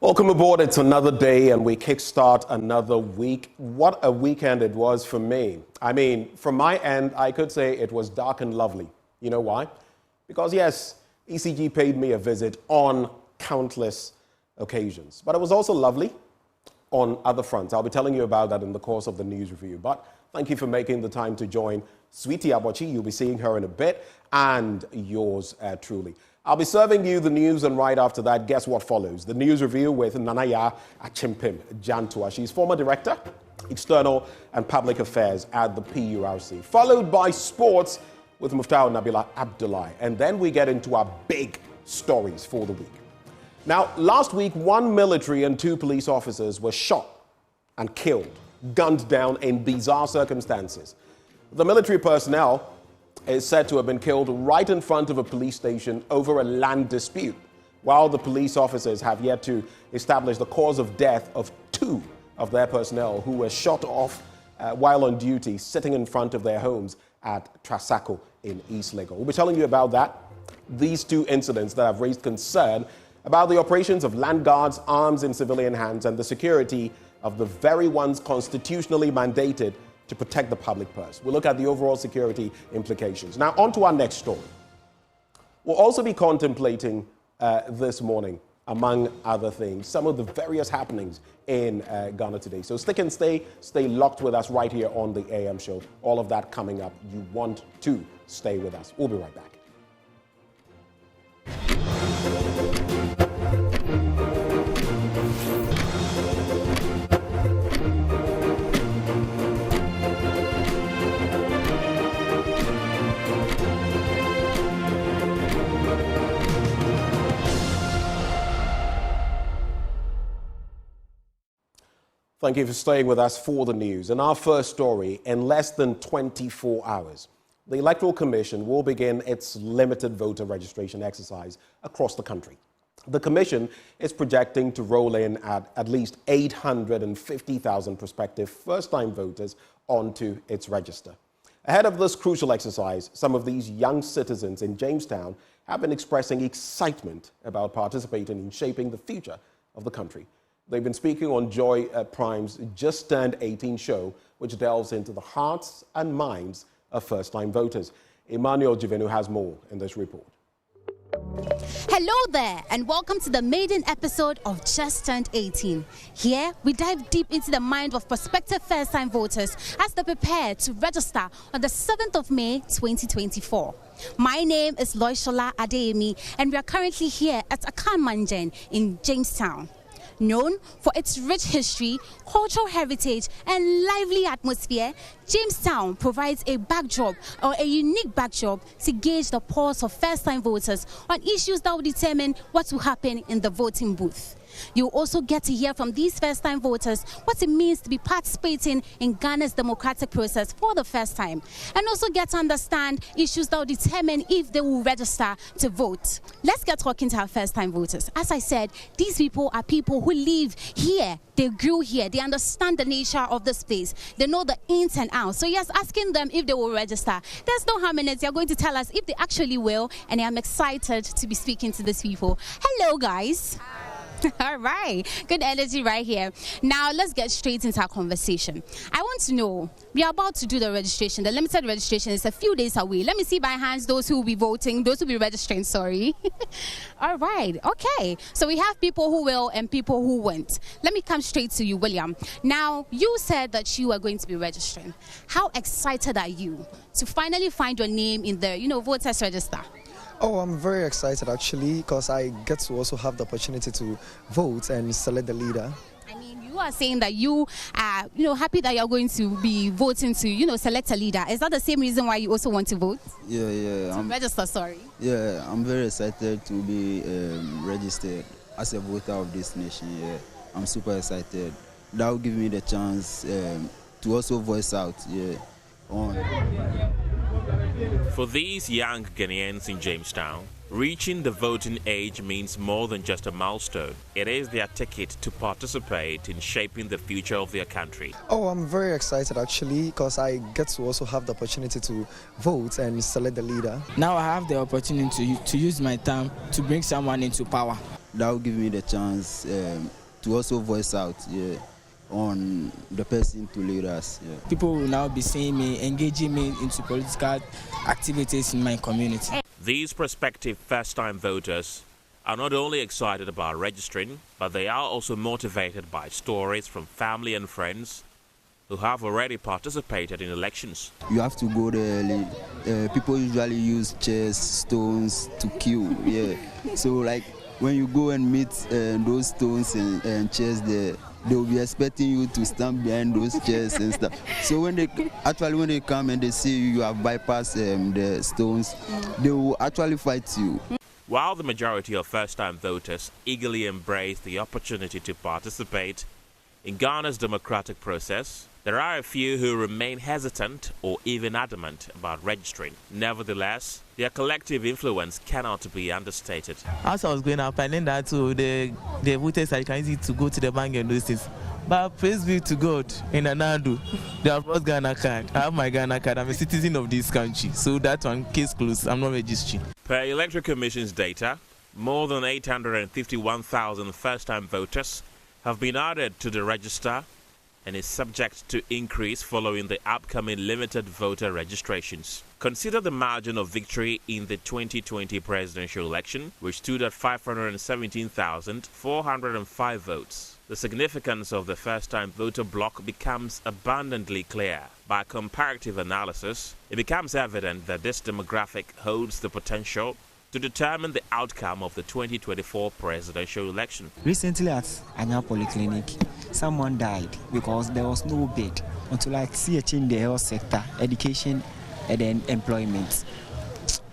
Welcome aboard. It's another day and we kickstart another week. What a weekend it was for me. I mean, from my end, I could say it was dark and lovely. You know why? Because yes, ECG paid me a visit on countless occasions. But it was also lovely on other fronts. I'll be telling you about that in the course of the news review. But thank you for making the time to join Sweetie Abochi. You'll be seeing her in a bit, and yours truly. I'll be serving you the news, and right after that, guess what follows? The news review with Nanaya Achimpim Jantua. She's former director, external and public affairs at the PURC. Followed by sports with Muftau Nabila Abdullahi. And then we get into our big stories for the week. Now, last week, 1 military and 2 police officers were shot and killed, gunned down in bizarre circumstances. The military personnel is said to have been killed right in front of a police station over a land dispute, while the police officers have yet to establish the cause of death of 2 of their personnel who were shot off while on duty, sitting in front of their homes at Trasacco in East Lagos. We'll be telling you about that, these 2 incidents that have raised concern about the operations of land guards, arms in civilian hands, and the security of the very ones constitutionally mandated to protect the public purse. We'll look at the overall security implications. Now, on to our next story. We'll also be contemplating this morning, among other things, some of the various happenings in Ghana today. So stick and stay locked with us right here on the AM show. All of that coming up. You want to stay with us. We'll be right back. Thank you for staying with us for the news. In our first story, in less than 24 hours, the Electoral Commission will begin its limited voter registration exercise across the country. The Commission is projecting to roll in at least 850,000 prospective first-time voters onto its register. Ahead of this crucial exercise, some of these young citizens in Jamestown have been expressing excitement about participating in shaping the future of the country. They've been speaking on Joy Prime's Just Turned 18 show, which delves into the hearts and minds of first-time voters. Emmanuel Jivenu has more in this report. Hello there, and welcome to the maiden episode of Just Turned 18. Here, we dive deep into the mind of prospective first-time voters as they prepare to register on the 7th of May, 2024. My name is Loishola Adeyemi, and we are currently here at Akan Manjen in Jamestown. Known for its rich history, cultural heritage, and lively atmosphere, Jamestown provides a backdrop or a unique backdrop to gauge the pulse of first-time voters on issues that will determine what will happen in the voting booth. You'll also get to hear from these first-time voters what it means to be participating in Ghana's democratic process for the first time, and also get to understand issues that will determine if they will register to vote. Let's get talking to our first-time voters. As I said, these people are people who live here. They grew here. They understand the nature of this place. They know the ins and outs. So yes, asking them if they will register. There's no harm in it. They're going to tell us if they actually will, and I'm excited to be speaking to these people. Hello, guys. All right, good energy right here. Now let's get straight into our conversation. I want to know, we are about to do the registration. The limited registration is a few days away. Let me see by hands those who will be voting, those who will be registering, sorry. All right, okay. So we have people who will and people who won't. Let me come straight to you, William. Now, you said that you are going to be registering. How excited are you to finally find your name in the, voters register? Oh, I'm very excited actually, because I get to also have the opportunity to vote and select the leader. I mean, you are saying that you are, happy that you're going to be voting to, select a leader. Is that the same reason why you also want to vote? Yeah. To register, sorry. Yeah, I'm very excited to be registered as a voter of this nation. Yeah, I'm super excited. That will give me the chance to also voice out. Yeah, on. For these young Ghanaians in Jamestown, Reaching the voting age means more than just a milestone. It is their ticket to participate in shaping the future of their country. Oh, I'm very excited actually because I get to also have the opportunity to vote and select the leader. Now I have the opportunity to use my time to bring someone into power. That will give me the chance to also voice out on the person to lead us. Yeah. People will now be seeing me, engaging me into political activities in my community. These prospective first-time voters are not only excited about registering, but they are also motivated by stories from family and friends who have already participated in elections. You have to go there early. People usually use chairs, stones to queue. Yeah. So like when you go and meet those stones and chairs there, they will be expecting you to stand behind those chairs and stuff. So when they come and they see you have bypassed the stones, they will actually fight you. While the majority of first-time voters eagerly embrace the opportunity to participate in Ghana's democratic process, there are a few who remain hesitant or even adamant about registering. Nevertheless, their collective influence cannot be understated. As I was growing up, I learned that the voters are easy to go to the bank and do things. But praise be to God, in Anadu, they have lost Ghana card. I have my Ghana card. I'm a citizen of this country. So that one, case closed. I'm not registering. Per Electoral Commission's data, more than 851,000 first-time voters have been added to the register and is subject to increase following the upcoming limited voter registrations. Consider the margin of victory in the 2020 presidential election, which stood at 517,405 votes. The significance of the first-time voter bloc becomes abundantly clear. By comparative analysis, it becomes evident that this demographic holds the potential to determine the outcome of the 2024 presidential election. Recently at Anya Polyclinic, someone died because there was no bed until I see a change in the health sector, education, and then employment.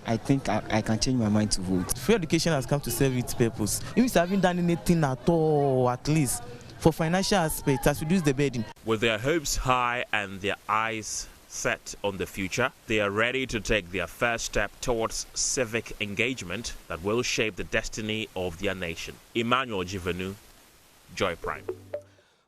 I think I can change my mind to vote. Free education has come to serve its purpose. If you haven't done anything at all, at least for financial aspects, has reduced the burden. With their hopes high and their eyes set on the future, they are ready to take their first step towards civic engagement that will shape the destiny of their nation. Emmanuel Jivanu, Joy Prime.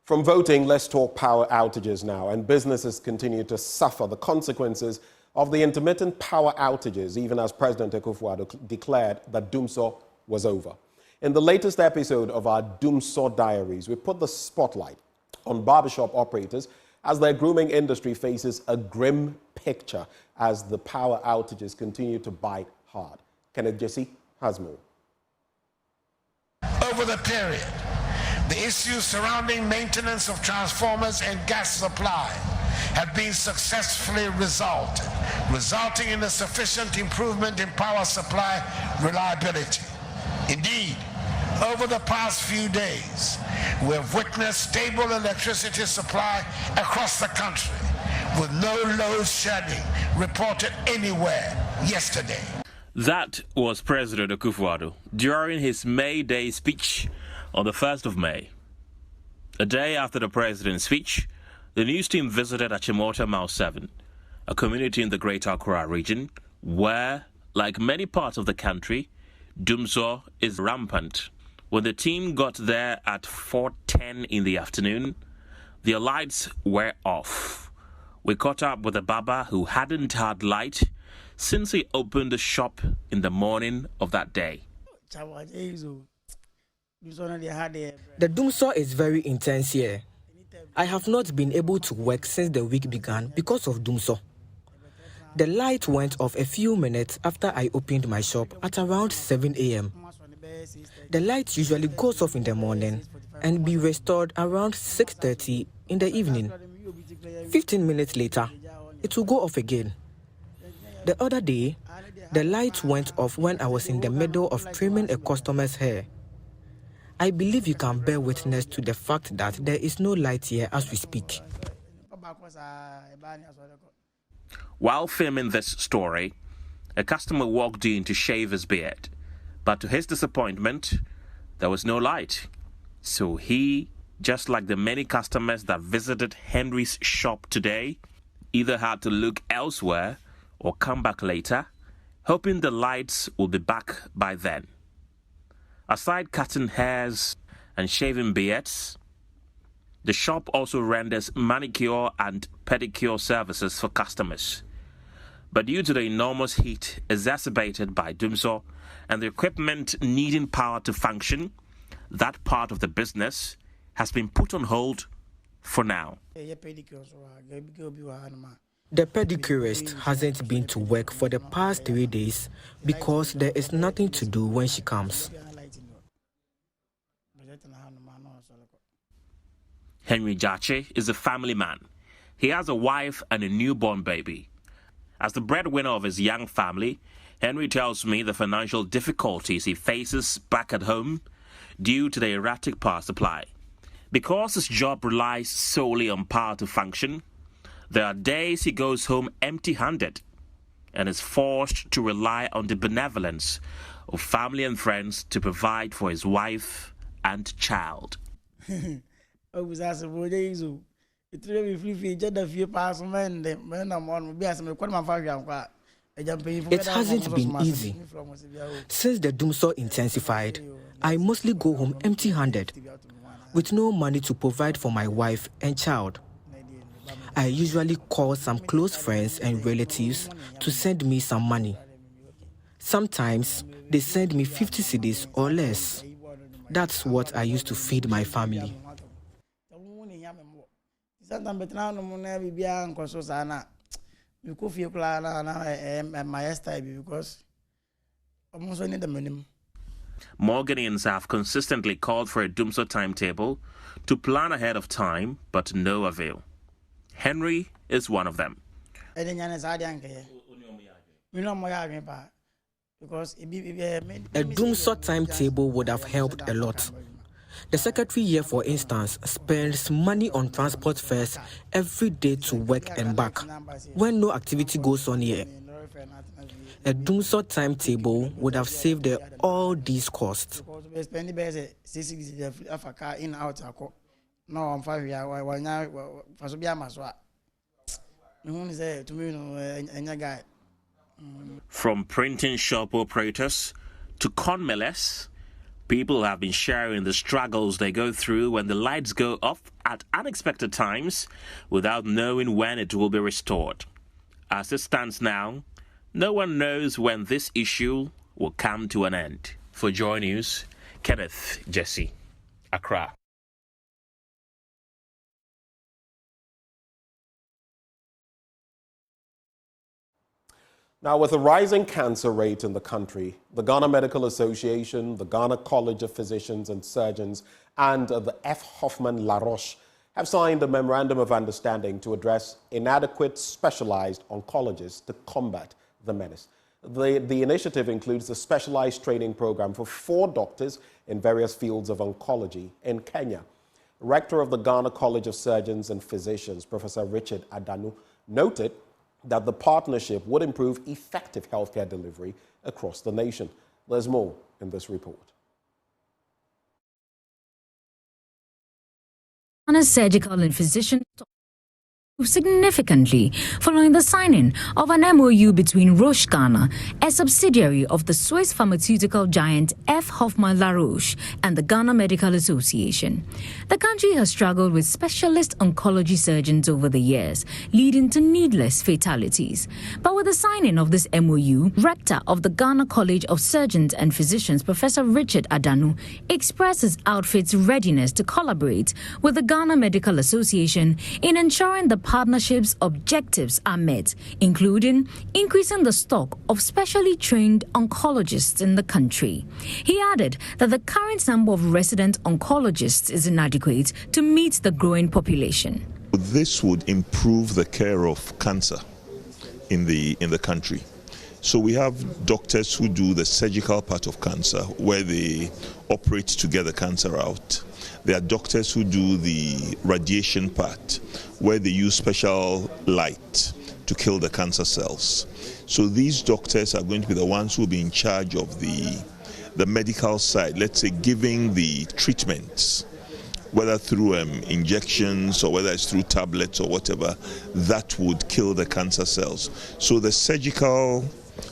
From voting, let's talk power outages now. And businesses continue to suffer the consequences of the intermittent power outages, even as President Opoku Ware declared that Dumso was over. In the latest episode of our Dumso Diaries, we put the spotlight on barbershop operators as their grooming industry faces a grim picture as the power outages continue to bite hard. Kenneth Jesse has more. Over the period, the issues surrounding maintenance of transformers and gas supply have been successfully resolved, resulting in a sufficient improvement in power supply reliability. Indeed, over the past few days, we have witnessed stable electricity supply across the country, with no load shedding reported anywhere yesterday. That was President Opoku Ware during his May Day speech on the 1st of May. A day after the president's speech, the news team visited Achimota Mile 7, a community in the Greater Accra region, where, like many parts of the country, Dumso is rampant. When the team got there at 4:10 in the afternoon, their lights were off. We caught up with a barber who hadn't had light since he opened the shop in the morning of that day. The Dumso is very intense here. I have not been able to work since the week began because of Dumso. The light went off a few minutes after I opened my shop at around 7 a.m. The light usually goes off in the morning and be restored around 6:30 in the evening. 15 minutes later, it will go off again. The other day, the light went off when I was in the middle of trimming a customer's hair. I believe you can bear witness to the fact that there is no light here as we speak. While filming this story, a customer walked in to shave his beard, but to his disappointment, there was no light. So he, just like the many customers that visited Henry's shop today, either had to look elsewhere or come back later hoping the lights will be back by then. Aside cutting hairs and shaving beards, the shop also renders manicure and pedicure services for customers. But due to the enormous heat exacerbated by Dumso and the equipment needing power to function, that part of the business has been put on hold for now. The pedicurist hasn't been to work for the past 3 days because there is nothing to do when she comes. Henry Jache is a family man. He has a wife and a newborn baby. As the breadwinner of his young family, Henry tells me the financial difficulties he faces back at home due to the erratic power supply. Because his job relies solely on power to function, there are days he goes home empty-handed and is forced to rely on the benevolence of family and friends to provide for his wife and child. It hasn't been easy. Since the Dumso intensified, I mostly go home empty-handed, with no money to provide for my wife and child. I usually call some close friends and relatives to send me some money. Sometimes they send me 50 cedis or less. That's what I use to feed my family. More Ghanaians have consistently called for a Dumso timetable to plan ahead of time, but no avail. Henry is one of them. A Dumso timetable would have helped a lot. The secretary here, for instance, spends money on transport fares every day to work and back when no activity goes on here. A Dumso timetable would have saved her all these costs. From printing shop operators to corn millers, people have been sharing the struggles they go through when the lights go off at unexpected times without knowing when it will be restored. As it stands now, no one knows when this issue will come to an end. For Joy News, Kenneth Jesse, Accra. Now, with a rising cancer rate in the country, the Ghana Medical Association, the Ghana College of Physicians and Surgeons, and the F. Hoffman La Roche have signed a memorandum of understanding to address inadequate specialized oncologists to combat the menace. The initiative includes a specialized training program for 4 doctors in various fields of oncology in Kenya. Rector of the Ghana College of Surgeons and Physicians, Professor Richard Adanu, noted that the partnership would improve effective healthcare delivery across the nation. There's more in this report. Ghana's surgical and physician significantly following the signing of an MOU between Roche Ghana, a subsidiary of the Swiss pharmaceutical giant F. Hoffman La Roche, and the Ghana Medical Association. The country has struggled with specialist oncology surgeons over the years, leading to needless fatalities. But with the signing of this MOU, Rector of the Ghana College of Surgeons and Physicians, Professor Richard Adanu, expressed his outfit's readiness to collaborate with the Ghana Medical Association in ensuring the partnership's objectives are met, including increasing the stock of specially trained oncologists in the country. He added that the current number of resident oncologists is inadequate to meet the growing population. This would improve the care of cancer in the country. So we have doctors who do the surgical part of cancer, where they operate to get the cancer out. There are doctors who do the radiation part, where they use special light to kill the cancer cells. So these doctors are going to be the ones who will be in charge of the medical side, let's say giving the treatments, whether through injections or whether it's through tablets or whatever, that would kill the cancer cells. So the surgical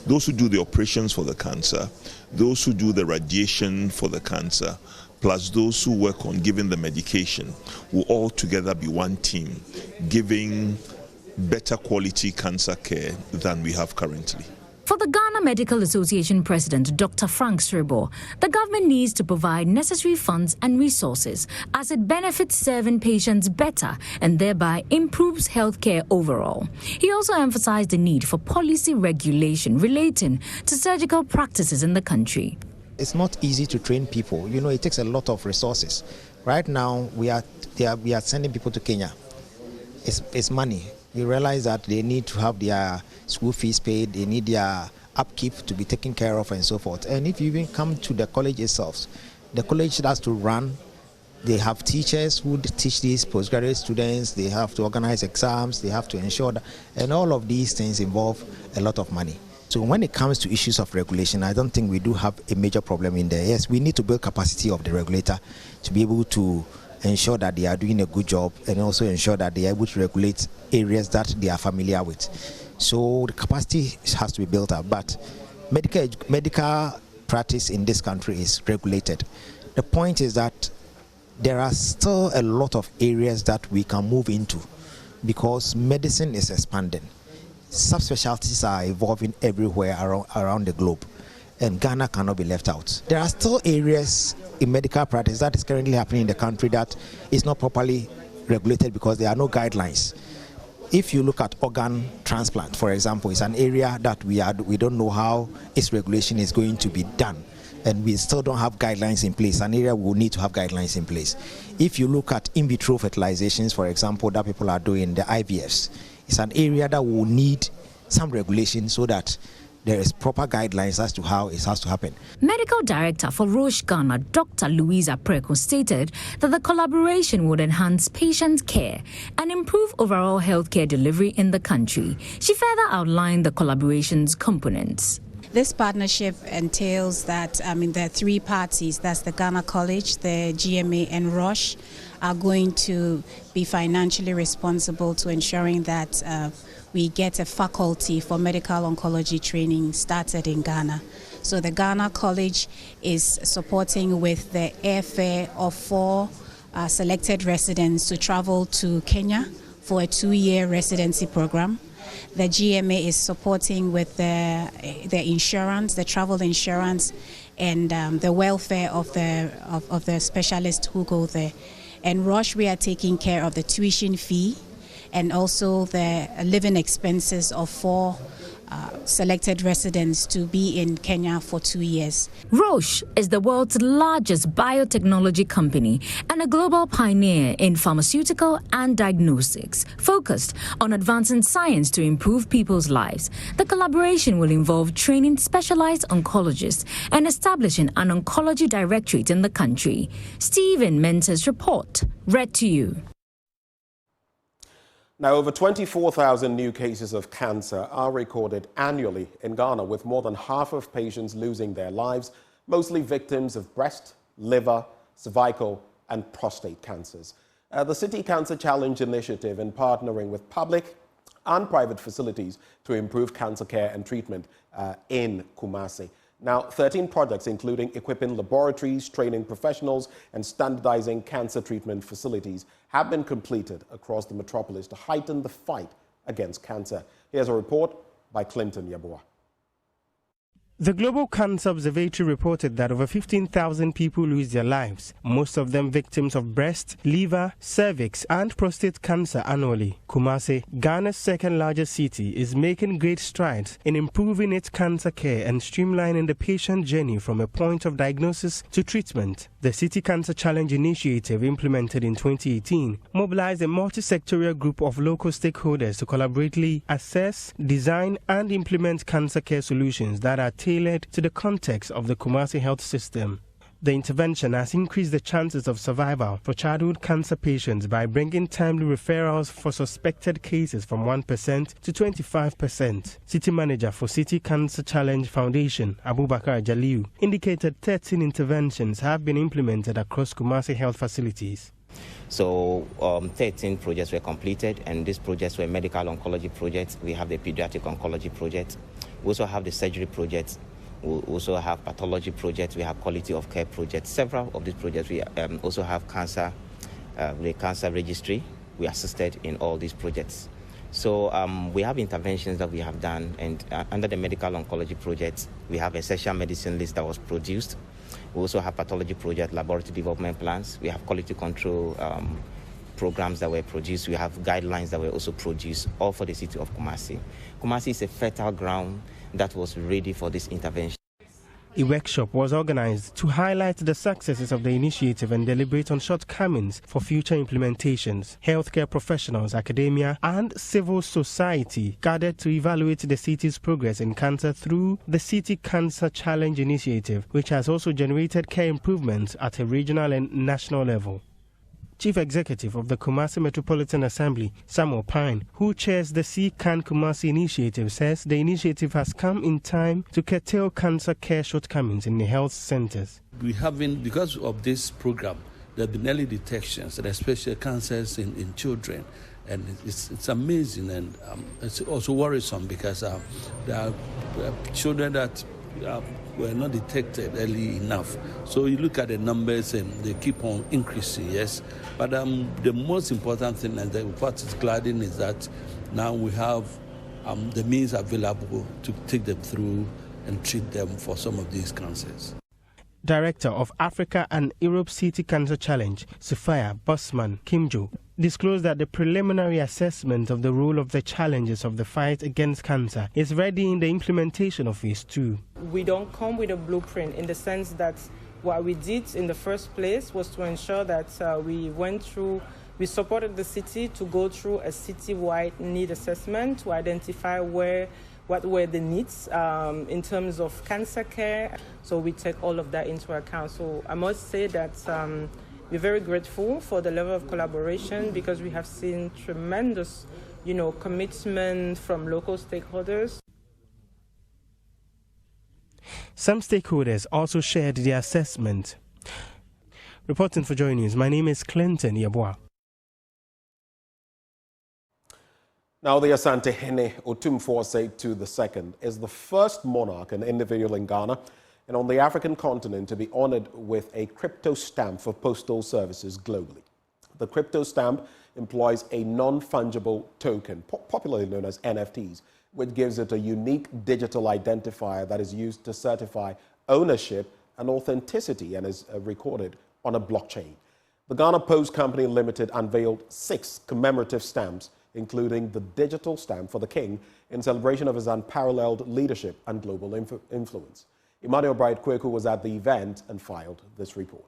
those who do the operations for the cancer, those who do the radiation for the cancer, plus those who work on giving the medication, will all together be one team, giving better quality cancer care than we have currently. For the Ghana Medical Association President, Dr. Frank Sribo, the government needs to provide necessary funds and resources as it benefits serving patients better and thereby improves healthcare overall. He also emphasized the need for policy regulation relating to surgical practices in the country. It's not easy to train people. You know, it takes a lot of resources. Right now, we are sending people to Kenya. It's money. You realize that they need to have their school fees paid, they need their upkeep to be taken care of and so forth. And if you even come to the college itself, the college has to run. They have teachers who teach these postgraduate students, they have to organize exams, they have to ensure that, and all of these things involve a lot of money. So when it comes to issues of regulation, I don't think we do have a major problem in there. Yes, we need to build capacity of the regulator to be able to ensure that they are doing a good job and also ensure that they are able to regulate areas that they are familiar with. So the capacity has to be built up, but medical practice in this country is regulated. The point is that there are still a lot of areas that we can move into because medicine is expanding. Subspecialties are evolving everywhere around the globe, and Ghana cannot be left out. There are still areas in medical practice that is currently happening in the country that is not properly regulated because there are no guidelines. If you look at organ transplant, for example, it's an area that we don't know how its regulation is going to be done, and we still don't have guidelines in place, an area we will need to have guidelines in place. If you look at in vitro fertilizations, for example, that people are doing, the IVFs, it's an area that will need some regulation so that there is proper guidelines as to how it has to happen. Medical Director for Roche Ghana, Dr. Louisa Preko, stated that the collaboration would enhance patient care and improve overall healthcare delivery in the country. She further outlined the collaboration's components. This partnership entails that, the three parties, that's the Ghana College, the GMA and Roche, are going to be financially responsible to ensuring that we get a faculty for medical oncology training started in Ghana. So the Ghana College is supporting with the airfare of 4 selected residents to travel to Kenya for a 2-year residency program. The GMA is supporting with the insurance, the travel insurance, and the welfare of the specialists who go there. And Roche, we are taking care of the tuition fee and also the living expenses of 4 selected residents to be in Kenya for 2 years. Roche is the world's largest biotechnology company and a global pioneer in pharmaceutical and diagnostics, focused on advancing science to improve people's lives. The collaboration will involve training specialized oncologists and establishing an oncology directorate in the country. Stephen Mentor's report, read to you. Now, over 24,000 new cases of cancer are recorded annually in Ghana, with more than half of patients losing their lives, mostly victims of breast, liver, cervical, and prostate cancers. The City Cancer Challenge Initiative, in partnering with public and private facilities to improve cancer care and treatment in Kumasi. Now, 13 projects, including equipping laboratories, training professionals, and standardizing cancer treatment facilities, have been completed across the metropolis to heighten the fight against cancer. Here's a report by Clinton Yabua. The Global Cancer Observatory reported that over 15,000 people lose their lives, most of them victims of breast, liver, cervix, and prostate cancer annually. Kumasi, Ghana's second largest city, is making great strides in improving its cancer care and streamlining the patient journey from a point of diagnosis to treatment. The City Cancer Challenge Initiative, implemented in 2018, mobilized a multi-sectorial group of local stakeholders to collaboratively assess, design, and implement cancer care solutions that are tailored to the context of the Kumasi health system. The intervention has increased the chances of survival for childhood cancer patients by bringing timely referrals for suspected cases from 1% to 25%. City Manager for City Cancer Challenge Foundation, Abubakar Jaliu, indicated 13 interventions have been implemented across Kumasi health facilities. So 13 projects were completed, and these projects were medical oncology projects. We have the pediatric oncology project. We also have the surgery project. We also have pathology projects. We have quality of care projects. Several of these projects. We also have cancer, the cancer registry. We assisted in all these projects. So we have interventions that we have done, and under the medical oncology project, we have essential medicine list that was produced. We also have pathology project, laboratory development plans. We have quality control programs that were produced. We have guidelines that were also produced, all for the city of Kumasi. Kumasi is a fertile ground that was ready for this intervention. A workshop was organized to highlight the successes of the initiative and deliberate on shortcomings for future implementations. Healthcare professionals, academia, and civil society gathered to evaluate the city's progress in cancer through the City Cancer Challenge initiative, which has also generated care improvements at a regional and national level. Chief Executive of the Kumasi Metropolitan Assembly, Samuel Pine, who chairs the CCAN Kumasi initiative, says the initiative has come in time to curtail cancer care shortcomings in the health centers. We haven't, because of this program, there have been early detections, and especially cancers in children. And it's amazing, and it's also worrisome because there are children that were not detected early enough. So you look at the numbers and they keep on increasing, yes. But the most important thing, and what is gladding, is that now we have the means available to take them through and treat them for some of these cancers. Director of Africa and Europe City Cancer Challenge, Sophia Bosman Kimjo, disclosed that the preliminary assessment of the role of the challenges of the fight against cancer is ready in the implementation of Phase 2. We don't come with a blueprint, in the sense that what we did in the first place was to ensure that we supported the city to go through a city-wide need assessment to identify what were the needs in terms of cancer care. So we take all of that into account. So I must say that we're very grateful for the level of collaboration, because we have seen tremendous, commitment from local stakeholders. Some stakeholders also shared their assessment. Reporting for Joy News, my name is Clinton Yabua. Now, the Asante Hene Otumfuo II is the first monarch and individual in Ghana and on the African continent to be honored with a crypto stamp for postal services globally. The crypto stamp employs a non-fungible token, popularly known as NFTs, which gives it a unique digital identifier that is used to certify ownership and authenticity and is recorded on a blockchain. The Ghana Post Company Limited unveiled 6 commemorative stamps, including the digital stamp for the king in celebration of his unparalleled leadership and global influence. Emmanuel Bright Kweku was at the event and filed this report.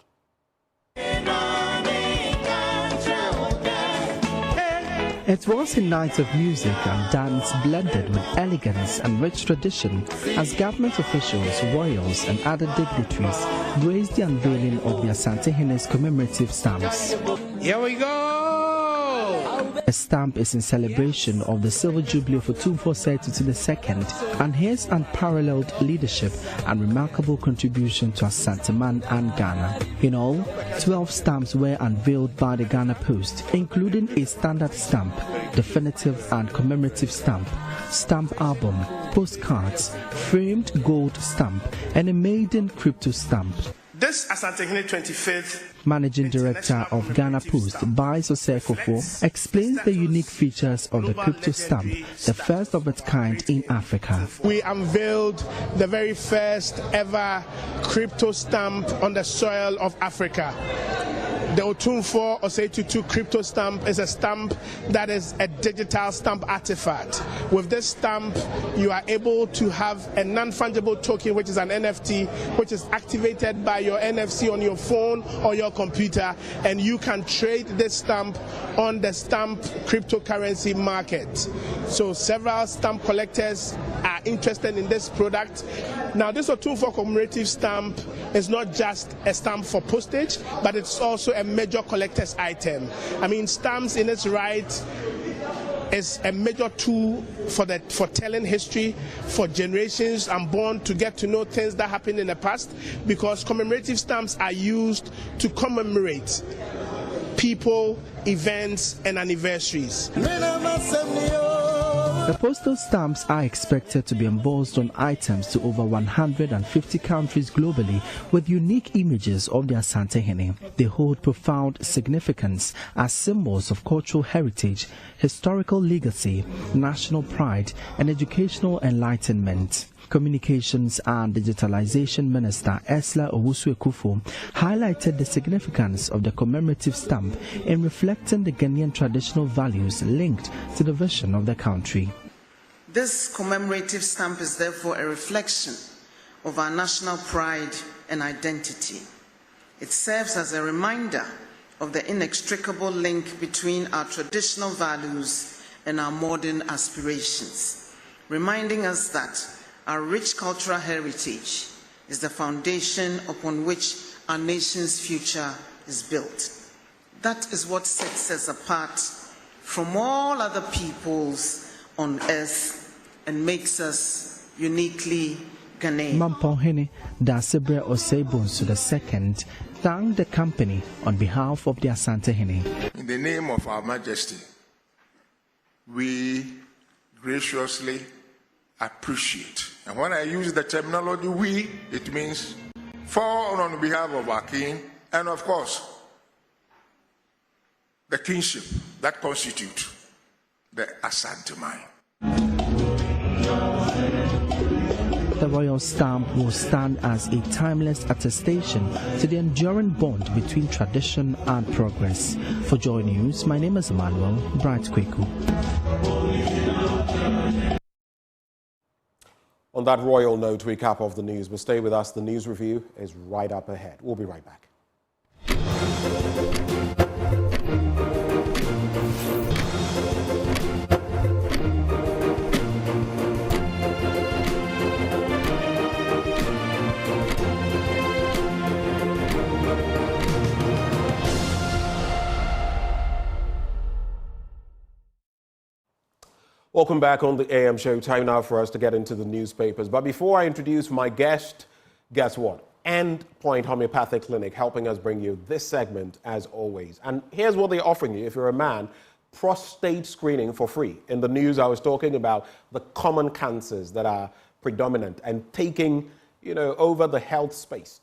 It was a night of music and dance blended with elegance and rich tradition as government officials, royals and other dignitaries graced the unveiling of the Asante Hene's commemorative stamps. Here we go! A stamp is in celebration of the Silver Jubilee of Otumfuo II and his unparalleled leadership and remarkable contribution to Asanteman and Ghana. In all, 12 stamps were unveiled by the Ghana Post, including a standard stamp, definitive and commemorative stamp, stamp album, postcards, framed gold stamp, and a maiden crypto stamp. This Asante Hene 25th Managing Director of Ghana Post, Bai Sosekofo, explains the unique features of the crypto stamp, the first of its kind in Africa. We unveiled the very first ever crypto stamp on the soil of Africa. The Otumfuo II crypto stamp is a stamp that is a digital stamp artifact. With this stamp, you are able to have a non-fungible token, which is an NFT, which is activated by your NFC on your phone or your computer, and you can trade this stamp on the stamp cryptocurrency market. So several stamp collectors are interested in this product. Now, this Otumfuo commemorative stamp is not just a stamp for postage, but it's also a major collector's item. I mean, stamps in its right is a major tool for telling history for generations unborn to get to know things that happened in the past, because commemorative stamps are used to commemorate people, events, and anniversaries. The postal stamps are expected to be embossed on items to over 150 countries globally with unique images of the Asantehene. They hold profound significance as symbols of cultural heritage, historical legacy, national pride, and educational enlightenment. Communications and Digitalization Minister Esla Owusu-Ekufo highlighted the significance of the commemorative stamp in reflecting the Ghanaian traditional values linked to the vision of the country. This commemorative stamp is therefore a reflection of our national pride and identity. It serves as a reminder of the inextricable link between our traditional values and our modern aspirations, reminding us that our rich cultural heritage is the foundation upon which our nation's future is built. That is what sets us apart from all other peoples on earth and makes us uniquely Ghanaian. Mamponhene Dasebre Osebonsu II thanked the company on behalf of the Asantehene. In the name of Our Majesty, we graciously appreciate. And when I use the terminology we, it means for on behalf of our king and of course the kingship that constitutes the Asante mine. The royal stamp will stand as a timeless attestation to the enduring bond between tradition and progress. For Joy News, my name is Emmanuel Bright Kweku. On that royal note, recap of the news. But stay with us. The news review is right up ahead. We'll be right back. Welcome back on the AM show. Time now for us to get into the newspapers. But before I introduce my guest, guess what? Endpoint Homeopathic Clinic helping us bring you this segment as always. And here's what they're offering you if you're a man: prostate screening for free. In the news, I was talking about the common cancers that are predominant and taking, over the health space.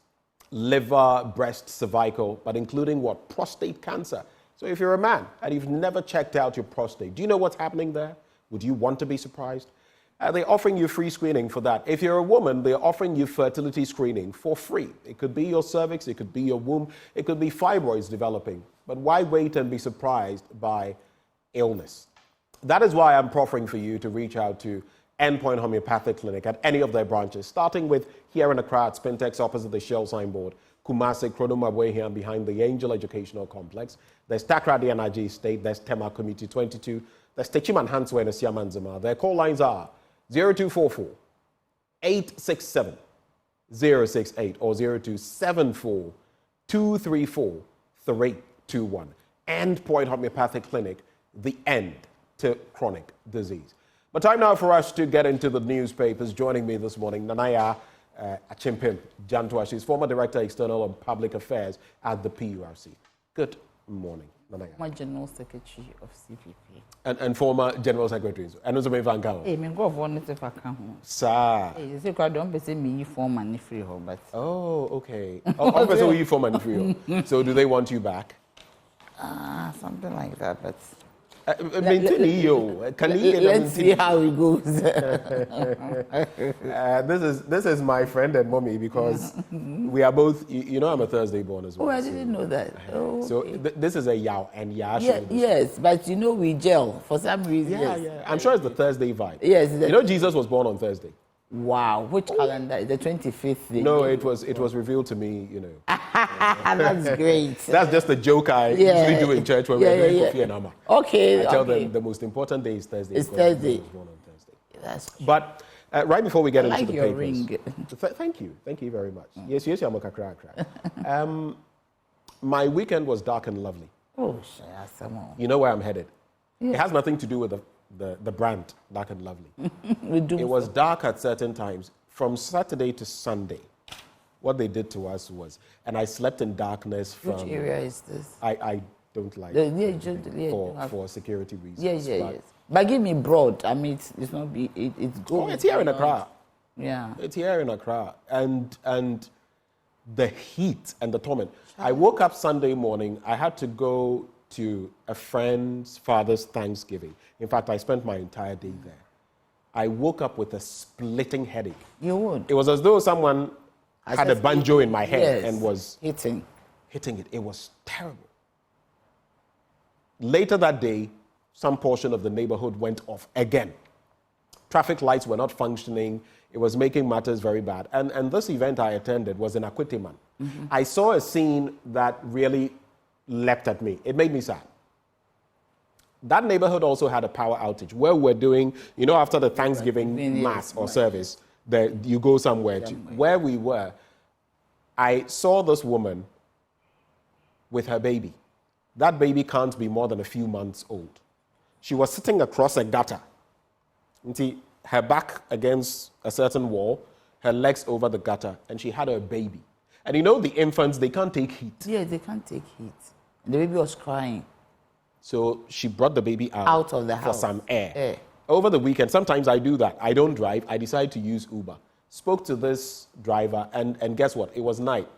Liver, breast, cervical, but including what? Prostate cancer. So if you're a man and you've never checked out your prostate, do you know what's happening there? Would you want to be surprised? They're offering you free screening for that. If you're a woman, they're offering you fertility screening for free. It could be your cervix, it could be your womb, it could be fibroids developing. But why wait and be surprised by illness? That is why I'm proffering for you to reach out to Endpoint Homeopathic Clinic at any of their branches, starting with here in Accra at Spintex opposite the Shell signboard, Kumasi, Kronoma here behind the Angel Educational Complex. There's Takrady Energy Estate, there's Tema Committee 22, there's Techiman Hanswe and Siamanzima. Their call lines are 0244 867 068 or 0274 234 3821. Endpoint Homeopathic Clinic, the end to chronic disease. But time now for us to get into the newspapers. Joining me this morning, Nanaya Achimpim Jantua. She's former Director, External and Public Affairs at the PURC. Good morning, Nanaya. Former General Secretary of CPP. And former General Secretary. And also me Vankao. Hey, me go volunteer for account. Sir. Hey, you say I don't be me former and free ho, but. Oh, okay. Obviously, you former and free. So do they want you back? Something like that, but. Let's see how it goes. This is my friend and mommy because we are both, I'm a Thursday born as well. Oh, I didn't know that. Oh, so this is a Yao and Ya show. Yes, but we gel for some reason. Yeah. I'm sure it's the Thursday vibe. Yes. Jesus was born on Thursday. Wow, which calendar? The 25th day? No, it was revealed to me, That's great. That's just a joke I usually do in church when we're doing Kofi and Amma. Okay. I tell them the most important day is Thursday. It's Thursday. I was born on Thursday. That's true. But right before we get into the your papers. Ring. Thank you very much. Yes, I'm a kakra. My weekend was dark and lovely. Oh, you know where I'm headed? Yeah. It has nothing to do with the brand, Dark and Lovely. It was dark at certain times. From Saturday to Sunday, what they did to us was, and I slept in darkness from... Which area is this? I don't like for security reasons. Yes. But give me broad. I mean, it's not be. It's good. Oh, it's here in Accra. Yeah. It's here in Accra, and the heat and the torment. I woke up Sunday morning. I had to go to a friend's father's Thanksgiving. In fact, I spent my entire day there. I woke up with a splitting headache. You would. It was as though someone had a banjo in my head and was hitting it. It was terrible. Later that day, some portion of the neighborhood went off again. Traffic lights were not functioning. It was making matters very bad. And this event I attended was in Akwiteman. Mm-hmm. I saw a scene that really leapt at me. It made me sad. That neighborhood also had a power outage where we're doing, after the Thanksgiving mass or service, you go somewhere. Where we were, I saw this woman with her baby. That baby can't be more than a few months old. She was sitting across a gutter. You see, her back against a certain wall, her legs over the gutter, and she had her baby. And the infants, they can't take heat. Yeah, they can't take heat. The baby was crying. So she brought the baby out of the house for some air. Over the weekend, sometimes I do that. I don't drive. I decide to use Uber. Spoke to this driver, and guess what? It was night.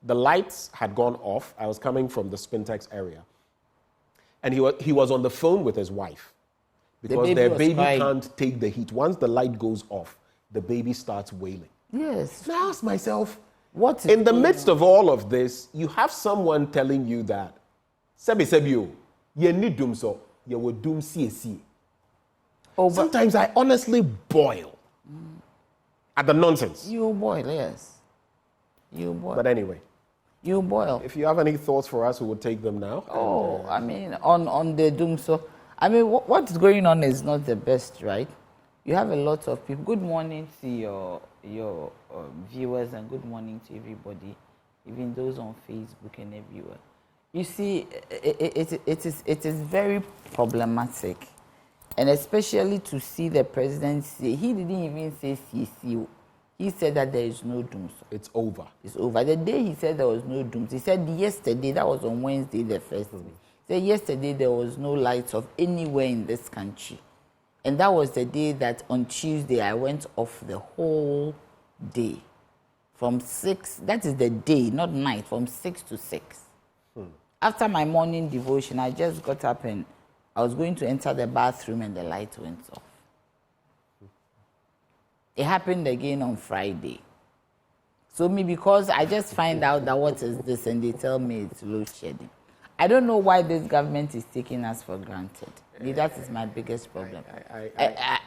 The lights had gone off. I was coming from the Spintex area. And he was on the phone with his wife because their baby can't take the heat. Once the light goes off, the baby starts wailing. Yes. And I asked myself, what in the midst of all of this, you have someone telling you that, Sebi, you need doom so, you will doom CAC. Sometimes I honestly boil at the nonsense. You boil, yes. You boil. But anyway. You boil. If you have any thoughts for us, we will take them now. I mean, on the doom so, I mean, what's going on is not the best, right? You have a lot of people. Good morning to your viewers, and good morning to everybody, even those on Facebook and everywhere. You see, it is very problematic, and especially to see the president say, he didn't even say CC. He said that there is no dooms. It's over. It's over. The day he said there was no dooms, he said yesterday, that was on Wednesday, the first week. He said yesterday there was no lights off anywhere in this country. And that was the day that on Tuesday I went off the whole day. From 6, that is the day, not night, from 6 to 6. After my morning devotion, I just got up and I was going to enter the bathroom and the light went off. It happened again on Friday. So because I just find out that what is this and they tell me it's load shedding. I don't know why this government is taking us for granted. That is my biggest problem.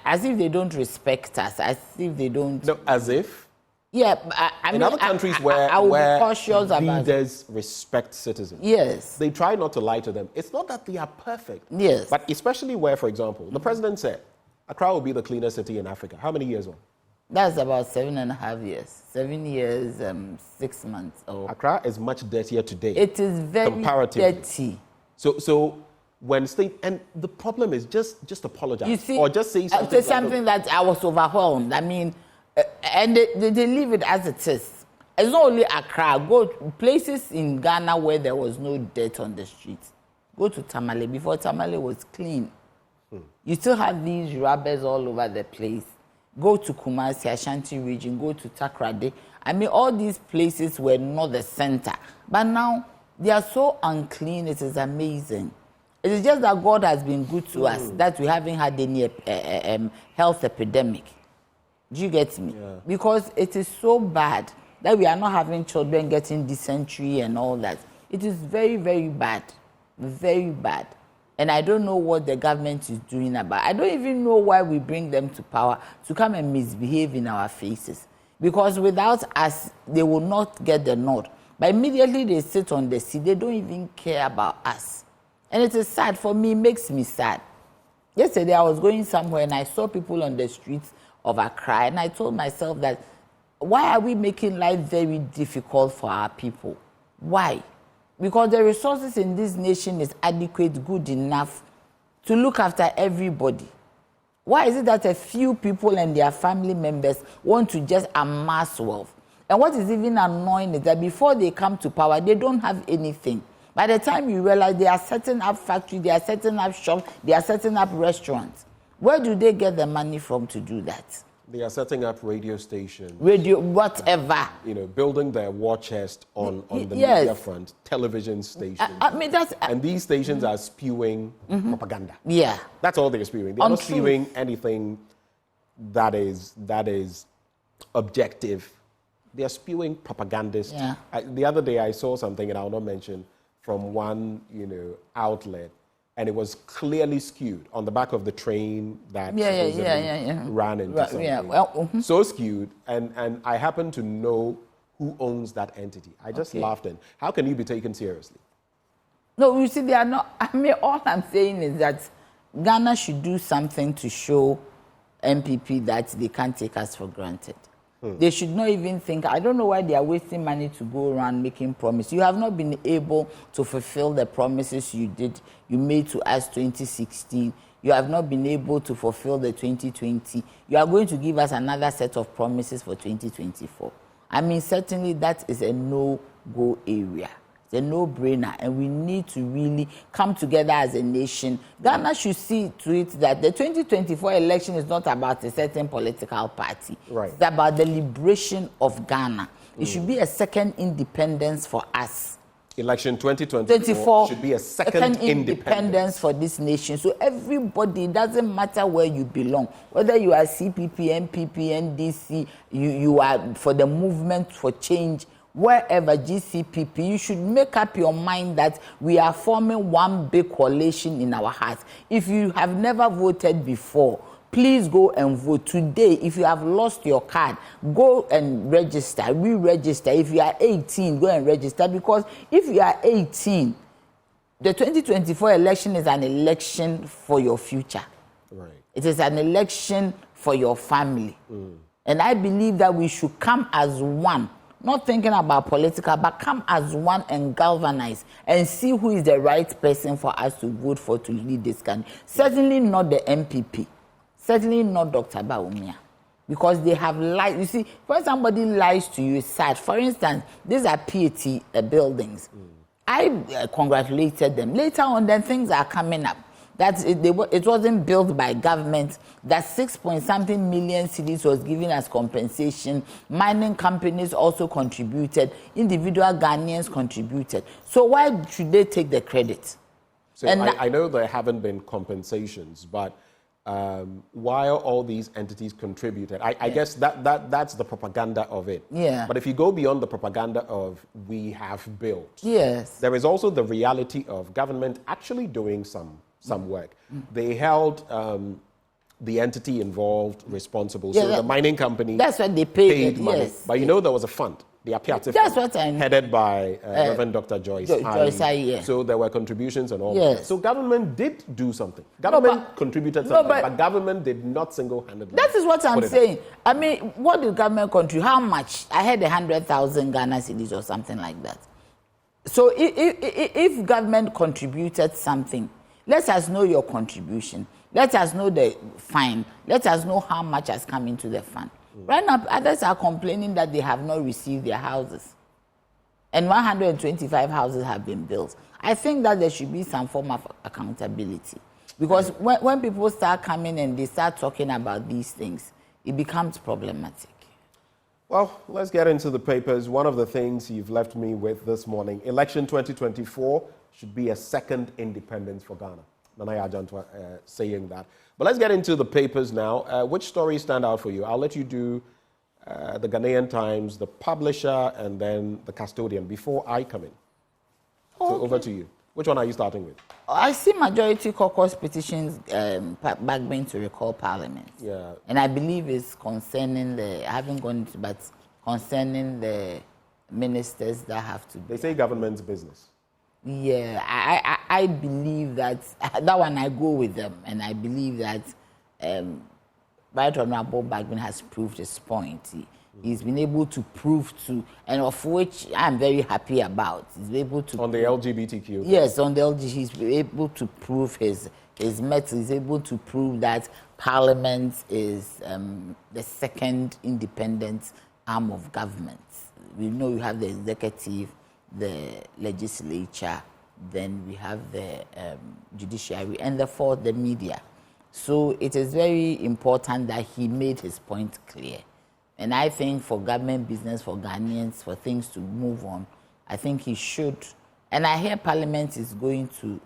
As if they don't respect us, as if they don't... No, as if? Yeah, I in mean, other countries where leaders respect citizens, yes, they try not to lie to them. It's not that they are perfect. Yes. But especially where, for example, the president said, Accra will be the cleanest city in Africa. How many years on? That's about 7.5 years. 7 years, 6 months. Accra is much dirtier today. It is very dirty. So when state, and the problem is just apologize. You see, or just say something. Something that I was overwhelmed. I mean, and they leave it as it is. It's not only Accra. Go to places in Ghana where there was no dirt on the streets. Go to Tamale. Before Tamale was clean. You still have these rubbers all over the place. Go to Kumasi, Ashanti region, go to Takrade. I mean, all these places were not the center. But now, they are so unclean, it is amazing. It is just that God has been good to us, that we haven't had any health epidemic. Do you get me? Yeah. Because it is so bad that we are not having children getting dysentery and all that. It is very, very bad. Very bad. And I don't know what the government is doing about it. I don't even know why we bring them to power to come and misbehave in our faces. Because without us, they will not get the nod. But immediately they sit on the seat, they don't even care about us. And it is sad. For me, it makes me sad. Yesterday, I was going somewhere and I saw people on the streets of Accra. And I told myself that, why are we making life very difficult for our people? Why? Because the resources in this nation is adequate, good enough to look after everybody. Why is it that a few people and their family members want to just amass wealth? And what is even annoying is that before they come to power, they don't have anything. By the time you realize they are setting up factories, they are setting up shops, they are setting up restaurants, where do they get the money from to do that? They are setting up radio stations. Radio, whatever. Building their war chest on the media front, television stations. I mean, that's... and these stations are spewing propaganda. Yeah. That's all they're spewing. They're not spewing anything that is objective. They are spewing propagandist. Yeah. The other day I saw something, and I'll not mention, from one, outlet, and it was clearly skewed on the back of the train that ran into something. Yeah. Well, So skewed, and I happen to know who owns that entity. I just laughed. And how can you be taken seriously? No, you see, they are not. I mean, all I'm saying is that Ghana should do something to show MPP that they can't take us for granted. They should not even think. I don't know why they are wasting money to go around making promises. You have not been able to fulfill the promises you made to us 2016. You have not been able to fulfill the 2020. You are going to give us another set of promises for 2024. I mean, certainly that is a no-go area. It's a no-brainer, and we need to really come together as a nation. Ghana should see to it that the 2024 election is not about a certain political party. Right. It's about the liberation of Ghana. It should be a second independence for us. Election 2024 should be a second independence for this nation. So everybody, it doesn't matter where you belong, whether you are CPP, MPP, NDC, you are for the movement for change, wherever, GCPP, you should make up your mind that we are forming one big coalition in our hearts. If you have never voted before, please go and vote. Today, if you have lost your card, go and register, re-register. If you are 18, go and register, because if you are 18, the 2024 election is an election for your future. Right. It is an election for your family. And I believe that we should come as one. Not thinking about political, but come as one and galvanize and see who is the right person for us to vote for to lead this country. Certainly not the MPP. Certainly not Dr. Bawumia. Because they have lied. You see, when somebody lies to you, it's sad. For instance, these are PAT buildings. I congratulated them. Later on, then things are coming up. That it wasn't built by government, that 6-point-something million cedis was given as compensation. Mining companies also contributed. Individual Ghanaians contributed. So why should they take the credit? So I know there haven't been compensations, but while all these entities contributed, I guess that's the propaganda of it. Yeah. But if you go beyond the propaganda of we have built, yes, there is also the reality of government actually doing some work. They held the entity involved responsible. So the mining company, that's what they paid money. Yes. But there was a fund, the Apiate That's fund, what I know. headed by Reverend Dr. Joyce. Yeah. So there were contributions and all Yes. that. So government did do something. Government contributed something, but government did not single-handedly. That is what I'm saying. I mean, what did government contribute? How much? I had 100,000 Ghana cedis or something like that. So if government contributed something, let us know your contribution. Let us know the fine. Let us know how much has come into the fund. Right now, others are complaining that they have not received their houses. And 125 houses have been built. I think that there should be some form of accountability. Because when people start coming and they start talking about these things, it becomes problematic. Well, let's get into the papers. One of the things you've left me with this morning, election 2024 should be a second independence for Ghana. Nanaya Ajantwa saying that. But let's get into the papers now. Which stories stand out for you? I'll let you do the Ghanaian Times, the publisher, and then the custodian before I come in. Okay. So over to you. Which one are you starting with? I see majority caucus petitions backbring to recall Parliament. Yeah. And I believe it's concerning I haven't gone into, but concerning the ministers that have to be. They say government's business. Yeah, I believe that one I go with them, and I believe that Right Honorable Bagman has proved his point. He's been able to prove to, and of which I'm very happy about. He's able to on the LGBTQ. Yes, on the LGBT, he's able to prove his method. He's able to prove that Parliament is the second independent arm of government. We know you have the executive, the legislature, then we have the judiciary, and the fourth, the media. So it is very important that he made his point clear. And I think for government business, for Ghanaians, for things to move on, I think he should. And I hear Parliament is going to,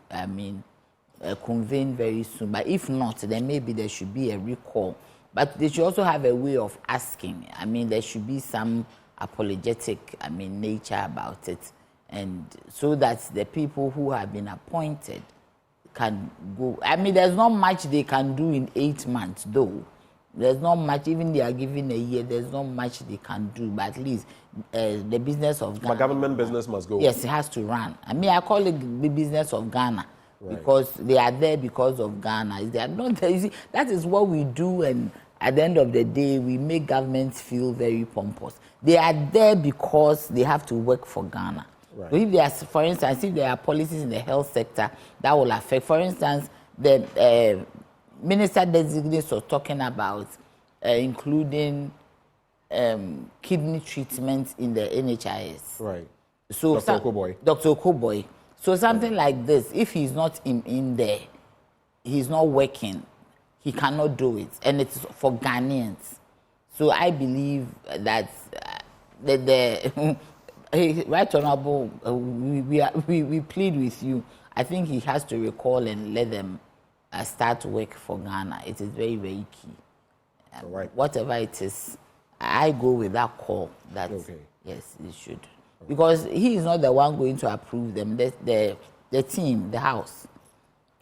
convene very soon. But if not, then maybe there should be a recall. But they should also have a way of asking. I mean, there should be some apologetic, nature about it. And so that the people who have been appointed can go. I mean, there's not much they can do in 8 months, though. There's not much, even they are given a year, there's not much they can do. But at least the business of Ghana. But government business must go. Yes, it has to run. I mean, I call it the business of Ghana. Right. Because they are there because of Ghana. They are not there. You see, that is what we do, and at the end of the day, we make governments feel very pompous. They are there because they have to work for Ghana. Right. So if there are, for instance, if there are policies in the health sector that will affect, for instance, the Minister Designate was talking about including kidney treatments in the NHIS. Right. So Dr. Okoboy. Dr. Okoboy. So something like this, if he's not in there, he's not working, he cannot do it. And it's for Ghanaians. So I believe that the Right Honorable, we plead with you. I think he has to recall and let them start work for Ghana. It is very, very key. Right. Whatever it is, I go with that call that, yes, it should. Because he is not the one going to approve them, the team, the House.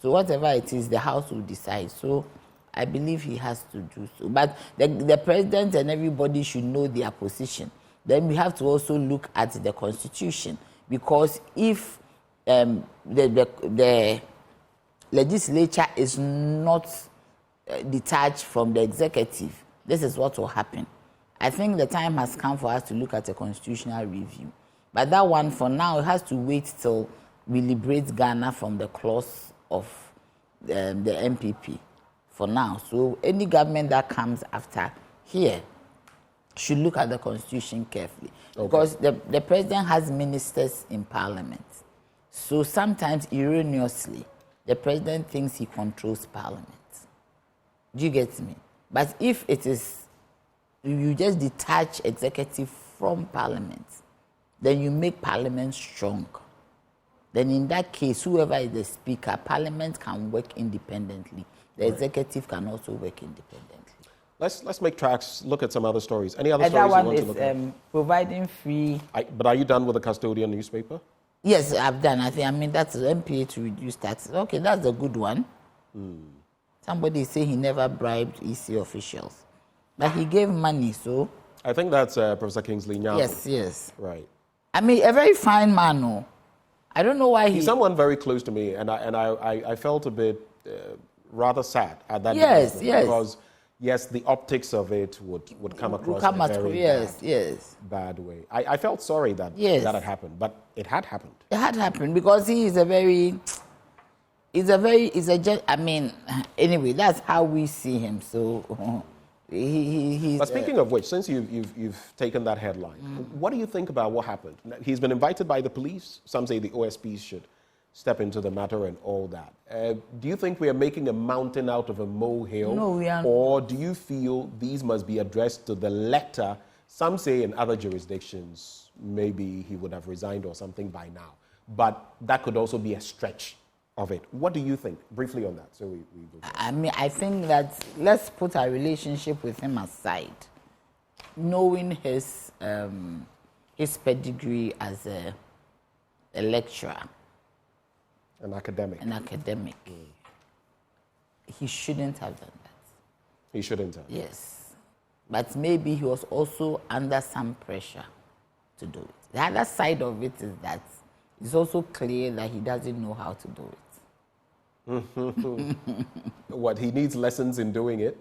So whatever it is, the House will decide. So I believe he has to do so. But the president and everybody should know their position. Then we have to also look at the Constitution. Because if the legislature is not detached from the executive, this is what will happen. I think the time has come for us to look at a constitutional review. But that one, for now, it has to wait till we liberate Ghana from the clause of the MPP for now. So any government that comes after here should look at the Constitution carefully. Okay. Because the president has ministers in Parliament. So sometimes, erroneously, the president thinks he controls Parliament. Do you get me? But if it is, you just detach executive from Parliament, then you make Parliament strong. Then in that case, whoever is the speaker, Parliament can work independently. The executive can also work independently. Let's make tracks, look at some other stories. Any other stories you want to look at? Providing free... But are you done with the custodian newspaper? Yes, I've done. I mean, that's MPA to reduce taxes. Okay, that's a good one. Somebody say he never bribed EC officials. But he gave money, so... I think that's Professor Kingsley Nyako. Yes. Right. I mean, a very fine man, no. I don't know why He's someone very close to me, and I felt a bit rather sad at that. Yes. Because, yes, the optics of it would come across in a very bad way. I felt sorry that that had happened, but it had happened. It had happened because he is I mean, anyway, that's how we see him. So he's... But speaking of which, since you've taken that headline, what do you think about what happened? He's been invited by the police. Some say the OSPs should step into the matter and all that. Do you think we are making a mountain out of a molehill? No, we are. Or do you feel these must be addressed to the letter? Some say in other jurisdictions, maybe he would have resigned or something by now. But that could also be a stretch of it. What do you think? Briefly on that. So we go. I mean, I think that let's put our relationship with him aside. Knowing his pedigree as a lecturer. An academic. He shouldn't have done that. He shouldn't have? Yes. But maybe he was also under some pressure to do it. The other side of it is that it's also clear that he doesn't know how to do it. What, he needs lessons in doing it?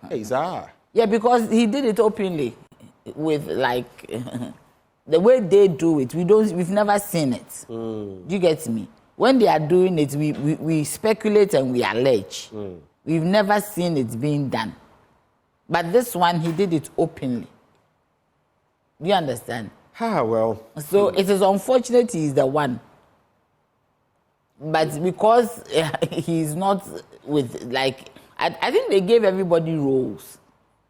Hey, Zah. Yeah, because he did it openly with like the way they do it. We've never seen it. Do you get me? When they are doing it, we speculate and we allege. We've never seen it being done. But this one, he did it openly. Do you understand? Well. So it is unfortunate he is the one. But because he's not with, like, I think they gave everybody roles.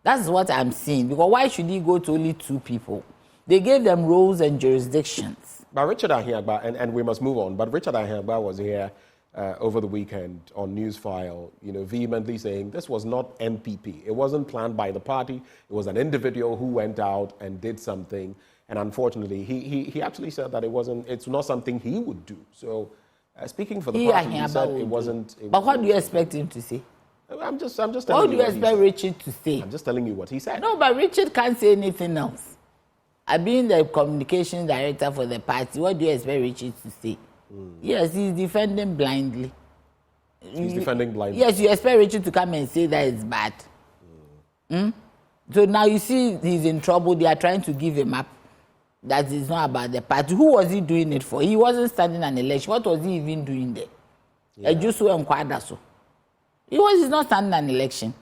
That's what I'm seeing. Because why should he go to only 2 people? They gave them roles and jurisdictions. But Richard Ahiagba, and we must move on, but Richard Ahiagba was here over the weekend on Newsfile, vehemently saying this was not MPP. It wasn't planned by the party. It was an individual who went out and did something. And unfortunately, he actually said that it's not something he would do. So speaking for the party, he said it wasn't. But what do you expect him to say? I'm just telling you. What do you expect Richard to say? I'm just telling you what he said. No, but Richard can't say anything else. I've been the communications director for the party. What do you expect Richard to say? Yes, he's defending blindly. He's defending blindly. Yes, you expect Richard to come and say that it's bad. So now you see he's in trouble. They are trying to give him up. That is not about the party. Who was he doing it for? He wasn't standing an election. What was he even doing there? He's not standing an election.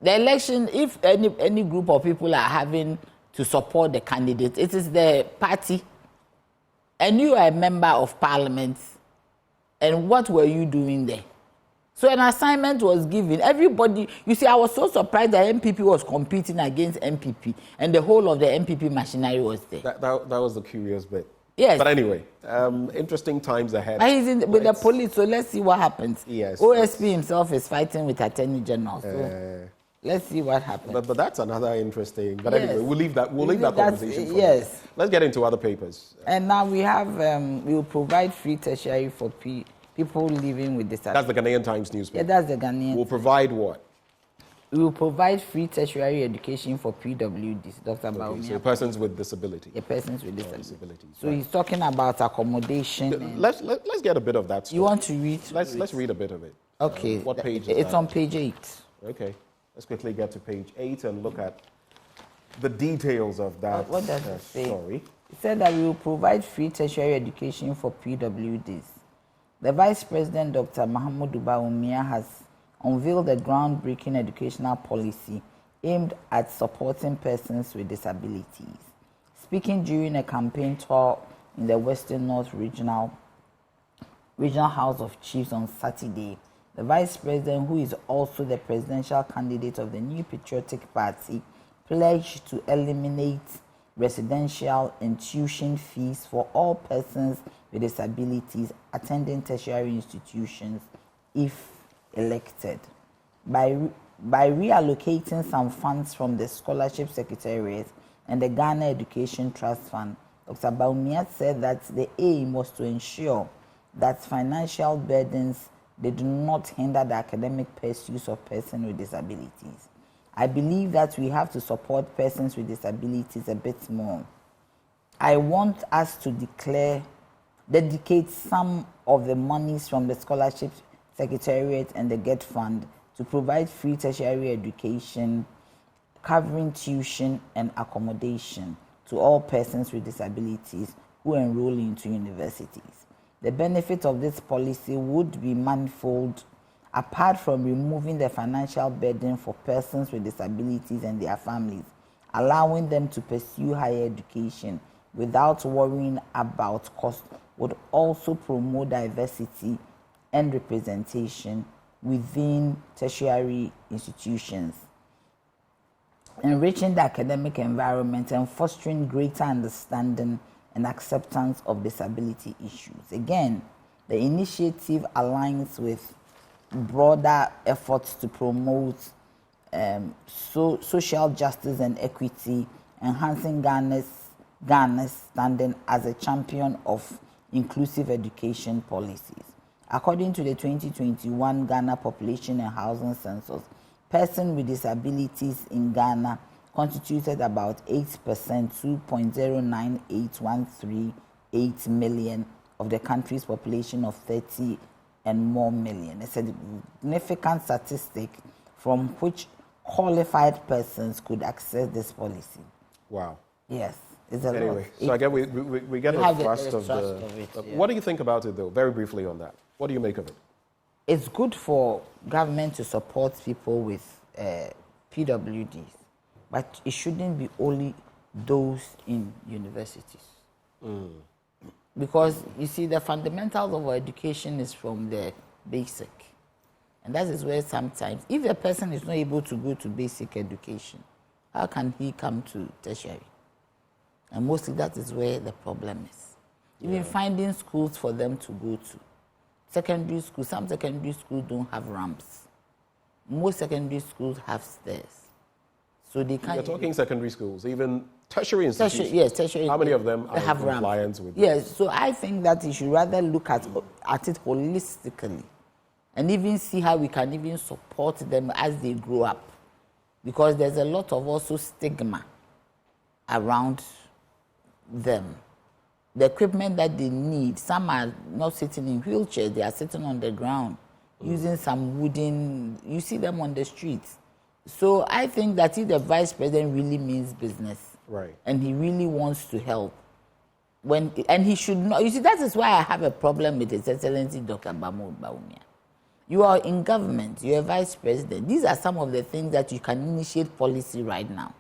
The election, if any group of people are having to support the candidate, it is the party. And you are a member of parliament. And what were you doing there? So an assignment was given. Everybody, you see, I was so surprised that MPP was competing against MPP. And the whole of the MPP machinery was there. That was the curious bit. Yes. But anyway, interesting times ahead. But he's with the police, so let's see what happens. Yes. OSP himself is fighting with Attorney General. So let's see what happens. But that's another interesting. But Yes. anyway, we'll leave that conversation for yes. now. Let's get into other papers. And now we have, we will provide free tertiary for people living with disabilities. That's the Ghanaian Times newspaper. Yeah, that's the Ghanaian. We'll provide what? We will provide free tertiary education for PWDs, Dr. Baumia. So persons with disability. Yeah, persons with disability. So he's talking about accommodation. Let's get a bit of that story. You want to read? Let's read a bit of it. Okay. What page is It's that? on page 8. Okay. Let's quickly get to page 8 and look at the details of that What does it say? story. It said that we will provide free tertiary education for PWDs. The Vice President, Dr. Mahamudu Baumia, has unveiled a groundbreaking educational policy aimed at supporting persons with disabilities. Speaking during a campaign tour in the Western North Regional House of Chiefs on Saturday, the Vice President, who is also the presidential candidate of the New Patriotic Party, pledged to eliminate residential and tuition fees for all persons with disabilities attending tertiary institutions if elected. By reallocating some funds from the Scholarship Secretariat and the Ghana Education Trust Fund, Dr. Baumia said that the aim was to ensure that financial burdens did not hinder the academic pursuits of persons with disabilities. I believe that we have to support persons with disabilities a bit more. I want us to dedicate some of the monies from the Scholarship Secretariat and the GET Fund to provide free tertiary education, covering tuition and accommodation to all persons with disabilities who enroll into universities. The benefit of this policy would be manifold. Apart from removing the financial burden for persons with disabilities and their families, allowing them to pursue higher education without worrying about cost would also promote diversity and representation within tertiary institutions, enriching the academic environment and fostering greater understanding and acceptance of disability issues. Again, the initiative aligns with broader efforts to promote social justice and equity, enhancing Ghana's standing as a champion of inclusive education policies. According to the 2021 Ghana Population and Housing Census, persons with disabilities in Ghana constituted about 8%, 2.098138 million of the country's population of 30 and more million. It's a significant statistic from which qualified persons could access this policy. Wow. Yes, it's a lot. Anyway, so I guess we get the thrust of it. What do you think about it, though? Very briefly on that. What do you make of it? It's good for government to support people with PWDs, but it shouldn't be only those in universities. Because, you see, the fundamentals of our education is from the basic. And that is where sometimes, if a person is not able to go to basic education, how can he come to tertiary? And mostly that is where the problem is. Even finding schools for them to go to. Secondary schools, some secondary schools don't have ramps. Most secondary schools have stairs. So they can't... You're talking secondary schools, even tertiary institutions. Yes, tertiary. How many of them are have in compliance with Yes, so I think that you should rather look at it holistically and even see how we can even support them as they grow up. Because there's a lot of also stigma around them. The equipment that they need, some are not sitting in wheelchairs, they are sitting on the ground, using some wooden, you see them on the streets. So I think that if the vice president really means business, right, and he really wants to help, and he should not, you see, that is why I have a problem with His Excellency Dr. Baumia. You are in government, you're a vice president. These are some of the things that you can initiate policy right now.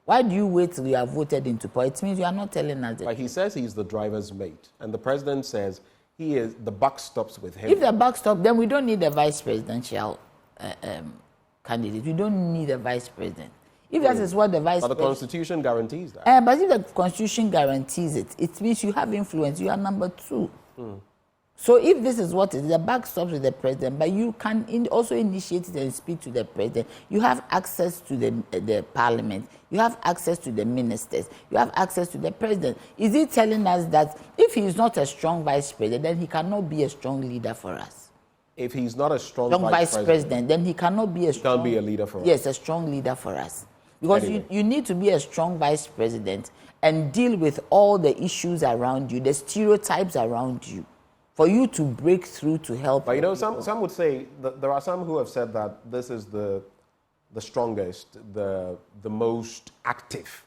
Why do you wait till you are voted into power? It means you are not telling us. But he says he's the driver's mate, and the president says the buck stops with him. If the buck stops, then we don't need a vice presidential candidate. We don't need a vice president. If that is what the vice president... But the Constitution guarantees that. But if the Constitution guarantees it, it means you have influence. You are number 2. So if this is what it is, the buck stops with the president, but you can also initiate it and speak to the president. You have access to the parliament. You have access to the ministers. You have access to the president. Is he telling us that if he is not a strong vice president, then he cannot be a strong leader for us? If he's not a strong vice president, then he cannot be a strong... Can't be a leader for us. Yes, a strong leader for us. Because anyway, you need to be a strong vice president and deal with all the issues around you, the stereotypes around you, for you to break through to help. But you know, some would say that there are some who have said that this is the strongest, the most active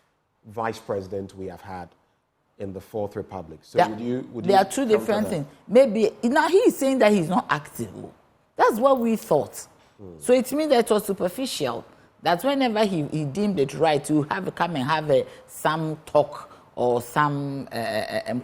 vice president we have had in the Fourth Republic. So would there are two different things. Maybe now he is saying that he's not active. That's what we thought. So it means that it was superficial. That whenever he deemed it right to come and have some talk or some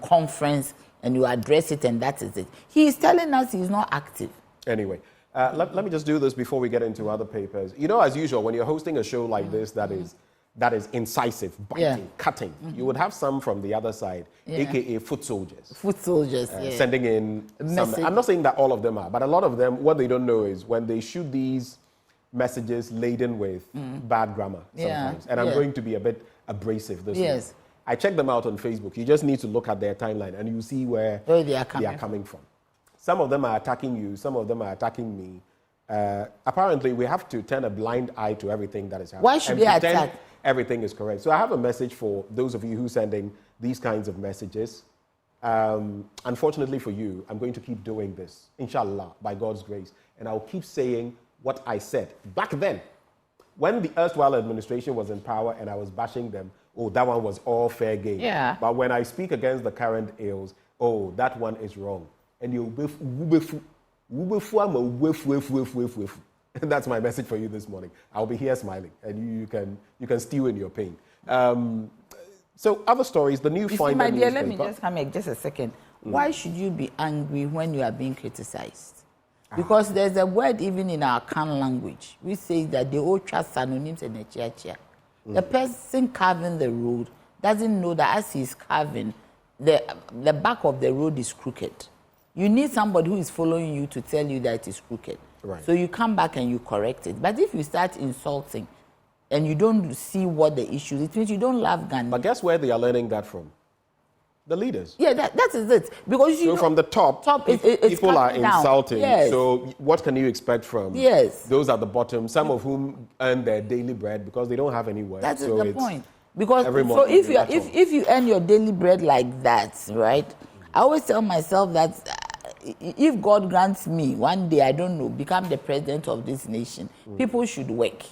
conference, and you address it, and that is it. He is telling us he's not active. Anyway, let me just do this before we get into other papers. You know, as usual, when you're hosting a show like this that is incisive, biting, cutting, you would have some from the other side, a.k.a. foot soldiers. Foot soldiers, sending in some, I'm not saying that all of them are, but a lot of them, what they don't know is when they shoot these messages laden with bad grammar sometimes. And I'm going to be a bit abrasive this week. I checked them out on Facebook. You just need to look at their timeline and you see where they are coming from. Some of them are attacking you. Some of them are attacking me. Apparently, we have to turn a blind eye to everything that is happening. Why should they attack? Everything is correct. So I have a message for those of you who are sending these kinds of messages. Unfortunately for you, I'm going to keep doing this, inshallah, by God's grace. And I'll keep saying what I said back then. When the erstwhile administration was in power and I was bashing them, oh, that one was all fair game. Yeah. But when I speak against the current ills, oh, that one is wrong. And that's my message for you this morning. I'll be here smiling, and you can stew in your pain. So other stories, the new final my dear, newspaper. let me just come here just a second. Why should you be angry when you are being criticized? Because there's a word even in our Kan language. We say that the old trust synonyms and the chia. The person carving the road doesn't know that as he's carving, the back of the road is crooked. You need somebody who is following you to tell you that it is crooked. Right. So you come back and you correct it. But if you start insulting and you don't see what the issue is, it means you don't love Ghana. But guess where they are learning that from? The leaders. Yeah, that is it. Because you know, from the top it's people are insulting. Yes. So what can you expect from those at the bottom, some of whom earn their daily bread because they don't have any work. That's so the point. Because so if you earn your daily bread like that, right? I always tell myself that if God grants me one day, I don't know, become the president of this nation, people should work.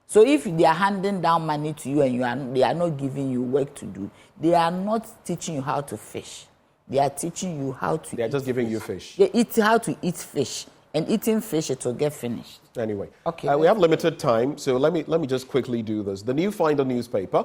So if they are handing down money to you and they are not giving you work to do, they are not teaching you how to fish. They are teaching you how to. They are just giving you fish. They eat how to eat fish, and eating fish it will get finished. Anyway, okay. We have limited time, so let me just quickly do this. The New Finder newspaper,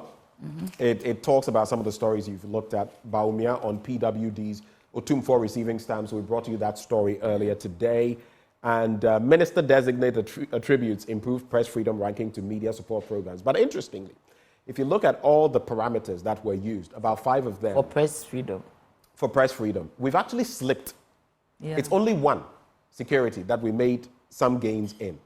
it talks about some of the stories you've looked at. Baumia on PWD's Otumfuo receiving stamps. We brought you that story earlier today. And Minister-designate attributes improved press freedom ranking to media support programs. But interestingly, if you look at all the parameters that were used, about 5 of them... For press freedom. For press freedom. We've actually slipped. Yeah. It's only one, security, that we made some gains in.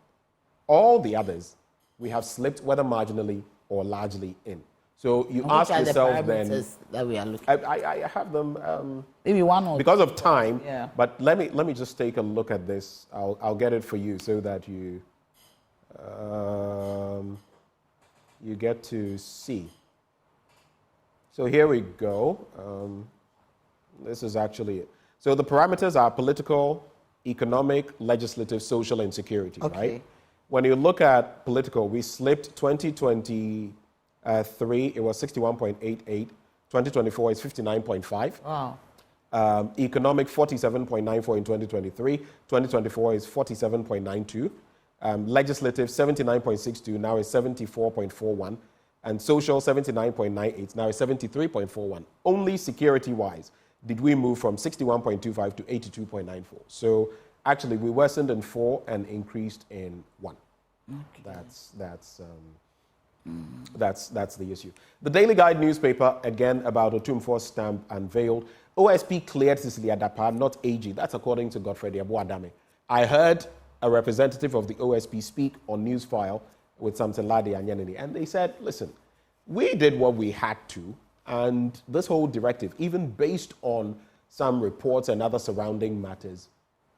All the others, we have slipped, whether marginally or largely in. So you ask yourself then... that we are looking I have them... maybe one or because of time, yeah. But let me just take a look at this. I'll get it for you so that you get to see. So here we go. This is actually it. So the parameters are political, economic, legislative, social, and security, right? When you look at political, we slipped 2023, it was 61.88. 2024 is 59.5. Wow. Economic, 47.94 in 2023. 2024 is 47.92. Legislative, 79.62, now is 74.41. And social, 79.98, now is 73.41. Only security-wise did we move from 61.25 to 82.94. So actually, we worsened in 4 and increased in 1. Okay. That's the issue. The Daily Guide newspaper, again, about Otumfuo's stamp unveiled. OSP cleared Cecilia Dapa, not AG. That's according to Godfrey Abuadame. I heard a representative of the OSP speak on Newsfile with something like Anyanini, and they said, listen, we did what we had to, and this whole directive, even based on some reports and other surrounding matters,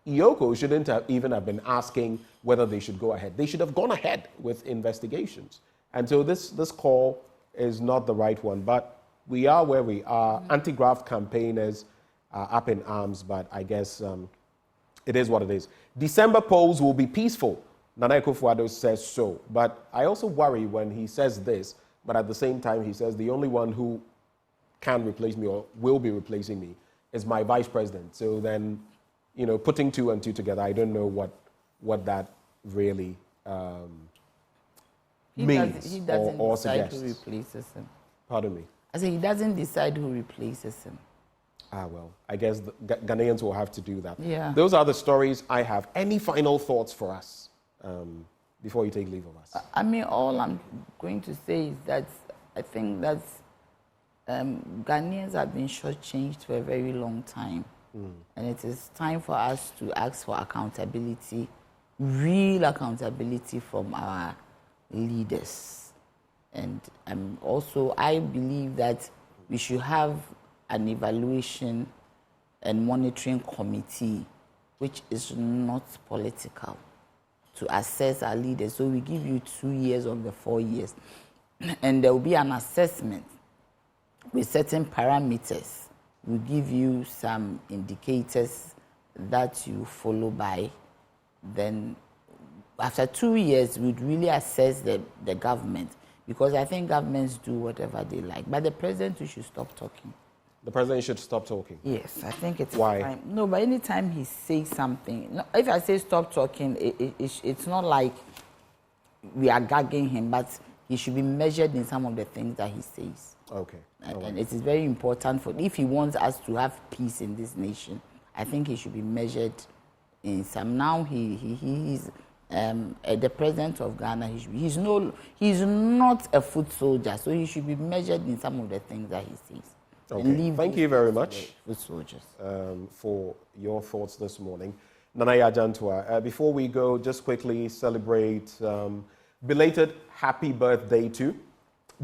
IOCO shouldn't even have been asking whether they should go ahead. They should have gone ahead with investigations. And so this call is not the right one, but we are where we are. Anti-graft campaigners are up in arms, but I guess it is what it is. December polls will be peaceful. Nana Akufo-Addo says so. But I also worry when he says this, but at the same time he says the only one who can replace me or will be replacing me is my vice president. So then, you know, putting 2 and 2 together, I don't know what that really means he doesn't or decide suggests. who replaces him. Pardon me? I say he doesn't decide who replaces him. Well, I guess the Ghanaians will have to do that. Yeah. Those are the stories I have. Any final thoughts for us before you take leave of us? I mean, all I'm going to say is that I think that Ghanaians have been shortchanged for a very long time. And it is time for us to ask for accountability, real accountability from our leaders. And also, I believe that we should have an evaluation and monitoring committee which is not political to assess our leaders. So we give you 2 years of the 4 years, and there will be an assessment with certain parameters. We give you some indicators that you follow by. Then after 2 years, we'd really assess the government, because I think governments do whatever they like. But the president, should stop talking. The president should stop talking? Yes, I think it's Why? time. No, but anytime he says something, no, if I say stop talking, it's not like we are gagging him, but he should be measured in some of the things that he says. Okay. And it is very important if he wants us to have peace in this nation, I think he should be measured in some. Now he's the president of Ghana. He's not a foot soldier, so he should be measured in some of the things that he says. Okay. Thank you very much foot soldiers. For your thoughts this morning. Nanaya Jantua, before we go, just quickly celebrate belated happy birthday to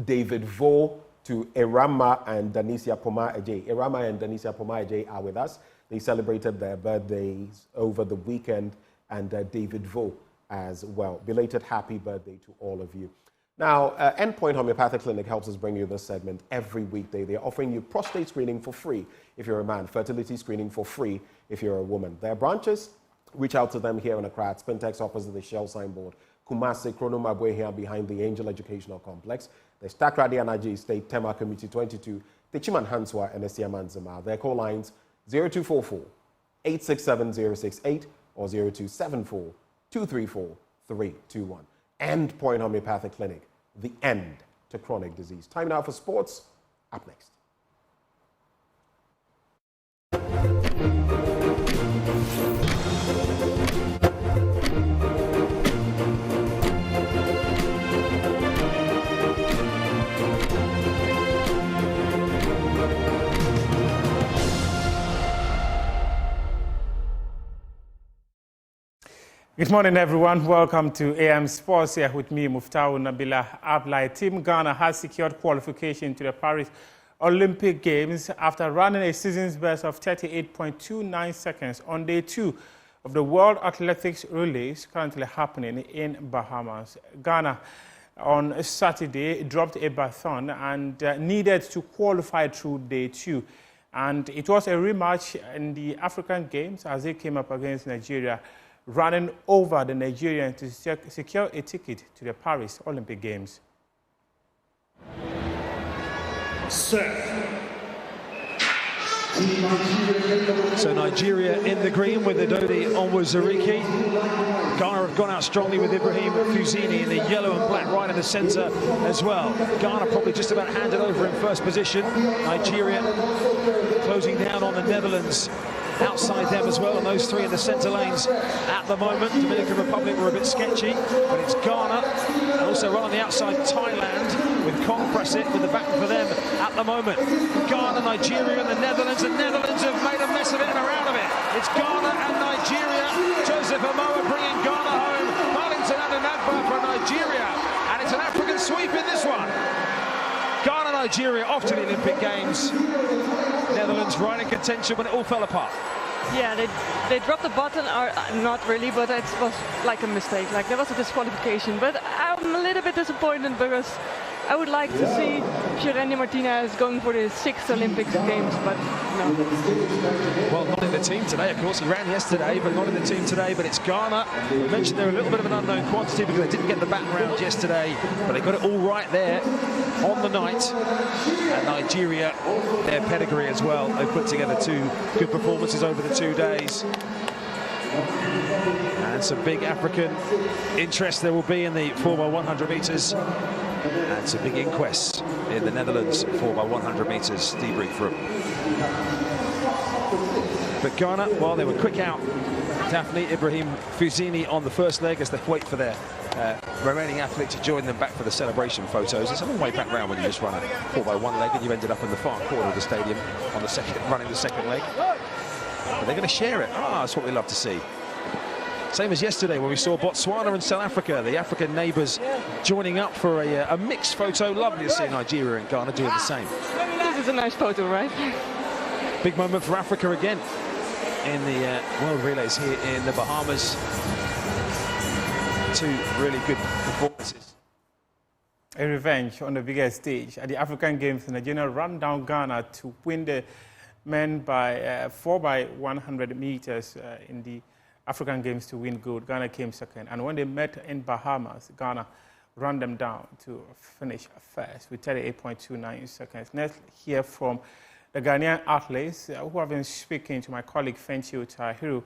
David Vo, to Erama and Danisia Poma Ajay. Erama and Danisia Poma Ajay are with us. They celebrated their birthdays over the weekend, and David Vo as well. Belated happy birthday to all of you. Now, Endpoint Homeopathic Clinic helps us bring you this segment every weekday. They're offering you prostate screening for free if you're a man, fertility screening for free if you're a woman. Their branches, reach out to them here in Accra at Spintex opposite the Shell signboard. Kumasi, Kronoma here behind the Angel Educational Complex. There's Takrady Anaji State, Tema Committee 22, Techiman Hanswa, and Esiaman Zama. Their call lines 0244 867 068 or 0274 234 321. Endpoint Homeopathic Clinic, the end to chronic disease. Time now for sports. Up next. Good morning, everyone. Welcome to AM Sports. Here with me, Muftau Nabila Ablai. Team Ghana has secured qualification to the Paris Olympic Games after running a season's best of 38.29 seconds on day 2 of the World Athletics Relays currently happening in Bahamas. Ghana on Saturday dropped a baton and needed to qualify through day 2. And it was a rematch in the African Games as they came up against Nigeria, running over the Nigerians to secure a ticket to the Paris Olympic Games. So Nigeria in the green with Idodi Onwuzurike. Ghana have gone out strongly with Ibrahim Fuzini in the yellow and black right in the centre as well. Ghana probably just about handed over in first position. Nigeria closing down on the Netherlands outside them as well, and those three in the centre lanes at the moment. Dominican Republic were a bit sketchy, but it's Ghana, and also right on the outside Thailand with Kong Presit with the back for them at the moment. Ghana, Nigeria and the Netherlands. The Netherlands have made a mess of it and are out of it. It's Ghana and Nigeria. Joseph Amoa bringing Ghana home. Wellington Adenagba for Nigeria, and it's an African sweep in this one. Ghana, Nigeria off to the Olympic Games. Netherlands right in contention when it all fell apart. Yeah, they dropped the button, or not really, but it was like a mistake. Like there was a disqualification, but I'm a little bit disappointed because I would like to see Jeremy Martinez going for the 6th Olympic Games, but no. Well, not in the team today, of course. He ran yesterday, but not in the team today. But it's Ghana. I mentioned they're a little bit of an unknown quantity because they didn't get the baton round yesterday, but they got it all right there on the night. And Nigeria, their pedigree as well. They put together 2 good performances over the 2 days. And some big African interest there will be in the 4x100 metres. And some big inquests in the Netherlands, 4x100 metres debrief room. But Ghana, well, they were quick out. Daphne Ibrahim Fuzini on the first leg as they wait for their remaining athlete to join them back for the celebration photos. It's a long way back round when you just run a 4x1 leg and you ended up in the far corner of the stadium on the running the second leg. But they're going to share it. That's what we love to see. Same as yesterday when we saw Botswana and South Africa, the African neighbours joining up for a mixed photo. Lovely to see Nigeria and Ghana doing the same. This is a nice photo, right? Big moment for Africa again in the World Relays here in the Bahamas. 2 really good performances. A revenge on the biggest stage. At the African Games, Nigeria ran down Ghana to win the men by 4x100 meters in the African Games to win gold. Ghana came second. And when they met in Bahamas, Ghana ran them down to finish first with 38.29 seconds. Let's hear from the Ghanaian athletes who have been speaking to my colleague Fenchio Tahiru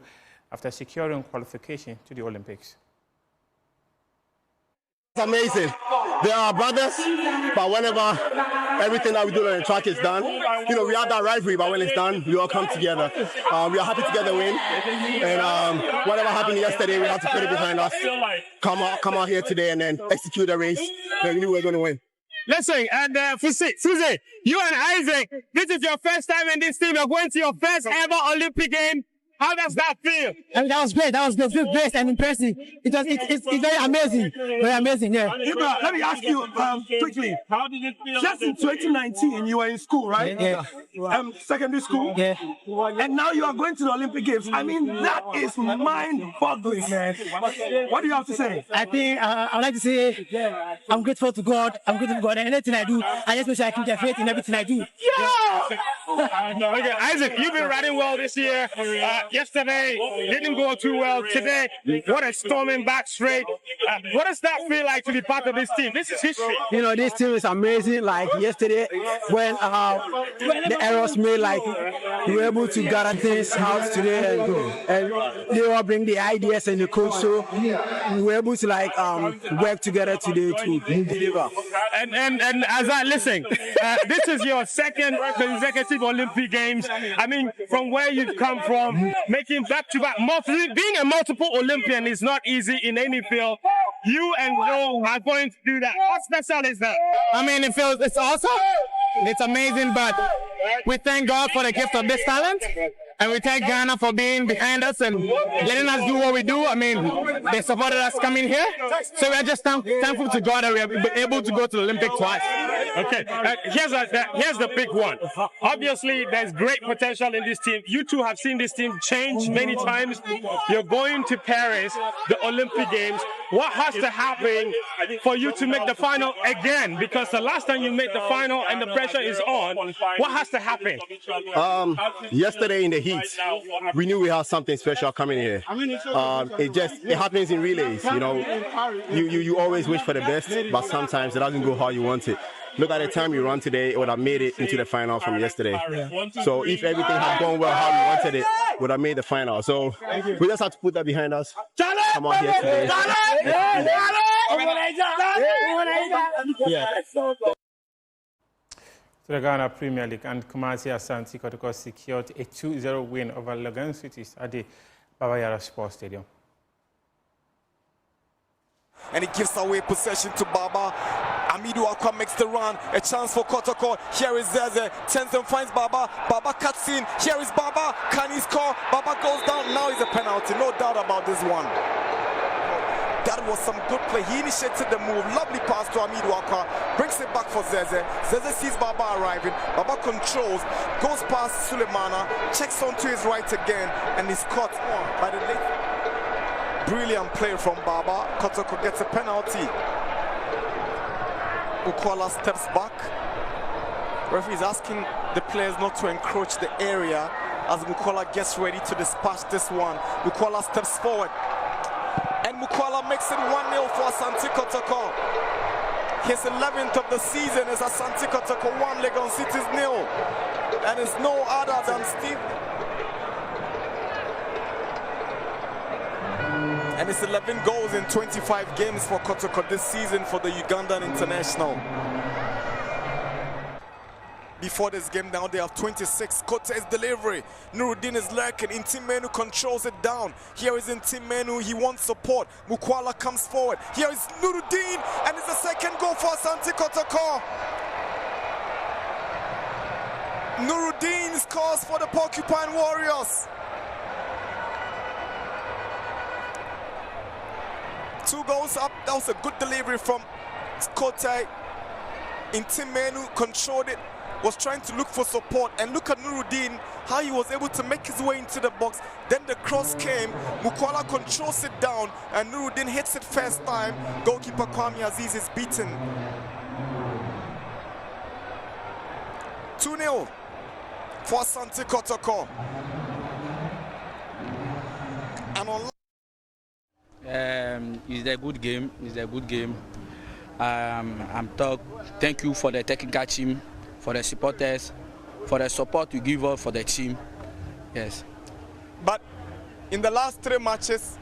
after securing qualification to the Olympics. It's amazing. They are brothers, but whenever everything that we do on the track is done, you know, we have that rivalry, but when it's done, we all come together. We are happy to get the win, and whatever happened yesterday, we have to put it behind us. Come out here today and then execute the race, and we knew we were going to win. Listen, and Susie, you and Isaac, this is your first time in this team. You're going to your first ever Olympic game. How does that feel? I mean, that was great. That was good. Feel great and impressive. It's very amazing. Very amazing, yeah. Ibra, let me ask you quickly. How did it feel? Just in 2019, you were in school, right? Yeah. Secondary school? Yeah. And now you are going to the Olympic Games. I mean, that is mind-boggling, man. What do you have to say? I think I'd like to say I'm grateful to God. I'm grateful to God. And anything I do, I just wish I keep their faith in everything I do. Yeah! Okay, Isaac, you've been riding well this year. Yesterday didn't go too well. Today, what a storming back straight. What does that feel like to be part of this team? This is history. You know, this team is amazing. Like yesterday, when the errors made, like we were able to gather things out today, and they all bring the ideas and the coach. So we were able to like work together today to deliver. And as I listen, this is your second consecutive Olympic Games. I mean, from where you've come from, making back-to-back, being a multiple Olympian is not easy in any field. You and Joe are going to do that. How special is that? I mean, it's awesome. It's amazing, but we thank God for the gift of this talent. And we thank Ghana for being behind us and letting us do what we do. I mean, they supported us coming here. So we're just thankful to God that we are able to go to the Olympic twice. Okay, here's the big one. Obviously, there's great potential in this team. You two have seen this team change many times. You're going to Paris, the Olympic Games. What has to happen for you to make the final again? Because the last time you made the final and the pressure is on, what has to happen? Yesterday in the heat, we knew we had something special coming here. It happens in relays, you know. You always wish for the best, but sometimes it doesn't go how you want it. Look at the time you run today, it would have made it into the final from yesterday. So if everything had gone well how we wanted it, would have made the final. So we just have to put that behind us. Come out here today. To the Ghana Premier League, and Kumasi Asante Kotoko secured a 2-0 win over Legon Cities at the Baba Yara Sports Stadium. And he gives away possession to Baba. Amidu Akwa makes the run. A chance for Kotoko. Here is Zeze. Turns and finds Baba. Baba cuts in. Here is Baba. Can he score? Baba goes down. Now is a penalty. No doubt about this one. That was some good play. He initiated the move. Lovely pass to Amidu Akwa. Brings it back for Zeze. Zeze sees Baba arriving. Baba controls. Goes past Sulemana. Checks onto his right again. And is caught by the late. Brilliant play from Baba. Kotoko gets a penalty. Mukwala steps back. Referee is asking the players not to encroach the area as Mukwala gets ready to dispatch this one. Mukwala steps forward. And Mukwala makes it 1-0 for Asante Kotoko. His 11th of the season is Asante Kotoko 1, Legon Cities 0. And it's no other than Steve. And it's 11 goals in 25 games for Kotoko this season for the Ugandan international. Before this game now, they have 26. Kote's delivery. Nuruddin is lurking. Intimenu controls it down. Here is Intimenu. He wants support. Mukwala comes forward. Here is Nuruddin. And it's the second goal for Asante Kotoko. Nuruddin scores for the Porcupine Warriors. 2 goals up. That was a good delivery from Kote. Intimenu controlled it. Was trying to look for support, and look at Nuruddin, how he was able to make his way into the box. Then the cross came, Mukwala controls it down, and Nuruddin hits it first time. Goalkeeper Kwame Aziz is beaten. 2-0 for Asante Kotoko. And on it's a good game. It's a good game. Thank you for the technical team, for the supporters, for the support you give us for the team. Yes. But in the last 3 matches,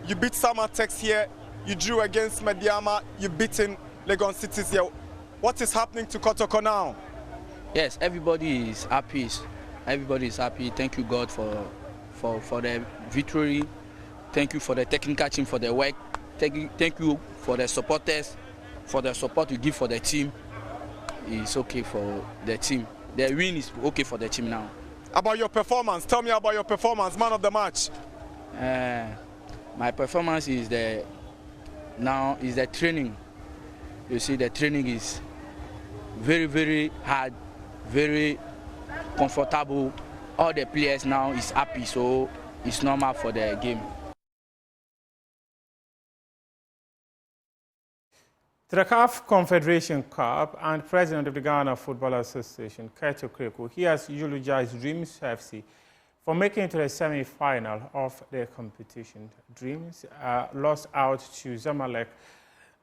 you beat Samatex here, you drew against Mediama, you've beaten Legon Cities here. What is happening to Kotoko now? Yes, everybody is happy. Everybody is happy. Thank you, God, for the victory. Thank you for the technical team for the work. Thank you for the supporters, for the support you give for the team. It's okay for the team. The win is okay for the team now. About your performance, tell me about your performance, man of the match. My performance is the training. You see, the training is very, very hard, very comfortable. All the players now is happy, so it's normal for the game. To the CAF Confederation Cup and President of the Ghana Football Association, Kaito Kreku, he has eulogized Dreams FC for making it to the semi-final of the competition. Dreams lost out to Zamalek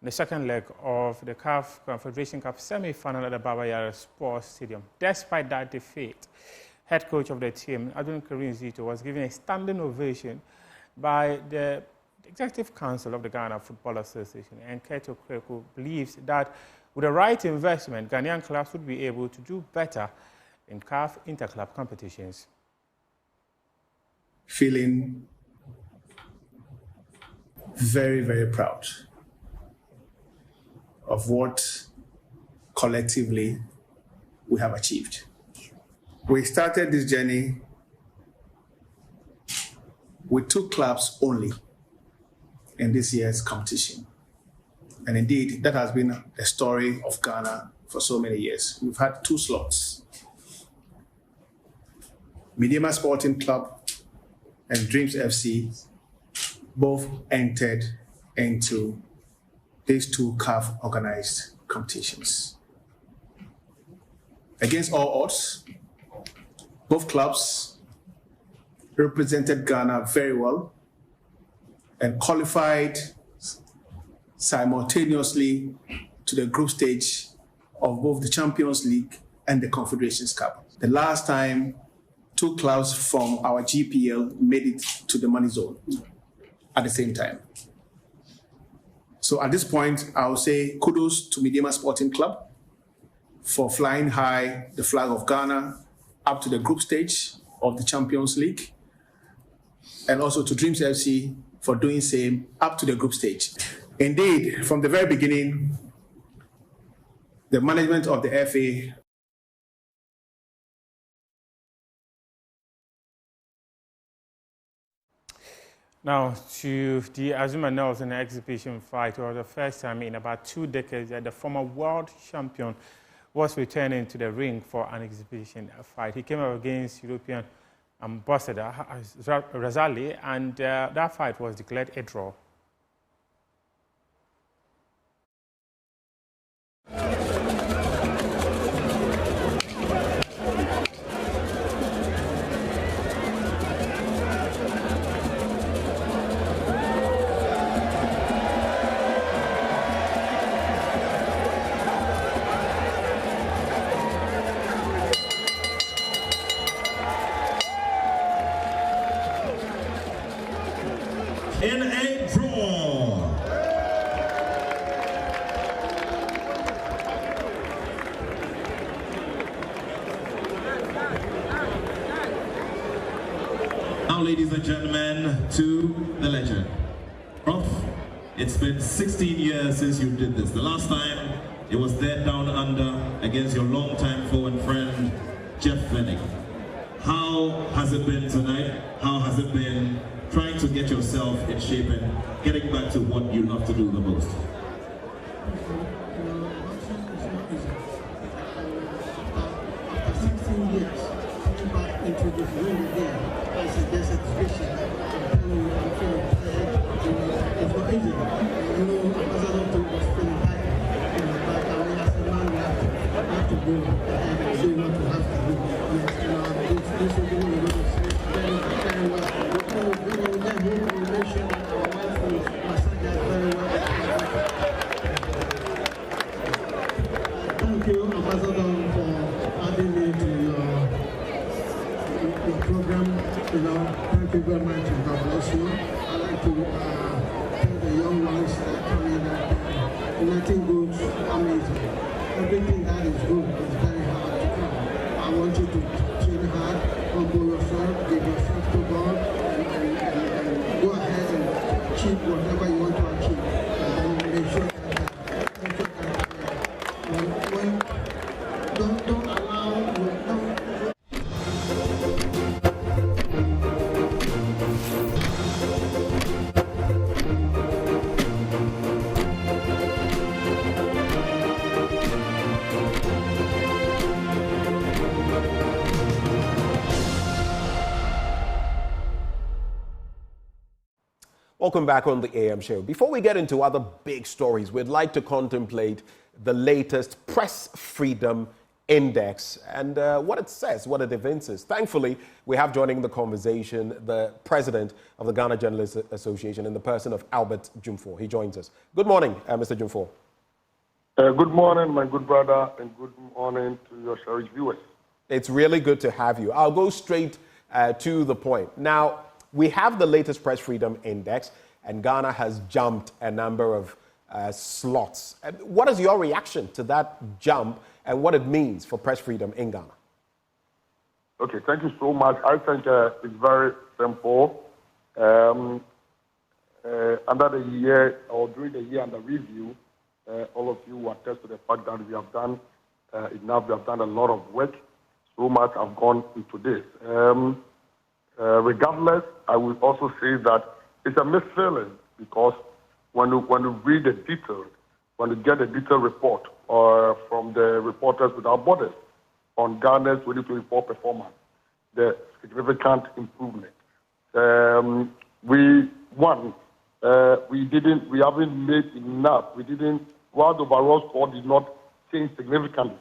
in the second leg of the CAF Confederation Cup semi-final at the Baba Yara Sports Stadium. Despite that defeat, head coach of the team, Adun Karim Zito, was given a standing ovation by the Executive Council of the Ghana Football Association, and Keto Kweku believes that with the right investment, Ghanaian clubs would be able to do better in CAF interclub competitions. Feeling very, very proud of what collectively we have achieved. We started this journey with 2 clubs only in this year's competition. And indeed, that has been the story of Ghana for so many years. We've had 2 slots. Mediama Sporting Club and Dreams FC both entered into these 2 CAF organized competitions. Against all odds, both clubs represented Ghana very well and qualified simultaneously to the group stage of both the Champions League and the Confederations Cup. The last time 2 clubs from our GPL made it to the money zone at the same time. So at this point, I will say kudos to Mediama Sporting Club for flying high the flag of Ghana up to the group stage of the Champions League, and also to Dreams FC for doing same up to the group stage. Indeed, from the very beginning, the management of the FA Now, to the Azuma Nelson exhibition fight, it was the first time in about 2 decades that the former world champion was returning to the ring for an exhibition fight. He came up against European ambassador Razali, and that fight was declared a draw. In a draw. Now, ladies and gentlemen, to the legend. Prof, it's been 16 years since you did this. The last time it was there down under against your longtime foe and friend, Jeff Fennick. How has it been tonight? How has it been trying to get yourself in shape and getting back to what you love to do the most? After 16 years, coming back into the ring again, it's a exhibition. I'm feeling tired. It's not easy. Ambassador Tom was feeling tired. But as a man, we have to go and do what we have to do. This will be very well. Thank you, Ambassador, for adding me to your program. Thank you very much, and God bless you. I'd like to thank the young ones that come in. Nothing good, amazing. Everything that is good is very hard to come. I want you to train hard, humble yourself, give yourself to God, and go ahead and achieve whatever you want to achieve. And then make sure that don't allow Welcome back on the AM show. Before we get into other big stories, we'd like to contemplate the latest Press Freedom Index and what it says, what it evinces. Thankfully, we have joining the conversation the president of the Ghana Journalists Association in the person of Albert Jumfor. He joins us. Good morning, Mr. Jumfor. Good morning, my good brother, and good morning to your cherished viewers. It's really good to have you. I'll go straight to the point. Now, we have the latest Press Freedom Index, and Ghana has jumped a number of slots. What is your reaction to that jump and what it means for press freedom in Ghana? Okay, thank you so much. I think it's very simple. Under the year, or during the year under review, all of you will attest to the fact that we have done enough. We have done a lot of work. So much have gone into this. Regardless, I will also say that it's a mixed feeling because when you read the details, when you get a detailed report from the Reporters Without Borders on Ghana's 2024 performance, the significant improvement. We haven't made enough. While the overall score did not change significantly.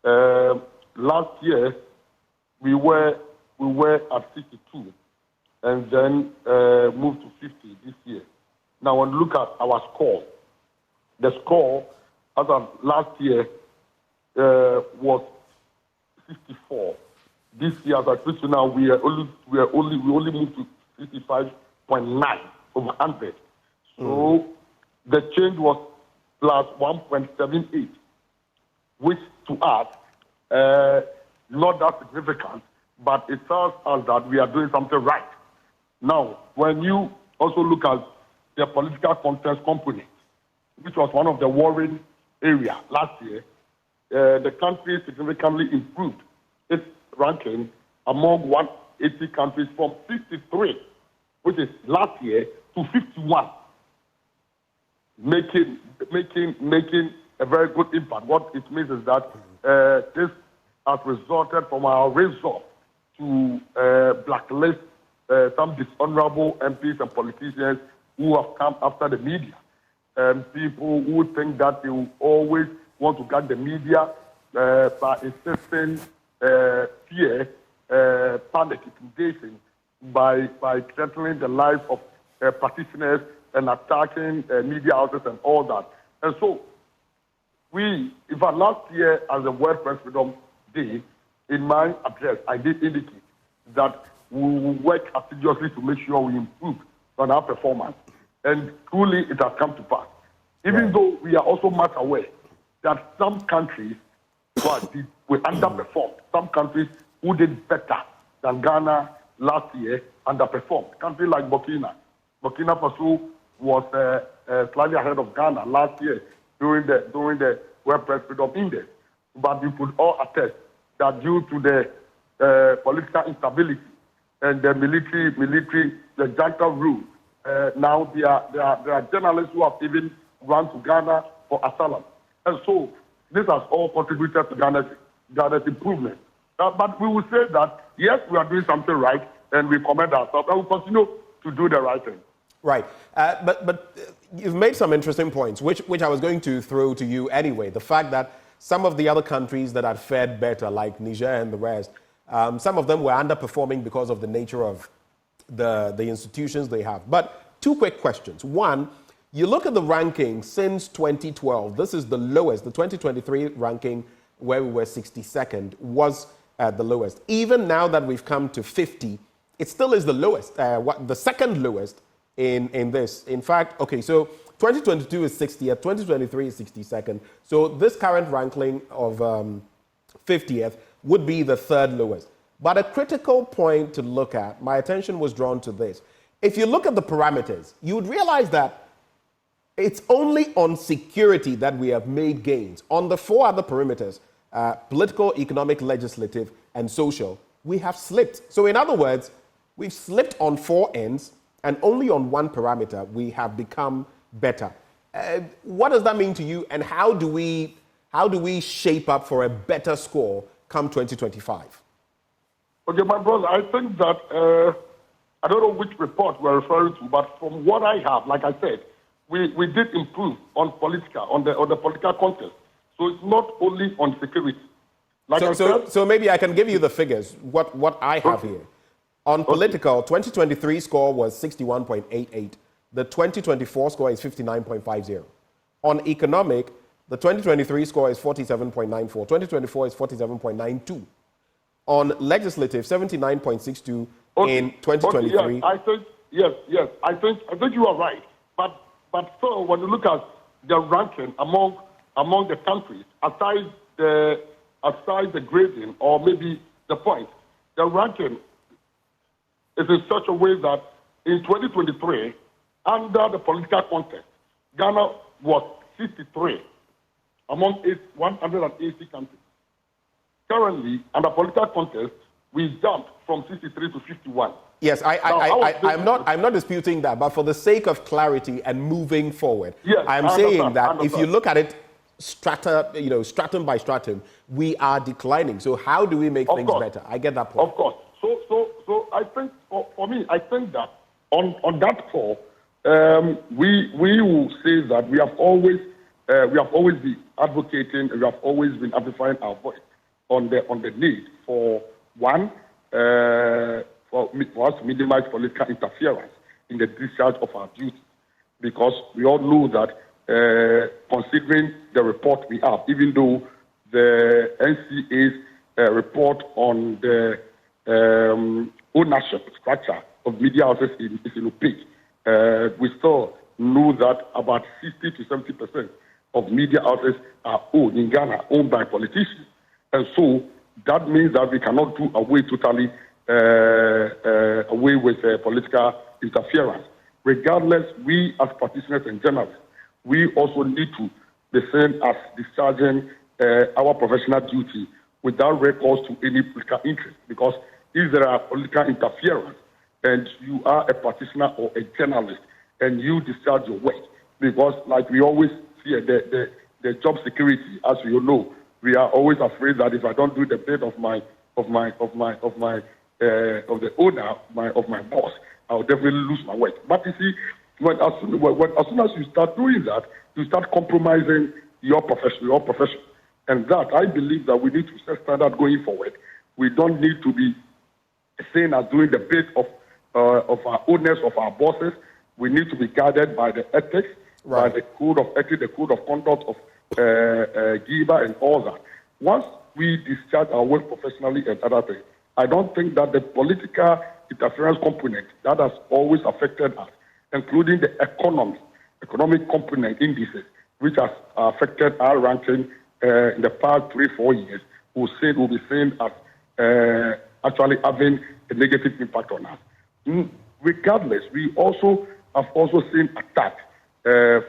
Last year, we were at 62 and then moved to 50 this year. Now, when you look at our score, the score as of last year was 64. This year, as I speak to now, we only moved to 65.9 over 100. So the change was plus 1.78, which to us not that significant, but it tells us that we are doing something right. Now, when you also look at the political contest component, which was one of the worrying areas last year, the country significantly improved its ranking among 180 countries from 53, which is last year, to 51, making a very good impact. What it means is that this has resulted from our resolve to blacklist some dishonorable MPs and politicians who have come after the media. People who think that they will always want to guard the media by insisting fear, panic, intimidation, by threatening the lives of practitioners and attacking media houses and all that. And so, in fact, last year as the World Press Freedom Day, in my address, I did indicate that we will work assiduously to make sure we improve on our performance. And truly, it has come to pass. Even though we are also much aware that some countries we underperformed. Some countries who did better than Ghana last year underperformed. Countries like Burkina Faso was slightly ahead of Ghana last year during the World Press Freedom Index. But we could all attest that due to the political instability and the the junta rule, now there are journalists who have even run to Ghana for asylum. And so this has all contributed to Ghana's improvement. But we will say that, yes, we are doing something right, and we commend ourselves, and we continue to do the right thing. Right. But you've made some interesting points, which I was going to throw to you anyway. The fact that some of the other countries that had fared better, like Niger and the rest, some of them were underperforming because of the nature of the institutions they have. But two quick questions. One, you look at the ranking since 2012. This is the lowest. The 2023 ranking, where we were 62nd, was the lowest. Even now that we've come to 50, it still is the lowest, the second lowest in this. In fact, okay, so 2022 is 60th, 2023 is 62nd. So this current ranking of 50th would be the third lowest. But a critical point to look at, my attention was drawn to this. If you look at the parameters, you would realize that it's only on security that we have made gains. On the four other perimeters, political, economic, legislative, and social, we have slipped. So in other words, we've slipped on four ends, and only on one parameter we have become better. What does that mean to you, and how do we shape up for a better score come 2025? Okay, my brother, I think that, I don't know which report we're referring to, but from what I have, like I said, we did improve on the political contest. So it's not only on security. So maybe I can give you the figures, what I have here. On political, 2023 score was 61.88. The 2024 score is 59.50. On economic, the 2023 score is 47.94. 2024 is 47.92. On legislative, 79.62 in 2023. Okay, yes, I think you are right. But still, when you look at the ranking among the countries, aside the grading or maybe the points, the ranking is in such a way that in 2023, under the political contest, Ghana was 63 among 180 countries. currently, under political contest, we jumped from 63 to 51. Yes, I'm not disputing that, but for the sake of clarity and moving forward, yes, I'm saying that if you look at it stratum by stratum, we are declining. So how do we make things better? I get that point. Of course. So I think for me, I think that on that call, we will say that we have always been advocating, we have always been amplifying our voice on the need for one for us to minimize political interference in the discharge of our duties, because we all know that considering the report we have, even though the NCA's report on the ownership structure of media houses is opaque, we still know that about 60 to 70% of media houses are owned in Ghana, owned by politicians. And so that means that we cannot do away totally away with political interference. Regardless, we as practitioners and journalists, we also need to be seen as discharging our professional duty without recourse to any political interest. Because if there are political interference and you are a practitioner or a journalist and you discharge your work, because like we always see the job security, as you know, we are always afraid that if I don't do the bid of the owner, of my boss, I'll definitely lose my work. But you see, as soon as you start doing that, you start compromising your profession. And that, I believe that we need to set standard going forward. We don't need to be seen as doing the bid of our owners, of our bosses. We need to be guided by the ethics, by the code of ethics, the code of conduct of Giba and all that. Once we discharge our work professionally and other things, I don't think that the political interference component that has always affected us, including the economic component indices, which has affected our ranking in the past 3-4 years, will be seen as actually having a negative impact on us. Regardless, we also have seen attacks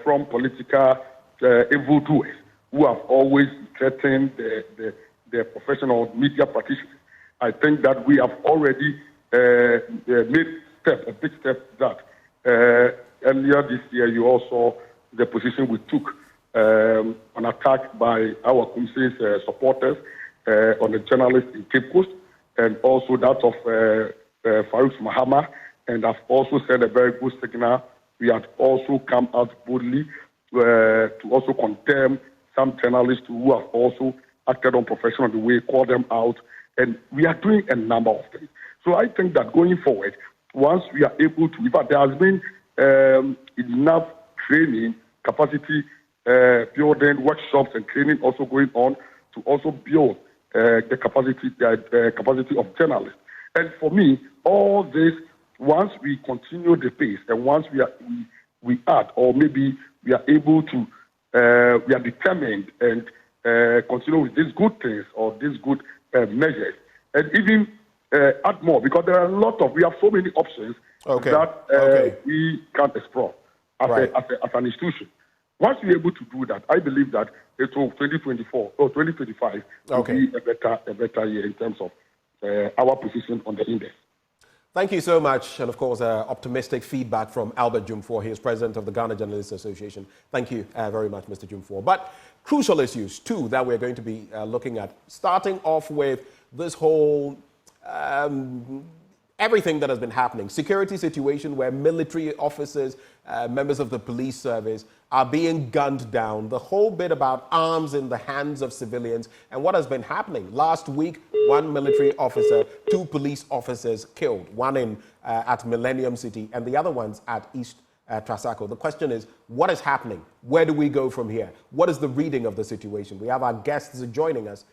from political evildoers who have always threatened the professional media practitioners. I think that we have already made a big step that earlier this year you all saw the position we took on attack by our Kumse's supporters on the journalists in Cape Coast, and also that of Farouk Mahama, and I've also sent a very good signal. We have also come out boldly to also condemn some journalists who have also acted unprofessional the way, call them out, and we are doing a number of things. So I think that going forward, once we are able to, in fact, there has been enough training, capacity building, workshops and training also going on to also build the capacity of journalists. And for me, all this, once we continue the pace and once we add, or maybe we are able to, we are determined and continue with these good things or these good measures, and even add more, because there are we have so many options that we can't explore as an institution. Once we're able to do that, I believe that it will 2024 or 2025 will be a better year in terms of our position on the index. Thank you so much. And of course, optimistic feedback from Albert Jumfor. He is president of the Ghana Journalists Association. Thank you very much, Mr. Jumfor. But crucial issues, too, that we're going to be looking at, starting off with this whole everything that has been happening. Security situation where military officers, members of the police service are being gunned down. The whole bit about arms in the hands of civilians and what has been happening. Last week, one military officer, 2 police officers killed, one at Millennium City and the other ones at East Trasaco. The question is, what is happening? Where do we go from here? What is the reading of the situation? We have our guests joining us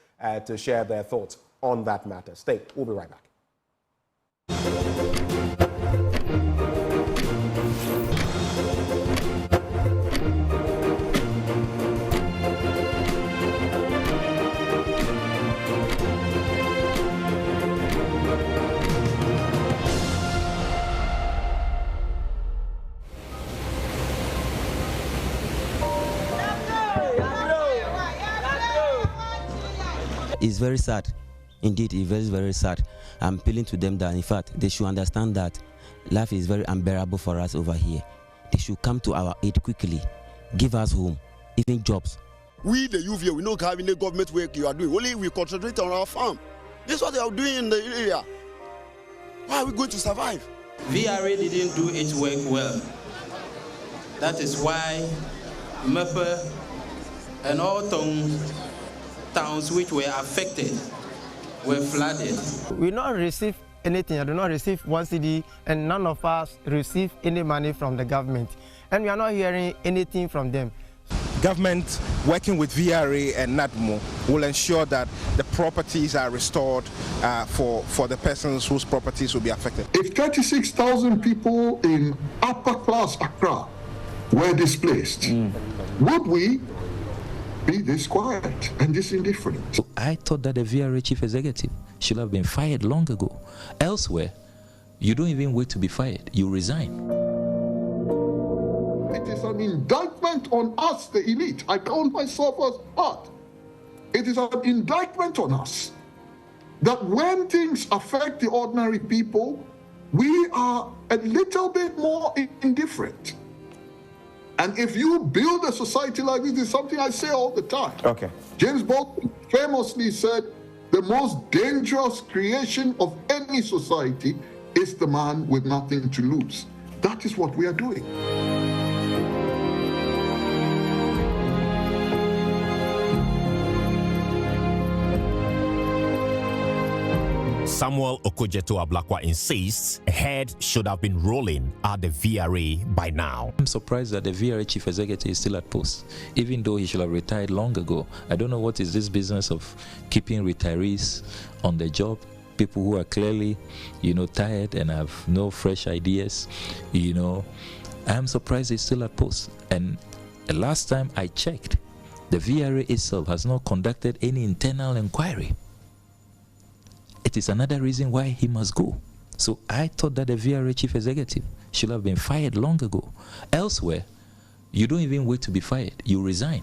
to share their thoughts on that matter. Stay. We'll be right back. it's very sad. Indeed, it's very, very sad. I'm appealing to them that, in fact, they should understand that life is very unbearable for us over here. They should come to our aid quickly, give us home, even jobs. We, the youth here, we don't have any government work you are doing. Only we concentrate on our farm. This is what they are doing in the area. How are we going to survive? VRA didn't do its work well. That is why Mepe and all towns which were affected were flooded. We not receive anything. I do not receive 1 cedi, and none of us receive any money from the government. And we are not hearing anything from them. Government working with VRA and NADMO will ensure that the properties are restored for the persons whose properties will be affected. If 36,000 people in upper class Accra were displaced, would we be this quiet and this indifferent? I thought that the VRA chief executive should have been fired long ago. Elsewhere, you don't even wait to be fired, you resign. It is an indictment on us, the elite. I count myself as part. It is an indictment on us that when things affect the ordinary people, we are a little bit more indifferent. And if you build a society like this, is something I say all the time. Okay. James Baldwin famously said, the most dangerous creation of any society is the man with nothing to lose. That is what we are doing. Samuel Okudzeto Ablakwa insists a head should have been rolling at the VRA by now. I'm surprised that the VRA chief executive is still at post, even though he should have retired long ago. I don't know what is this business of keeping retirees on the job, people who are clearly, tired and have no fresh ideas. I'm surprised he's still at post. And the last time I checked, the VRA itself has not conducted any internal inquiry. It is another reason why he must go. So I thought that the VRA chief executive should have been fired long ago. Elsewhere, you don't even wait to be fired, you resign.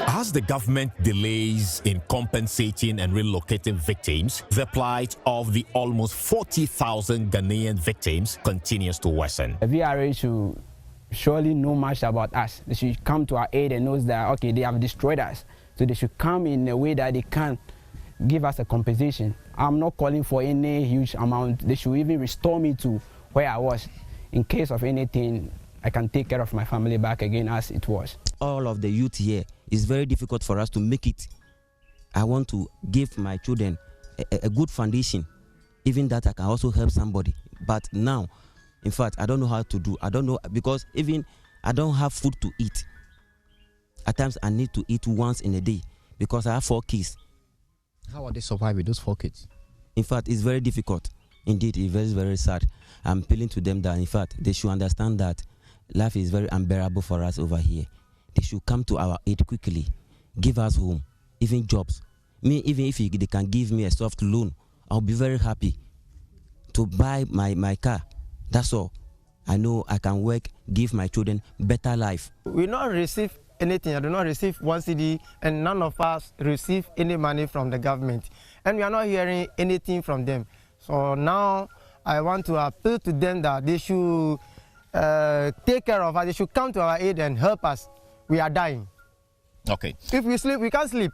As the government delays in compensating and relocating victims, the plight of the almost 40,000 Ghanaian victims continues to worsen. The VRA should surely know much about us. They should come to our aid and knows that, okay, they have destroyed us. So they should come in a way that they can give us a compensation. I'm not calling for any huge amount. They should even restore me to where I was. In case of anything, I can take care of my family back again as it was. All of the youth here, it's very difficult for us to make it. I want to give my children a good foundation, even that I can also help somebody. But now, in fact, I don't know how to do. I don't know, because even I don't have food to eat. At times I need to eat once in a day because I have 4 kids. How are they surviving, those 4 kids? In fact, it's very difficult. Indeed, it's very, very sad. I'm appealing to them that, in fact, they should understand that life is very unbearable for us over here. They should come to our aid quickly, give us home, even jobs. Even if they can give me a soft loan, I'll be very happy to buy my car. That's all. I know I can work, give my children better life. We not receive anything. I do not receive 1 cedi, and none of us receive any money from the government. And we are not hearing anything from them. So now I want to appeal to them that they should take care of us. They should come to our aid and help us. We are dying. Okay. If we sleep, we can't sleep.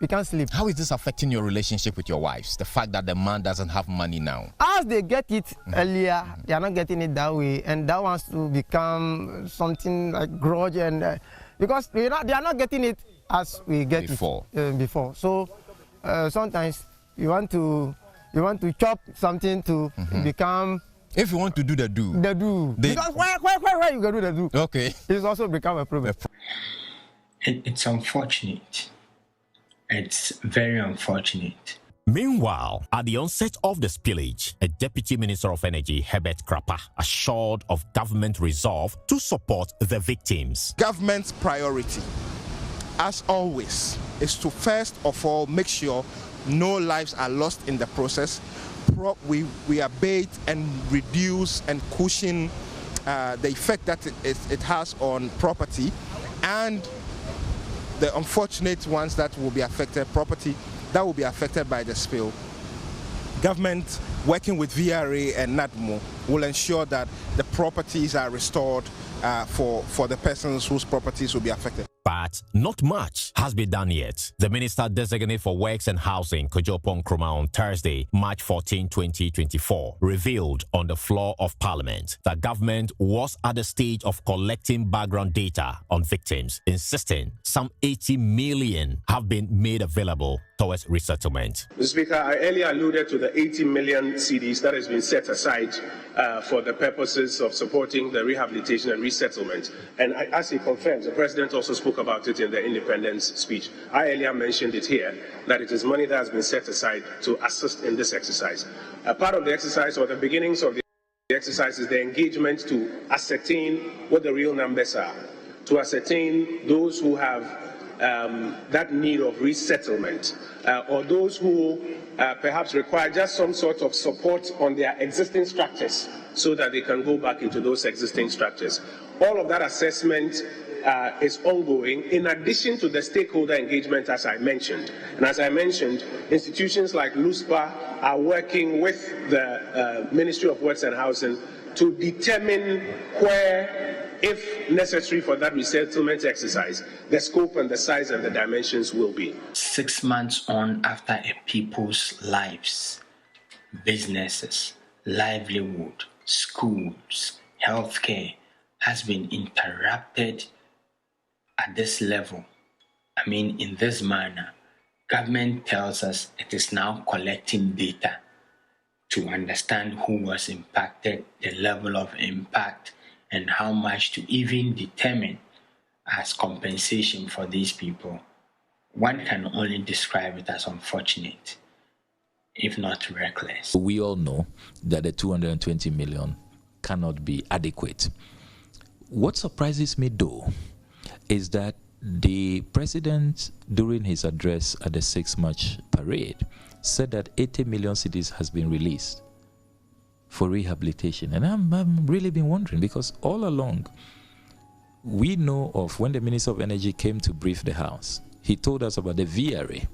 We can't sleep. How is this affecting your relationship with your wives? The fact that the man doesn't have money now. As they get it earlier, they are not getting it that way, and that wants to become something like grudge, and because they are not getting it as we get before. Before. So sometimes you want to chop something to become. If you want to do the do. The do. Because where you can do the do? Okay. It's also become a problem. It's unfortunate. It's very unfortunate. Meanwhile, at the onset of the spillage, a Deputy Minister of Energy, Herbert Krapa, assured of government resolve to support the victims. Government's priority, as always, is to first of all make sure no lives are lost in the process. We abate and reduce and cushion the effect that it has on property, and the unfortunate ones that will be affected, property that will be affected by the spill, government working with VRA and NADMO will ensure that the properties are restored for the persons whose properties will be affected. But not much has been done yet. The Minister Designate for Works and Housing, Jones Opoku Ware, on Thursday, March 14, 2024, revealed on the floor of Parliament that government was at the stage of collecting background data on victims, insisting some 80 million have been made available towards resettlement. Mr. Speaker, I earlier alluded to the 80 million cedis that has been set aside for the purposes of supporting the rehabilitation and resettlement. And as he confirms, the President also spoke about it in the independence speech. I earlier mentioned it here, that it is money that has been set aside to assist in this exercise. A part of the exercise, or the beginnings of the exercise, is the engagement to ascertain what the real numbers are, to ascertain those who have that need of resettlement, or those who perhaps require just some sort of support on their existing structures so that they can go back into those existing structures. All of that assessment is ongoing, in addition to the stakeholder engagement, as I mentioned. And as I mentioned, institutions like LUSPA are working with the Ministry of Works and Housing to determine where, if necessary for that resettlement exercise, the scope and the size and the dimensions will be. 6 months on after a people's lives, businesses, livelihood, schools, healthcare has been interrupted at this level. I mean, in this manner, government tells us it is now collecting data to understand who was impacted, the level of impact, and how much to even determine as compensation for these people. One can only describe it as unfortunate, if not reckless. We all know that the 220 million cannot be adequate. What surprises me, though, is that the president, during his address at the 6 March parade, said that 80 million cedis has been released for rehabilitation. And I'm really been wondering, because all along, we know of when the Minister of Energy came to brief the House, he told us about the VRA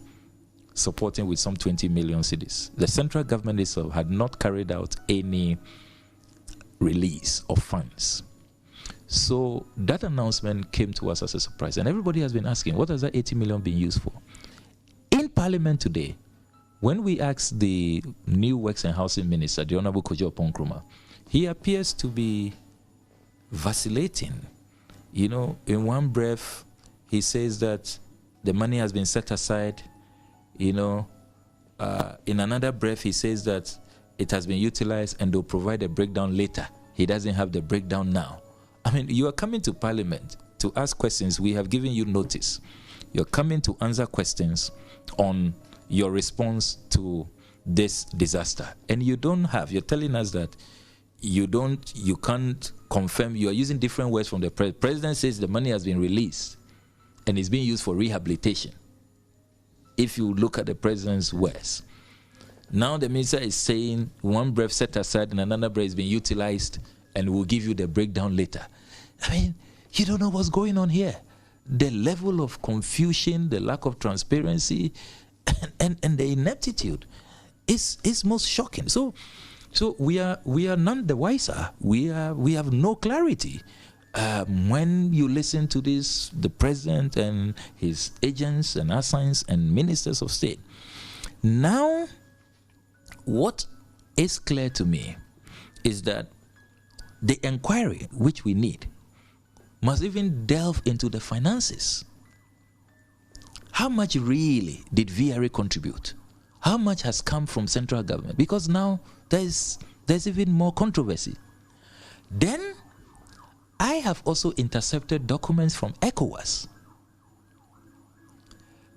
supporting with some 20 million cedis. The central government itself had not carried out any release of funds. So that announcement came to us as a surprise. And everybody has been asking, what has that 80 million been used for? In Parliament today, when we asked the new Works and Housing Minister, the Honorable Jones Opoku Ware, he appears to be vacillating. You know, in one breath, he says that the money has been set aside. You know, in another breath, he says that it has been utilized and they'll provide a breakdown later. He doesn't have the breakdown now. I mean, you are coming to Parliament to ask questions. We have given you notice. You're coming to answer questions on your response to this disaster. And you're telling us that you can't confirm. You are using different words from the president. The president says the money has been released and is being used for rehabilitation. If you look at the president's words. Now the minister is saying one breath set aside and another breath is being utilized and we'll give you the breakdown later. I mean, you don't know what's going on here. The level of confusion, the lack of transparency, and the ineptitude is most shocking. So we are none the wiser. We have no clarity. When you listen to this, the president and his agents and assigns and ministers of state. Now, what is clear to me is that the inquiry which we need must even delve into the finances. How much really did VRA contribute? How much has come from central government? Because now there's even more controversy. Then I have also intercepted documents from ECOWAS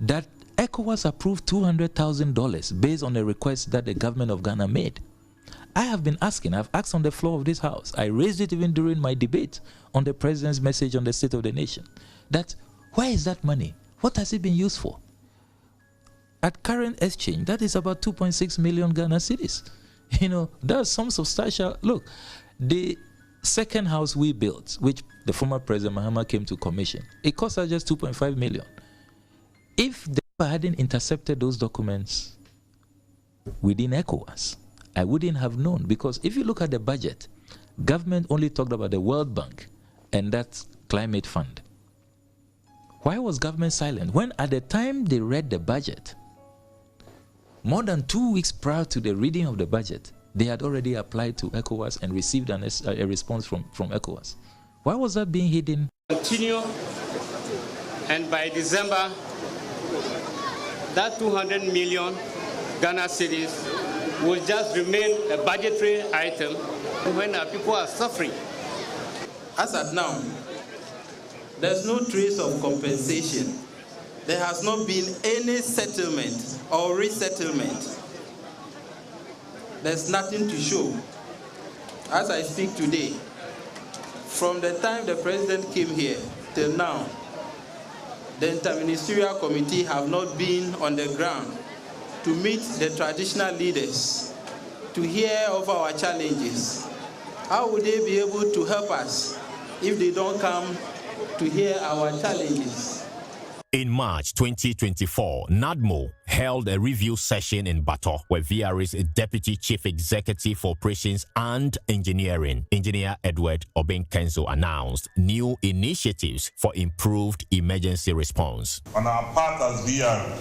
that ECOWAS approved $200,000 based on a request that the government of Ghana made. I've asked on the floor of this house, I raised it even during my debate on the president's message on the State of the Nation, that where is that money? What has it been used for? At current exchange, that is about 2.6 million Ghana cedis. You know, that's some substantial. Look, the second house we built, which the former President Mahama came to commission, it cost us just 2.5 million. If they hadn't intercepted those documents within ECOWAS, I wouldn't have known, because if you look at the budget, government only talked about the World Bank and that climate fund. Why was government silent? When at the time they read the budget, more than 2 weeks prior to the reading of the budget, they had already applied to ECOWAS and received a response from ECOWAS. Why was that being hidden? Continue, and by December, that 200 million Ghana cedis will just remain a budgetary item when our people are suffering. As at now, there's no trace of compensation. There has not been any settlement or resettlement. There's nothing to show. As I speak today, from the time the president came here till now, the interministerial committee have not been on the ground to meet the traditional leaders, to hear of our challenges. How would they be able to help us if they don't come to hear our challenges? In March 2024, NADMO held a review session in Bato, where VRA's Deputy Chief Executive for Operations and Engineering, Engineer Edward Obenkenzo, announced new initiatives for improved emergency response. On our part as VRA,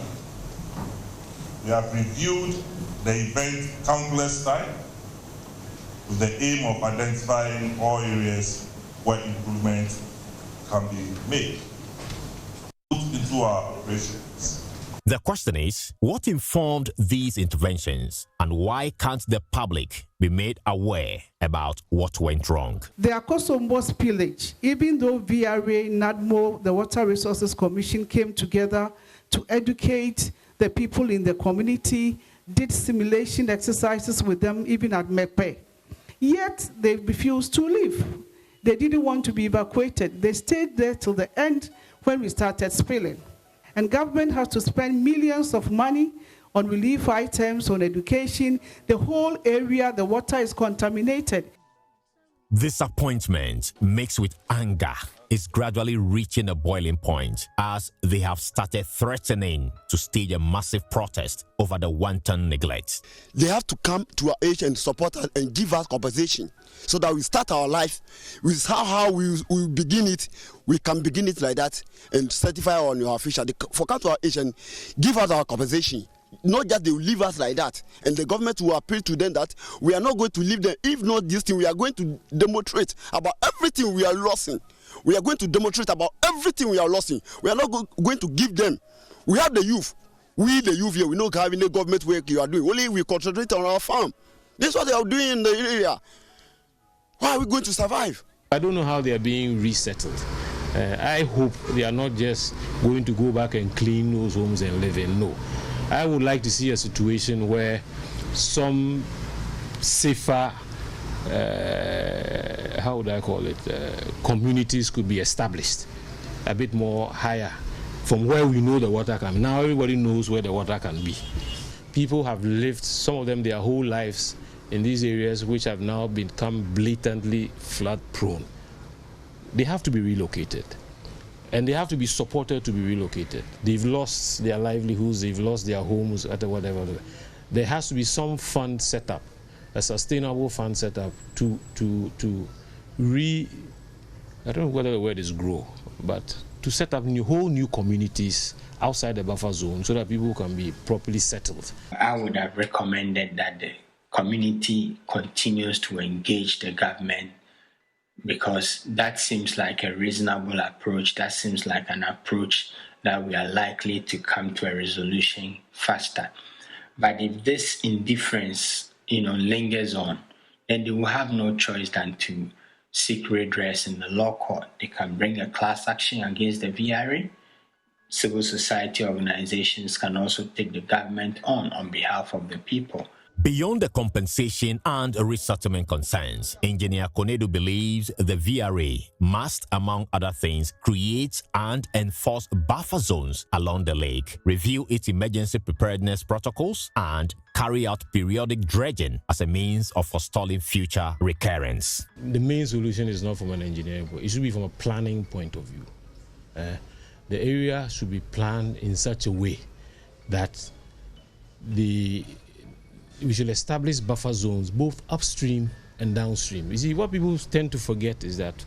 we have reviewed the event countless times with the aim of identifying all areas where improvement can be made into our operations. The question is, what informed these interventions, and why can't the public be made aware about what went wrong? The Akosombo spillage, even though VRA, NADMO, the Water Resources Commission came together to educate the people in the community, did simulation exercises with them, even at Mepe. Yet they refused to leave. They didn't want to be evacuated. They stayed there till the end when we started spilling. And government has to spend millions of money on relief items, on education. The whole area, the water is contaminated. Disappointment mixed with anger is gradually reaching a boiling point as they have started threatening to stage a massive protest over the wanton neglect. They have to come to our age and support us and give us compensation so that we start our life with how we begin it. We can begin it like that and certify on our official. They come to our age and give us our compensation. Not just they will leave us like that, and the government will appeal to them that we are not going to leave them. If not this thing, we are going to demonstrate about everything we are losing. We are going to demonstrate about everything we are losing. We are not going to give them. We have the youth. We, the youth here, we don't have any government work you are doing. Only we concentrate on our farm. This is what they are doing in the area. How are we going to survive? I don't know how they are being resettled. I hope they are not just going to go back and clean those homes and live in. No. I would like to see a situation where some safer, how would I call it, communities could be established a bit more higher from where we know the water can be. Now everybody knows where the water can be. People have lived, some of them their whole lives, in these areas which have now become blatantly flood prone. They have to be relocated. And they have to be supported to be relocated. They've lost their livelihoods, they've lost their homes, whatever. There has to be some fund set up, a sustainable fund set up to I don't know whether the word is grow, but to set up whole new communities outside the buffer zone so that people can be properly settled. I would have recommended that the community continues to engage the government, because that seems like a reasonable approach. That seems like an approach that we are likely to come to a resolution faster. But if this indifference, lingers on, then they will have no choice than to seek redress in the law court. They can bring a class action against the VRA. Civil society organizations can also take the government on behalf of the people. Beyond the compensation and resettlement concerns, Engineer Konedu believes the VRA must, among other things, create and enforce buffer zones along the lake, review its emergency preparedness protocols, and carry out periodic dredging as a means of forestalling future recurrence. The main solution is not from an engineering point. It should be from a planning point of view. the area should be planned in such a way that we should establish buffer zones both upstream and downstream. You see, what people tend to forget is that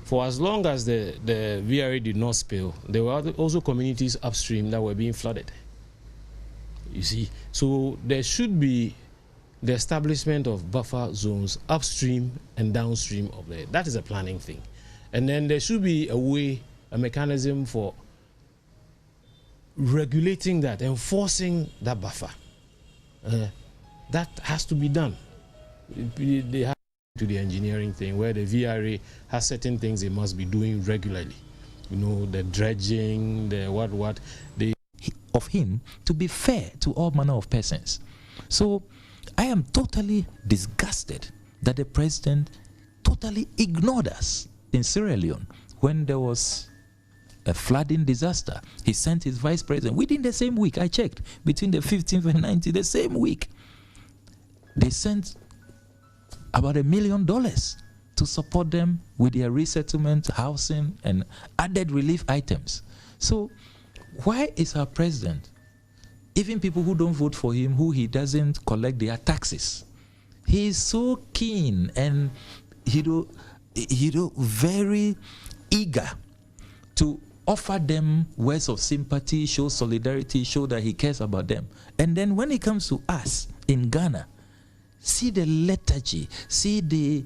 for as long as the VRA did not spill, there were also communities upstream that were being flooded. You see, so there should be the establishment of buffer zones upstream and downstream of there. That is a planning thing. And then there should be a mechanism for regulating that, enforcing that buffer. That has to be done. They have to the engineering thing where the VRA has certain things they must be doing regularly. You know, the dredging, the what. Of him to be fair to all manner of persons. So I am totally disgusted that the president totally ignored us in Sierra Leone when there was a flooding disaster. He sent his vice president within the same week. I checked, between the 15th and 19th, the same week. They sent about $1 million to support them with their resettlement, housing, and added relief items. So why is our president, even people who don't vote for him, who he doesn't collect their taxes, he is so keen and very eager to offer them words of sympathy, show solidarity, show that he cares about them. And then when it comes to us in Ghana, see the lethargy, see the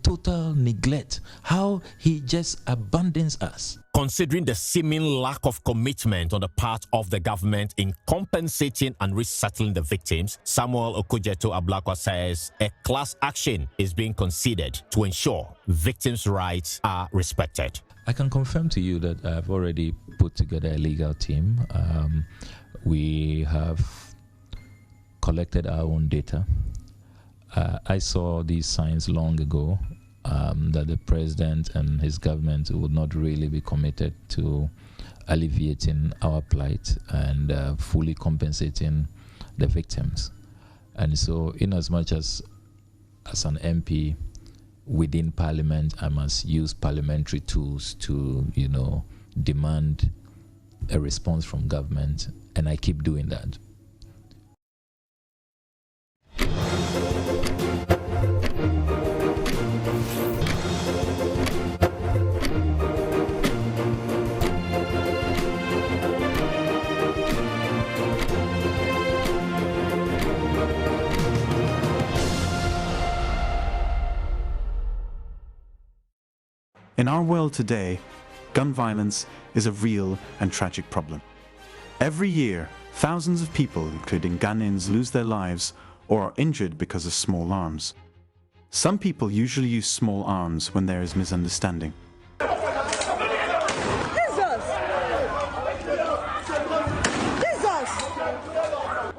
total neglect, how he just abandons us. Considering the seeming lack of commitment on the part of the government in compensating and resettling the victims, Samuel Okujeto Ablakwa says a class action is being considered to ensure victims' rights are respected. I can confirm to you that I've already put together a legal team. We have collected our own data. I saw these signs long ago that the president and his government would not really be committed to alleviating our plight and fully compensating the victims. And so, in as much as an MP within Parliament, I must use parliamentary tools to, demand a response from government, and I keep doing that. In our world today, gun violence is a real and tragic problem. Every year, thousands of people, including Ghanaians, lose their lives or are injured because of small arms. Some people usually use small arms when there is misunderstanding.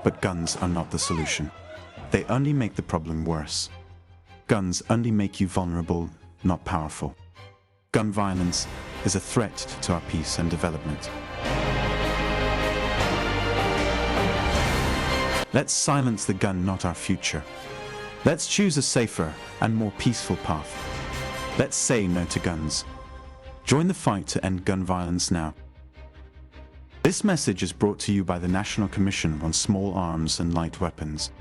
But guns are not the solution. They only make the problem worse. Guns only make you vulnerable, not powerful. Gun violence is a threat to our peace and development. Let's silence the gun, not our future. Let's choose a safer and more peaceful path. Let's say no to guns. Join the fight to end gun violence now. This message is brought to you by the National Commission on Small Arms and Light Weapons.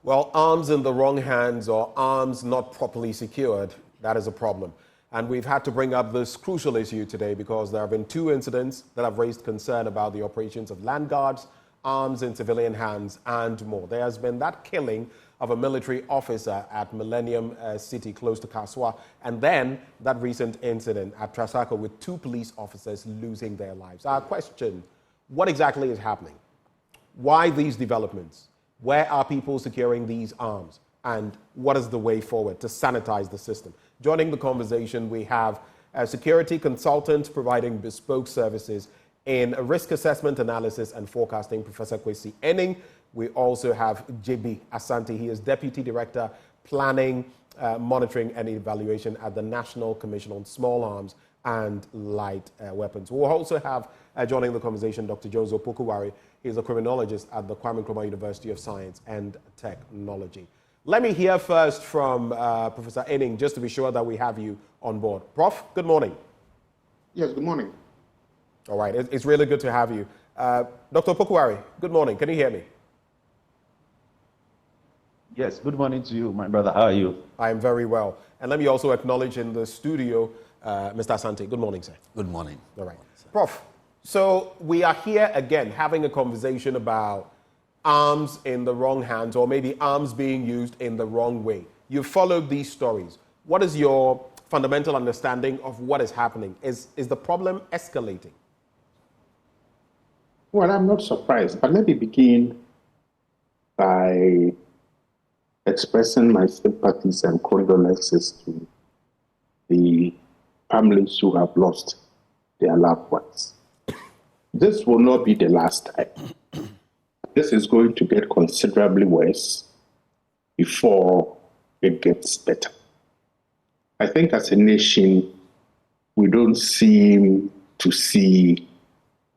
Well, arms in the wrong hands or arms not properly secured, that is a problem. And we've had to bring up this crucial issue today because there have been two incidents that have raised concern about the operations of land guards, arms in civilian hands, and more. There has been that killing of a military officer at Millennium City close to Kasoa, and then that recent incident at Trasacco with two police officers losing their lives. Our question, what exactly is happening? Why these developments? Where are people securing these arms? And what is the way forward to sanitize the system? Joining the conversation, we have a security consultant providing bespoke services in risk assessment, analysis, and forecasting, Professor Kwesi Enning. We also have JB Asante. He is Deputy Director, Planning, Monitoring, and Evaluation at the National Commission on Small Arms and Light Weapons. We'll also have, joining the conversation, Dr. Jones Opoku Ware. He is a criminologist at the Kwame Nkrumah University of Science and Technology. Let me hear first from Professor Enning, just to be sure that we have you on board. Prof, good morning. Yes, good morning. All right, it's really good to have you. Dr. Opoku Ware, good morning. Can you hear me? Yes, good morning to you, my brother. How are you? I am very well. And let me also acknowledge in the studio, Mr. Asante. Good morning, sir. Good morning. All right. Prof, so we are here again having a conversation about arms in the wrong hands, or maybe arms being used in the wrong way. You've followed these stories. What is your fundamental understanding of what is happening? Is the problem escalating? Well, I'm not surprised, but let me begin by expressing my sympathies and condolences to the families who have lost their loved ones. This will not be the last time. This is going to get considerably worse before it gets better. I think as a nation, we don't seem to see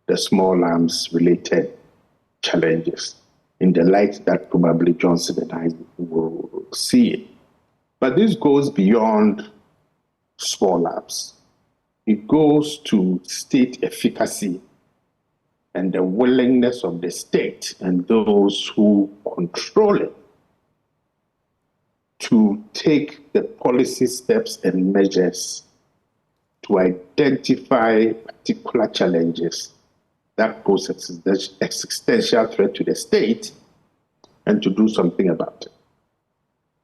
the small arms related challenges in the light that probably Johnson and I will see it. But this goes beyond small arms. It goes to state efficacy and the willingness of the state and those who control it to take the policy steps and measures to identify particular challenges that pose an existential threat to the state and to do something about it.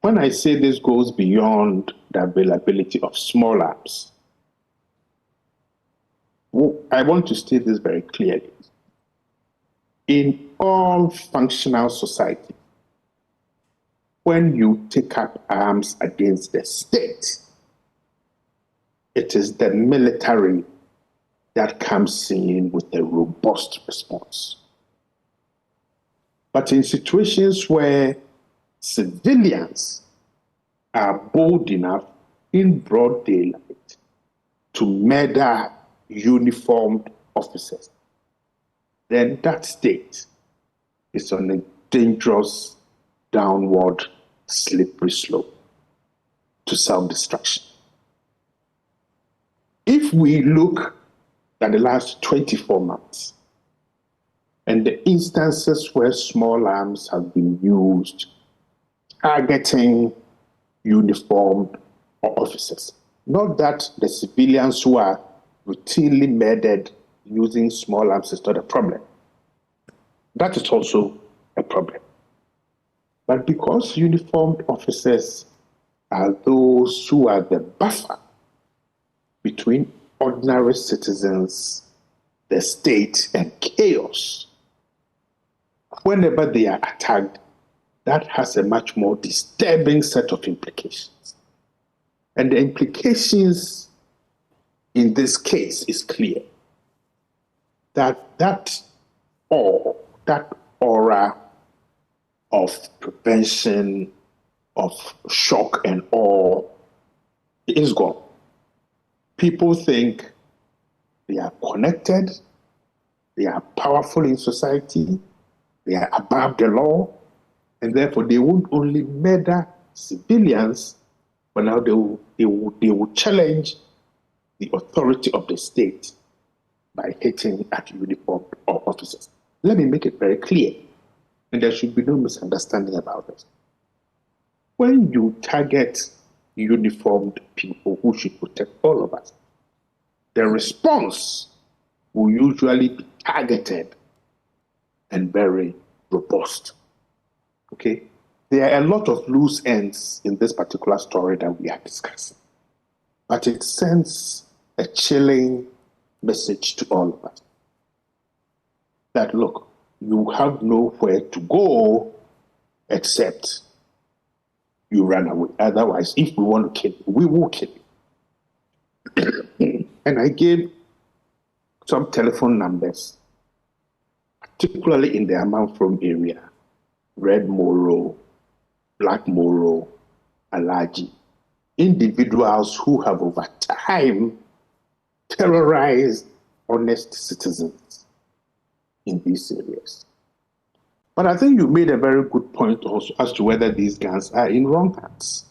When I say this goes beyond the availability of small arms, I want to state this very clearly. In all functional society, when you take up arms against the state, it is the military that comes in with a robust response. But in situations where civilians are bold enough in broad daylight to murder uniformed officers, then that state is on a dangerous downward slippery slope to self-destruction. If we look at the last 24 months and the instances where small arms have been used targeting uniformed officers, not that the civilians who are routinely murdered using small arms is not a problem. That is also a problem. But because uniformed officers are those who are the buffer between ordinary citizens, the state, and chaos, whenever they are attacked, that has a much more disturbing set of implications. And the implications in this case is clear. That aura of prevention, of shock and awe is gone. People think they are connected, they are powerful in society, they are above the law, and therefore they won't only murder civilians, but now they will challenge the authority of the state by hitting at uniformed officers. Let me make it very clear, and there should be no misunderstanding about this. When you target uniformed people who should protect all of us, the response will usually be targeted and very robust. Okay? There are a lot of loose ends in this particular story that we are discussing, but it sends a chilling message to all of us that, look, you have nowhere to go except you run away. Otherwise, if we want to kill you, we will kill you. And I gave some telephone numbers, particularly in the Amanfrom area, Red Moro, Black Moro, Alaji, individuals who have over time terrorized honest citizens in these areas. But I think you made a very good point also as to whether these guns are in wrong hands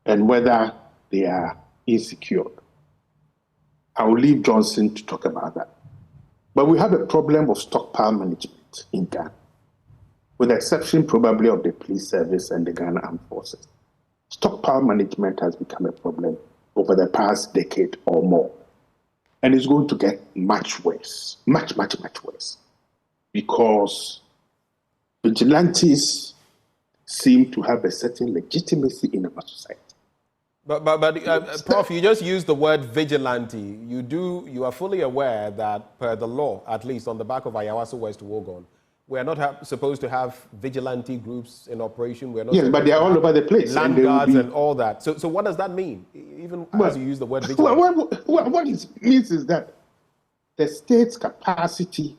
and whether they are insecure. I will leave Johnson to talk about that. But we have a problem of stockpile management in Ghana, with the exception probably of the police service and the Ghana Armed Forces. Stockpile management has become a problem over the past decade or more. And it's going to get much worse, much worse, because vigilantes seem to have a certain legitimacy in our society. But Prof, you just used the word vigilante. You are fully aware that per the law, at least on the back of Ayawaso West Wogon, we are not supposed to have vigilante groups in operation. We're not. Yes, but they are all over the place. Land guards and all that. So what does that mean? Even as you use the word vigilante. What it means is that the state's capacity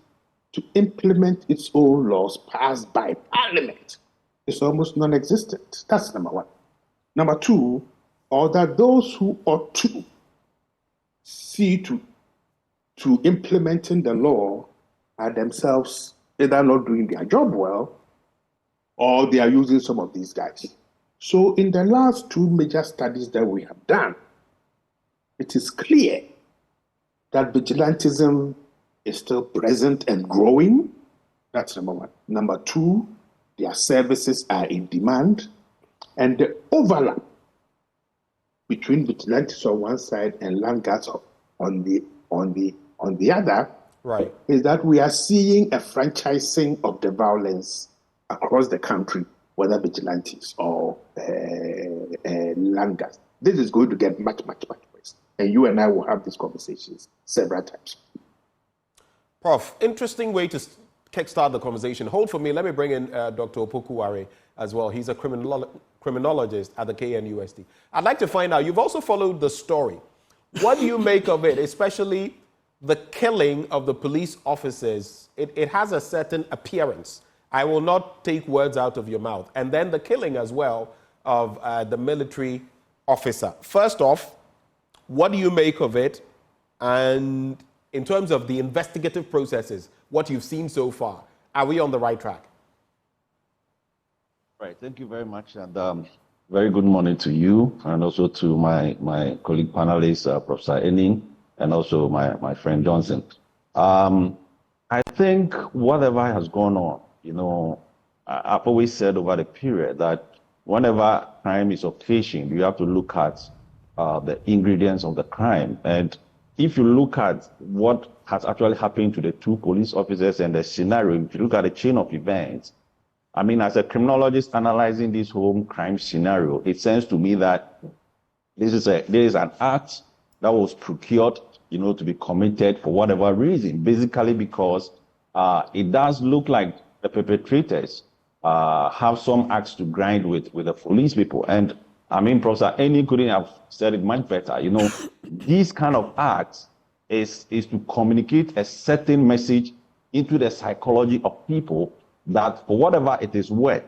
to implement its own laws passed by Parliament is almost non-existent. That's number one. Number two, or that those who ought to see to implementing the law are themselves either not doing their job well or they are using some of these guys. So in the last two major studies that we have done, it is clear that vigilantism is still present and growing. That's number one. Number two, their services are in demand, and the overlap between vigilantes on one side and land guards on the other, right, is that we are seeing a franchising of the violence across the country, whether vigilantes or land guards. This is going to get much worse. And you and I will have these conversations several times. Prof, interesting way to kickstart the conversation. Hold for me. Let me bring in Dr. Opoku Ware as well. He's a criminologist at the KNUST. I'd like to find out, you've also followed the story. What do you make of it, especially the killing of the police officers? It has a certain appearance. I will not take words out of your mouth. And then the killing as well of the military officer. First off, what do you make of it? And in terms of the investigative processes, what you've seen so far, are we on the right track? Right. Thank you very much. And very good morning to you and also to my colleague panelist, Professor Enning, and also my friend Johnson. I think whatever has gone on, I've always said over the period that whenever crime is occasioned, you have to look at the ingredients of the crime. And if you look at what has actually happened to the two police officers and the scenario, if you look at the chain of events, I mean, as a criminologist analyzing this whole crime scenario, it seems to me that this is an act that was procured, to be committed for whatever reason, basically because it does look like the perpetrators have some acts to grind with the police people. And I mean, Professor Eni couldn't have said it much better. These kind of acts is to communicate a certain message into the psychology of people that for whatever it is worth,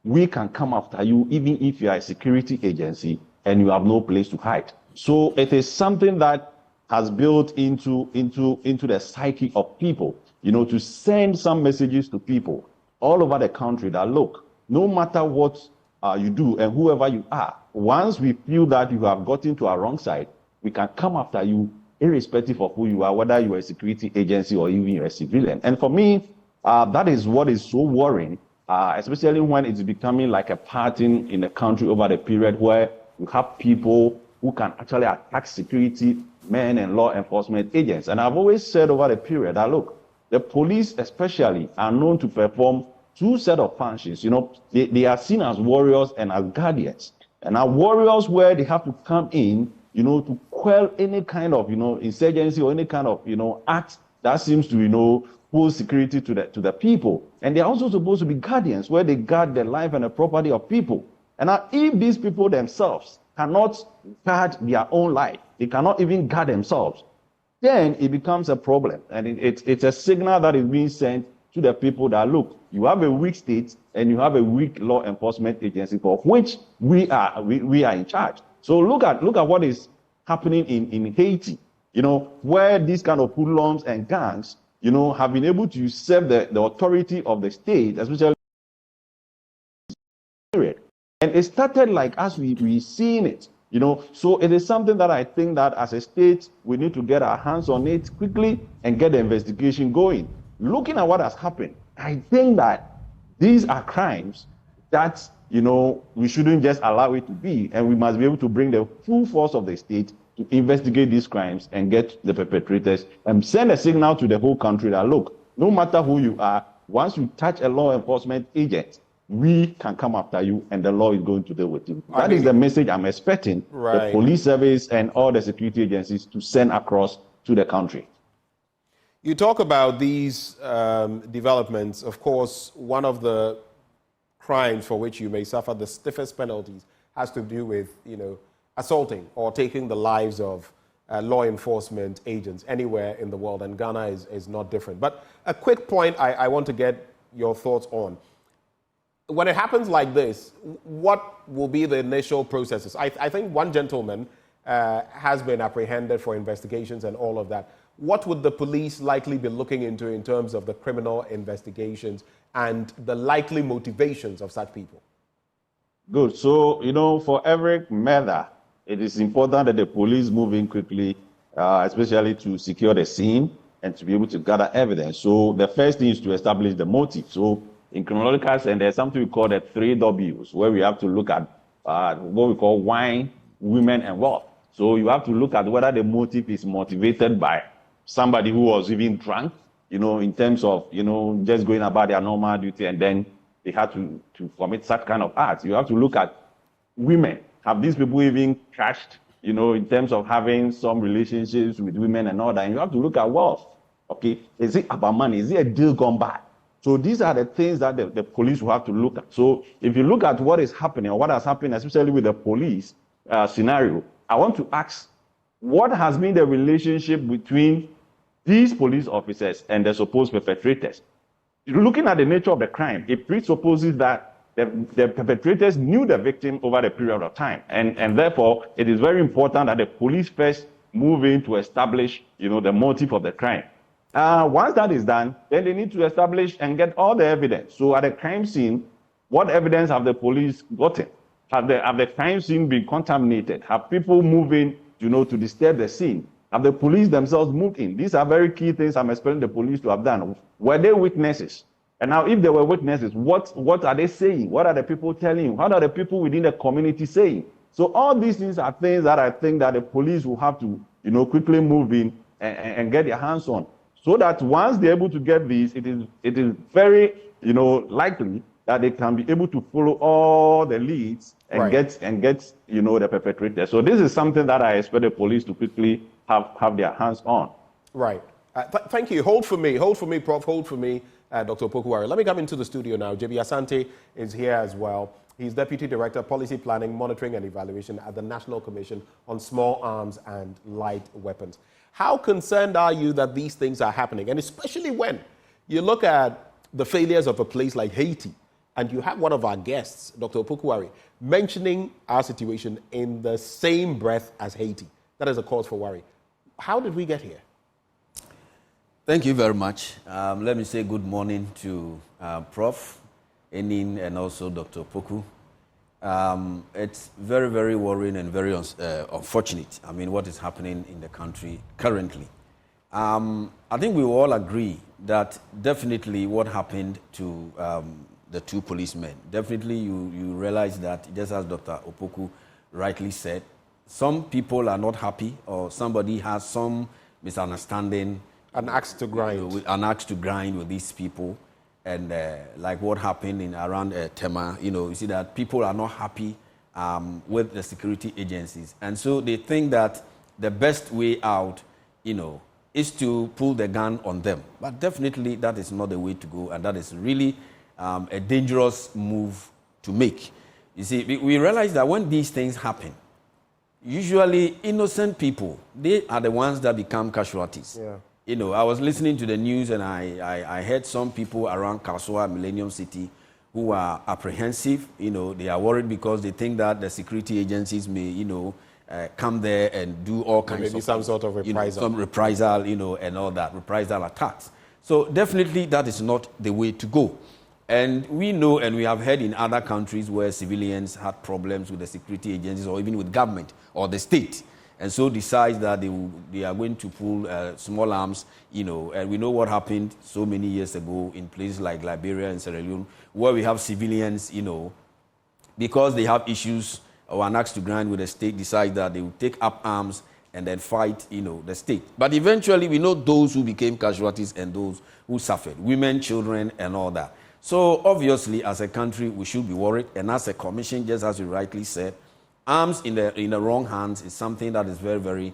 we can come after you even if you are a security agency and you have no place to hide. So it is something that has built into the psyche of people, to send some messages to people all over the country that, look, no matter what you do and whoever you are, once we feel that you have gotten to our wrong side, we can come after you irrespective of who you are, whether you are a security agency or even you're a civilian. And for me, that is what is so worrying, especially when it's becoming like a pattern in the country over the period where you have people who can actually attack security men and law enforcement agents. And I've always said over the period that, look, the police especially are known to perform two set of functions. They are seen as warriors and as guardians. And are warriors where they have to come in, to quell any kind of, insurgency or any kind of, act that seems to, pose security to the people. And they're also supposed to be guardians where they guard the life and the property of people. And now if these people themselves cannot guard their own life, they cannot even guard themselves, then it becomes a problem. And it's a signal that is being sent to the people that, look, you have a weak state and you have a weak law enforcement agency for which we are in charge. So look at what is happening in Haiti, where these kind of hoodlums and gangs have been able to usurp the authority of the state, especially period. And it started like as we seen it, So it is something that I think that as a state, we need to get our hands on it quickly and get the investigation going. Looking at what has happened, I think that these are crimes that, we shouldn't just allow it to be. And we must be able to bring the full force of the state to investigate these crimes and get the perpetrators and send a signal to the whole country that, look, no matter who you are, once you touch a law enforcement agent, we can come after you and the law is going to deal with you. That is the message I'm expecting the police service and all the security agencies to send across to the country. You talk about these developments. Of course, one of the crimes for which you may suffer the stiffest penalties has to do with, assaulting or taking the lives of law enforcement agents anywhere in the world, and Ghana is not different. But a quick point I want to get your thoughts on. When it happens like this, what will be the initial processes? I think one gentleman has been apprehended for investigations and all of that. What would the police likely be looking into in terms of the criminal investigations and the likely motivations of such people? Good. So, for every murder, it is important that the police move in quickly, especially to secure the scene and to be able to gather evidence. So the first thing is to establish the motive. So in criminological sense, there's something we call the 3 Ws, where we have to look at what we call wine, women, and wealth. So you have to look at whether the motive is motivated by somebody who was even drunk, in terms of, just going about their normal duty, and then they had to commit such kind of acts. You have to look at women. Have these people even crashed, in terms of having some relationships with women and all that? And you have to look at wealth. Okay, is it about money? Is it a deal gone bad? So these are the things that the police will have to look at. So if you look at what is happening or what has happened, especially with the police scenario, I want to ask, what has been the relationship between these police officers and the supposed perpetrators? Looking at the nature of the crime, it presupposes that the perpetrators knew the victim over the period of time. And therefore, it is very important that the police first move in to establish, the motive of the crime. Once that is done, then they need to establish and get all the evidence. So at the crime scene, what evidence have the police gotten? Have the crime scene been contaminated? Have people moved in, to disturb the scene? Have the police themselves moved in? These are very key things I'm expecting the police to have done. Were they witnesses? And now, if there were witnesses, what are they saying? What are the people telling you? What are the people within the community saying? So all these things are things that I think that the police will have to, quickly move in and get their hands on. So that once they're able to get these, it is very, likely that they can be able to follow all the leads and get the perpetrator. So this is something that I expect the police to quickly have their hands on. Right. Thank you. Hold for me, Prof. Hold for me, Dr. Opoku Ware. Let me come into the studio now. J.B. Asante is here as well. He's Deputy Director, Policy Planning, Monitoring and Evaluation at the National Commission on Small Arms and Light Weapons. How concerned are you that these things are happening? And especially when you look at the failures of a place like Haiti, and you have one of our guests, Dr. Opoku Ware, mentioning our situation in the same breath as Haiti. That is a cause for worry. How did we get here? Thank you very much. Let me say good morning to Prof. Enin and also Dr. Opoku. It's very, very worrying and very unfortunate. What is happening in the country currently. I think we will all agree that definitely what happened to the 2 policemen, definitely you realize that, just as Dr. Opoku rightly said, some people are not happy or somebody has some misunderstanding. An axe to grind. An axe to grind with these people. And like what happened around Tema, you see that people are not happy with the security agencies. And so they think that the best way out, is to pull the gun on them. But definitely that is not the way to go. And that is really a dangerous move to make. You see, we realize that when these things happen, usually innocent people, they are the ones that become casualties. Yeah. I was listening to the news and I heard some people around Kasoa, Millennium City, who are apprehensive. They are worried because they think that the security agencies may, come there and do all kinds of some sort of reprisal. Some reprisal, and all that, reprisal attacks. So definitely that is not the way to go. And we know and we have heard in other countries where civilians had problems with the security agencies or even with government or the state, and so decide that they are going to pull small arms, and we know what happened so many years ago in places like Liberia and Sierra Leone, where we have civilians, because they have issues or an axe to grind with the state, decide that they will take up arms and then fight, the state. But eventually we know those who became casualties and those who suffered, women, children, and all that. So obviously, as a country, we should be worried. And as a commission, just as you rightly said, arms in the wrong hands is something that is very, very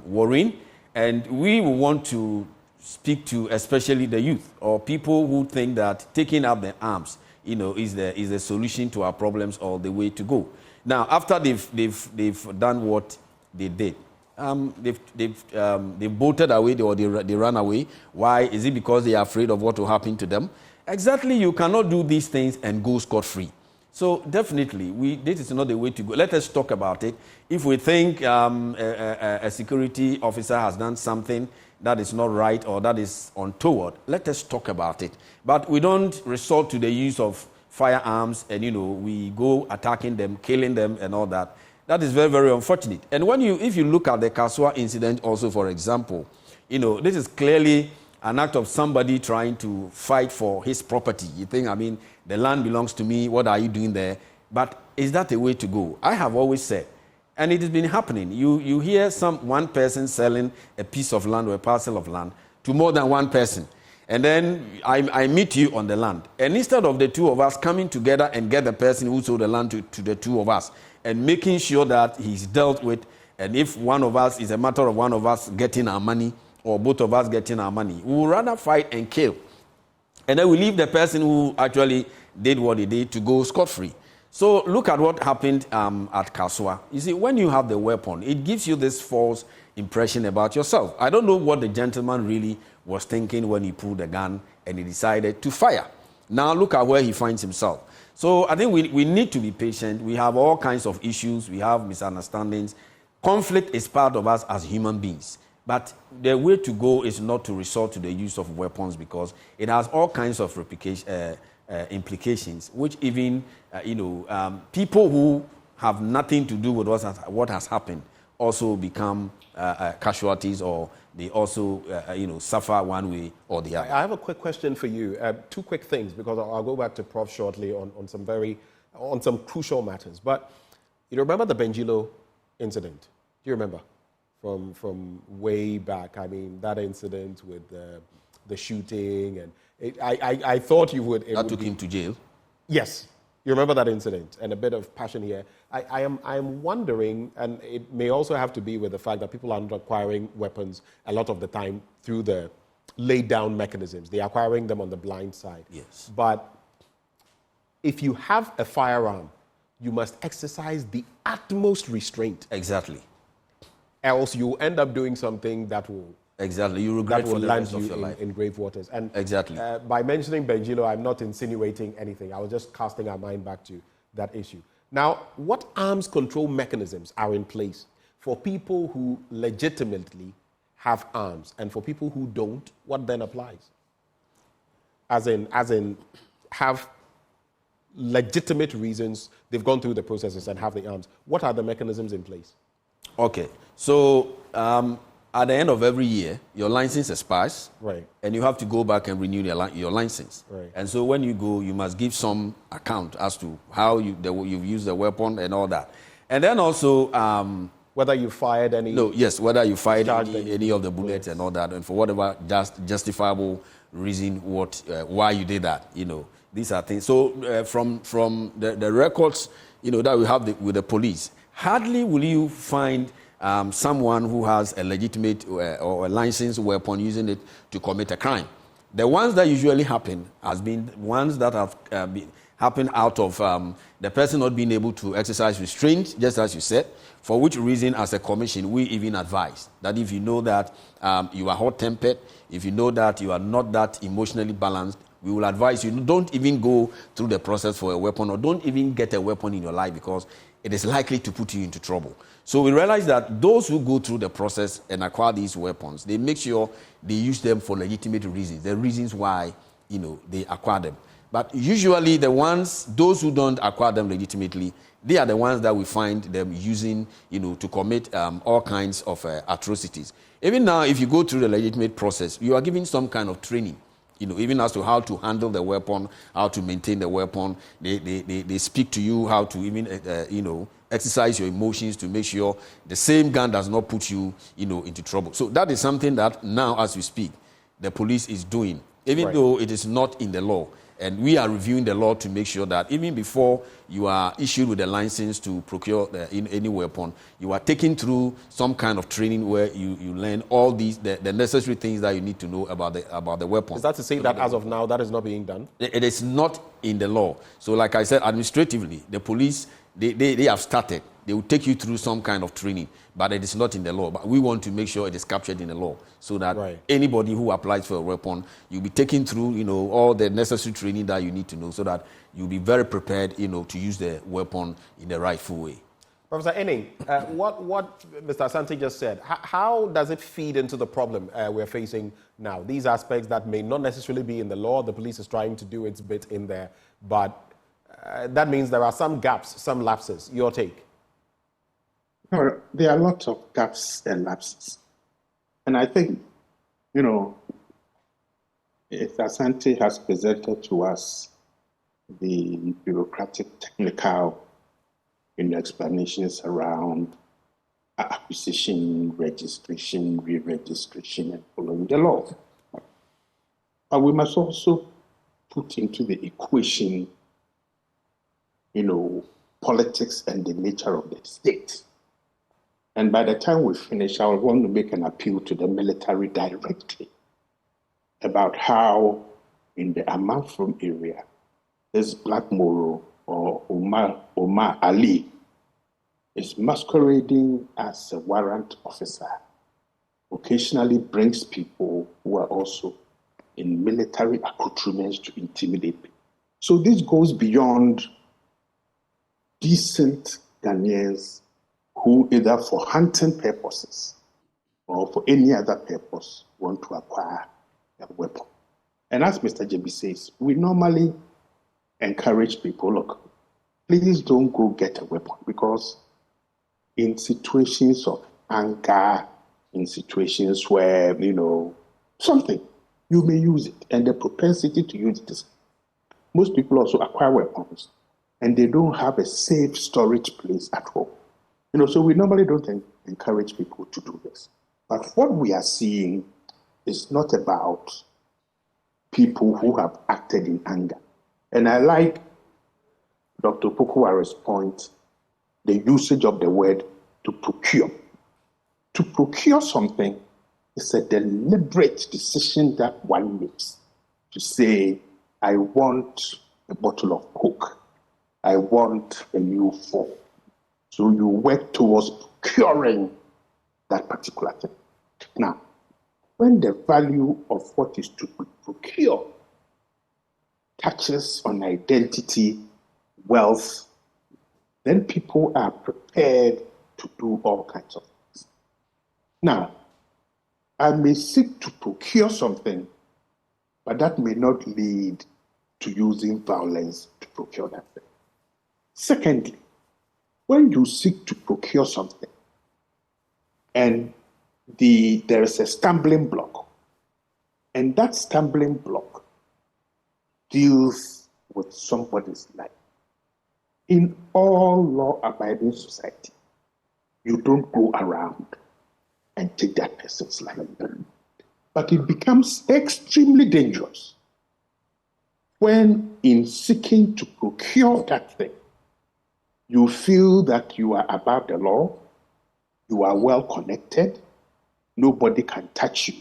worrying. And we will want to speak to especially the youth or people who think that taking up the arms, is the solution to our problems or the way to go. Now, after they've done what they did, they've bolted away or they ran away. Why? Is it because they are afraid of what will happen to them? Exactly, you cannot do these things and go scot-free. So definitely, this is not the way to go. Let us talk about it. If we think a security officer has done something that is not right or that is untoward, let us talk about it. But we don't resort to the use of firearms and, we go attacking them, killing them and all that. That is very, very unfortunate. And if you look at the Kasoa incident also, for example, this is clearly an act of somebody trying to fight for his property. You think, the land belongs to me, what are you doing there? But is that the way to go? I have always said, and it has been happening, you hear one person selling a piece of land or a parcel of land to more than one person. And then I meet you on the land. And instead of the two of us coming together and get the person who sold the land to the two of us and making sure that he's dealt with, and if one of us is a matter of one of us getting our money, or both of us getting our money, we will rather fight and kill. And then we leave the person who actually did what he did to go scot-free. So look at what happened at Kasoa. You see, when you have the weapon, it gives you this false impression about yourself. I don't know what the gentleman really was thinking when he pulled the gun and he decided to fire. Now look at where he finds himself. So I think we need to be patient. We have all kinds of issues. We have misunderstandings. Conflict is part of us as human beings. But the way to go is not to resort to the use of weapons because it has all kinds of implications, which even, people who have nothing to do with what has happened also become casualties or they also, suffer one way or the other. I have a quick question for you. Two quick things because I'll go back to Prof shortly on some crucial matters. But you remember the Benjilo incident? Do you remember? From way back, that incident with the shooting, and I thought you would. That took him to jail. Yes, you remember that incident, and a bit of passion here. I am wondering, and it may also have to be with the fact that people are not acquiring weapons a lot of the time through the laid down mechanisms. They're acquiring them on the blind side. Yes. But if you have a firearm, you must exercise the utmost restraint. Exactly. Else you end up doing something that will you regret that will for the land rest of you your life. in grave waters. And exactly. By mentioning Benjilo, I'm not insinuating anything. I was just casting our mind back to that issue. Now, what arms control mechanisms are in place for people who legitimately have arms, and for people who don't? What then applies? As in, have legitimate reasons, they've gone through the processes and have the arms. What are the mechanisms in place? Okay, so at the end of every year, your license expires, right? And you have to go back and renew your license, right? And so when you go, you must give some account as to how you've used the weapon and all that, and then also whether you fired any. No, yes, whether you fired any of the bullets and all that, and for whatever justifiable reason, why you did that, these are things. So from the records, that we have with the police. Hardly will you find someone who has a legitimate or a licensed weapon using it to commit a crime. The ones that usually happen has been ones that have happened out of the person not being able to exercise restraint, just as you said, for which reason as a commission we even advise that if you know that you are hot-tempered, if you know that you are not that emotionally balanced, we will advise you, don't even go through the process for a weapon, or don't even get a weapon in your life, because it is likely to put you into trouble. So we realize that those who go through the process and acquire these weapons, they make sure they use them for legitimate reasons, the reasons why, they acquire them. But usually those who don't acquire them legitimately, they are the ones that we find them using, to commit all kinds of atrocities. Even now, if you go through the legitimate process, you are given some kind of training, even as to how to handle the weapon, how to maintain the weapon. They speak to you how to even, exercise your emotions to make sure the same gun does not put you, into trouble. So that is something that now, as we speak, the police is doing, even though it is not in the law. And we are reviewing the law to make sure that even before you are issued with a license to procure any weapon, you are taken through some kind of training where you learn all these the necessary things that you need to know about the weapon. Is that to say that as of now that is not being done? It is not in the law. So like I said, administratively, the police, they have started. They will take you through some kind of training, but it is not in the law. But we want to make sure it is captured in the law, so that anybody who applies for a weapon, you'll be taken through, all the necessary training that you need to know, so that you'll be very prepared, to use the weapon in the rightful way. Professor Enning, what Mr. Asante just said, how does it feed into the problem we're facing now? These aspects that may not necessarily be in the law, the police is trying to do its bit in there, but that means there are some gaps, some lapses. Your take? No, there are lots of gaps and lapses. And I think, if Asante has presented to us the bureaucratic, technical explanations around acquisition, registration, re-registration, and following the law. But we must also put into the equation, politics and the nature of the state. And by the time we finish, I want to make an appeal to the military directly about how, in the Amanfrom area, this Black Moro or Omar Ali is masquerading as a warrant officer, occasionally brings people who are also in military accoutrements to intimidate people. So this goes beyond decent Ghanaians who, either for hunting purposes or for any other purpose, want to acquire a weapon. And as Mr. JB says, we normally encourage people, look, please don't go get a weapon, because in situations of anger, in situations where, something, you may use it. And the propensity to use it is, most people also acquire weapons and they don't have a safe storage place at home. So we normally don't encourage people to do this. But what we are seeing is not about people who have acted in anger. And I like Dr. Opoku Ware's point, the usage of the word to procure. To procure something is a deliberate decision that one makes. To say, I want a bottle of Coke. I want a new phone. So you work towards procuring that particular thing. Now, when the value of what is to procure touches on identity, wealth, then people are prepared to do all kinds of things. Now, I may seek to procure something, but that may not lead to using violence to procure that thing. Secondly, when you seek to procure something and there is a stumbling block, and that stumbling block deals with somebody's life, in all law-abiding society, you don't go around and take that person's life. But it becomes extremely dangerous when, in seeking to procure that thing, you feel that you are above the law, you are well connected, nobody can touch you,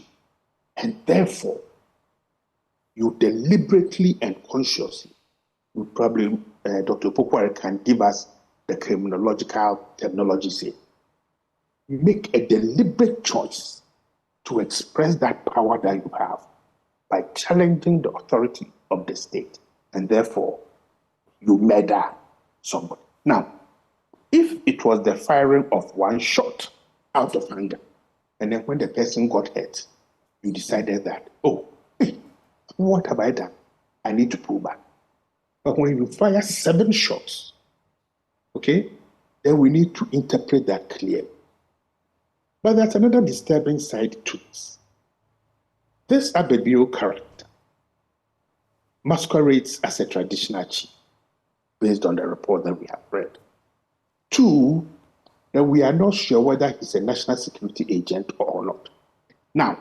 and therefore, you deliberately and consciously, you probably, Dr. Opoku Ware can give us the criminological terminology here, you make a deliberate choice to express that power that you have by challenging the authority of the state, and therefore you murder somebody. Now, if it was the firing of one shot out of anger, and then when the person got hurt, you decided that, oh, hey, what have I done? I need to pull back. But when you fire 7 shots, okay, then we need to interpret that clearly. But there's another disturbing side to this. This Abedeo character masquerades as a traditional chief based on the report that we have read. 2, that we are not sure whether he's a national security agent or not. Now,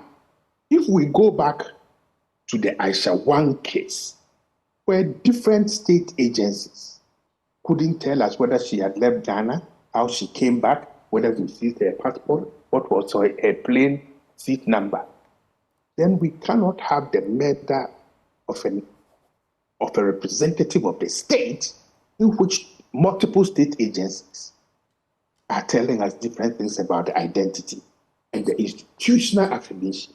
if we go back to the Aisha 1 case, where different state agencies couldn't tell us whether she had left Ghana, how she came back, whether we seized her passport, what was her plane seat number, then we cannot have the murder of a representative of the state in which multiple state agencies are telling us different things about the identity and the institutional affiliation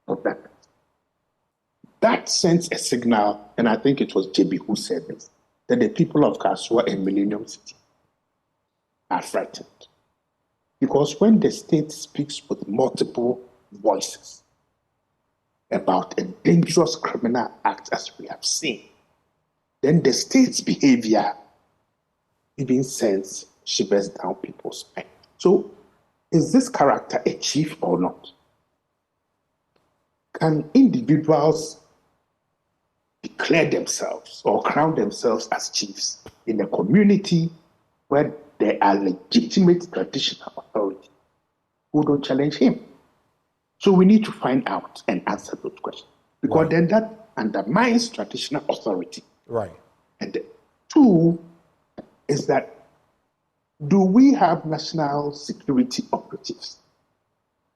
of that. That sends a signal, and I think it was JB who said this, that the people of Kasoa and Millennium City are frightened. Because when the state speaks with multiple voices about a dangerous criminal act as we have seen, then the state's behavior even sends shivers down people's spine. So, is this character a chief or not? Can individuals declare themselves or crown themselves as chiefs in a community where there are legitimate traditional authorities who don't challenge him? So we need to find out and answer those questions, because then that undermines traditional authority. Right. And 2 is that, do we have national security operatives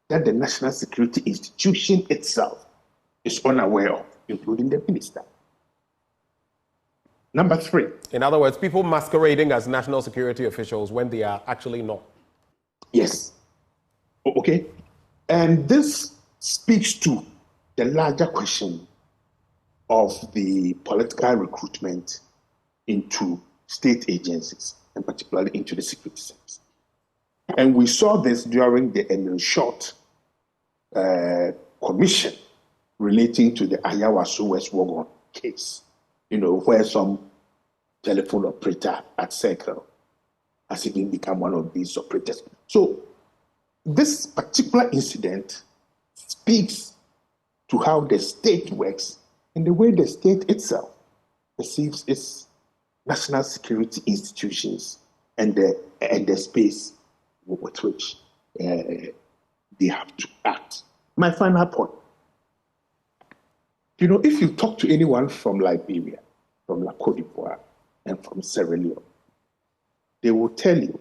that the national security institution itself is unaware of, including the minister? Number 3. In other words, people masquerading as national security officials when they are actually not. Yes. Okay. And this speaks to the larger question of the political recruitment into state agencies, and particularly into the security service. And we saw this during the Emil Short commission relating to the Ayawaso West Wagon case, where some telephone operator at Circle has even become one of these operators. So this particular incident speaks to how the state works and the way the state itself perceives its national security institutions and the space with which they have to act. My final point. If you talk to anyone from Liberia, from La Côte d'Ivoire, and from Sierra Leone, they will tell you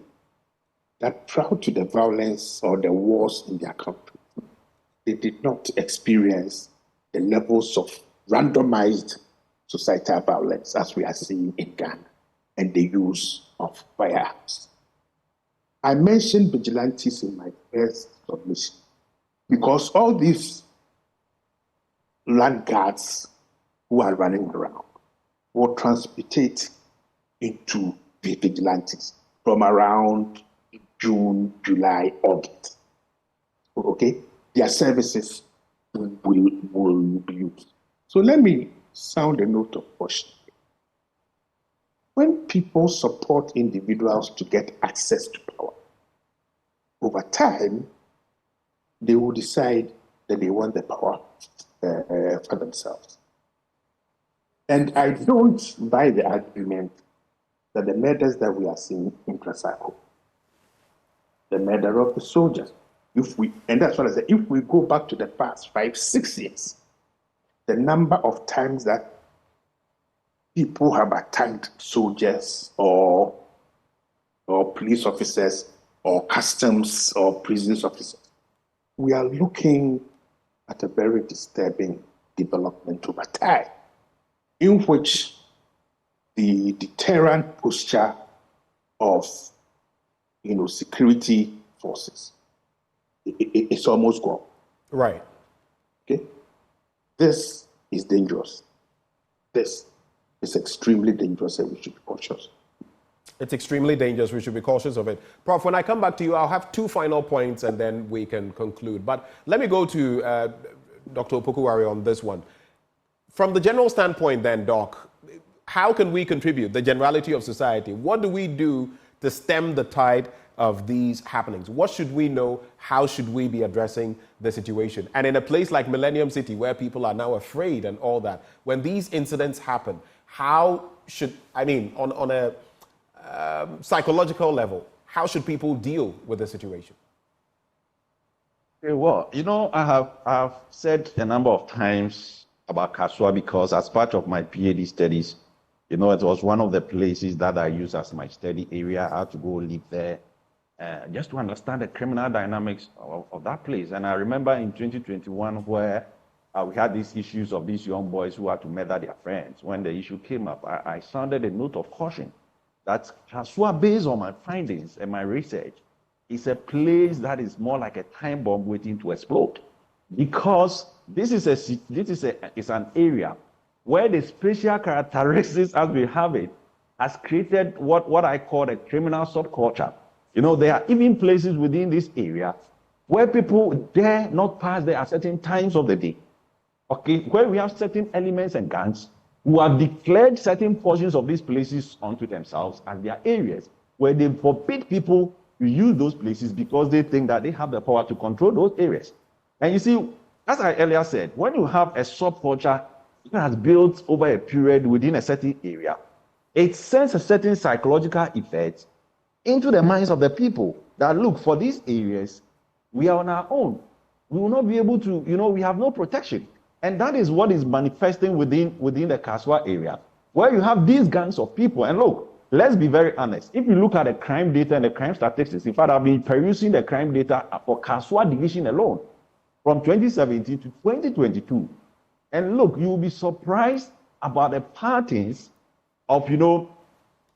that prior to the violence or the wars in their country, they did not experience the levels of randomized societal violence as we are seeing in Ghana and the use of firearms. I mentioned vigilantes in my first submission because all these land guards who are running around will transmutate into the vigilantes from around June, July, August. Okay? Their services will be used. So let me sound a note of caution. When people support individuals to get access to power, over time, they will decide that they want the power for themselves. And I don't buy the argument that the murders that we are seeing in Trasaco, the murder of the soldiers, and that's what I said, if we go back to the past 5-6 years, the number of times that people have attacked soldiers or police officers or customs or prisons officers, we are looking at a very disturbing development over time, in which the deterrent posture of security forces it's almost gone. Right. Okay. This is dangerous. this is extremely dangerous and we should be cautious. It's extremely dangerous. We should be cautious of it. Prof, when I come back to you, I'll have 2 final points and then we can conclude. But let me go to Dr. Opoku Ware on this one. From the general standpoint then, Doc, how can we contribute, the generality of society? What do we do to stem the tide of these happenings? What should we know? How should we be addressing the situation? And in a place like Millennium City, where people are now afraid and all that, when these incidents happen, how should, I mean, on a psychological level, how should people deal with the situation? Okay, well, you know, I have said a number of times about Kasoa because as part of my PhD studies, you know, it was one of the places that I used as my study area. I had to go live there just to understand the criminal dynamics of that place. And I remember in 2021 where we had these issues of these young boys who had to murder their friends. When the issue came up, I sounded a note of caution that Kasoa, based on my findings and my research, is a place that is more like a time bomb waiting to explode. Because this is an area where the spatial characteristics as we have it has created what I call a criminal subculture. You know, there are even places within this area where people dare not pass there at certain times of the day. Okay, where we have certain elements and gangs who have declared certain portions of these places onto themselves as their areas, where they forbid people to use those places because they think that they have the power to control those areas. And you see, as I earlier said, when you have a subculture that has built over a period within a certain area, it sends a certain psychological effect into the minds of the people that, look, for these areas, we are on our own. We will not be able to, you know, we have no protection. And that is what is manifesting within the Kasoa area, where you have these gangs of people. And look, let's be very honest. If you look at the crime data and the crime statistics, in fact, I've been perusing the crime data for Kasoa division alone from 2017 to 2022. And look, you will be surprised about the patterns of, you know,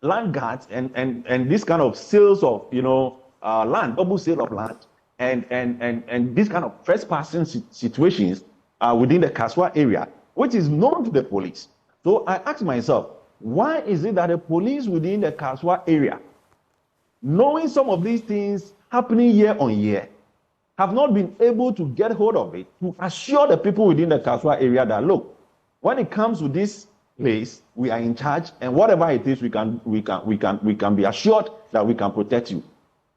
land guards and this kind of sales of, you know, land, double sale of land, and this kind of trespassing situations within the Kasoa area, which is known to the police. So I asked myself, why is it that the police within the Kasoa area, knowing some of these things happening year on year, have not been able to get hold of it to assure the people within the Kasoa area that, look, when it comes to this place, we are in charge, and whatever it is, we can be assured that we can protect you.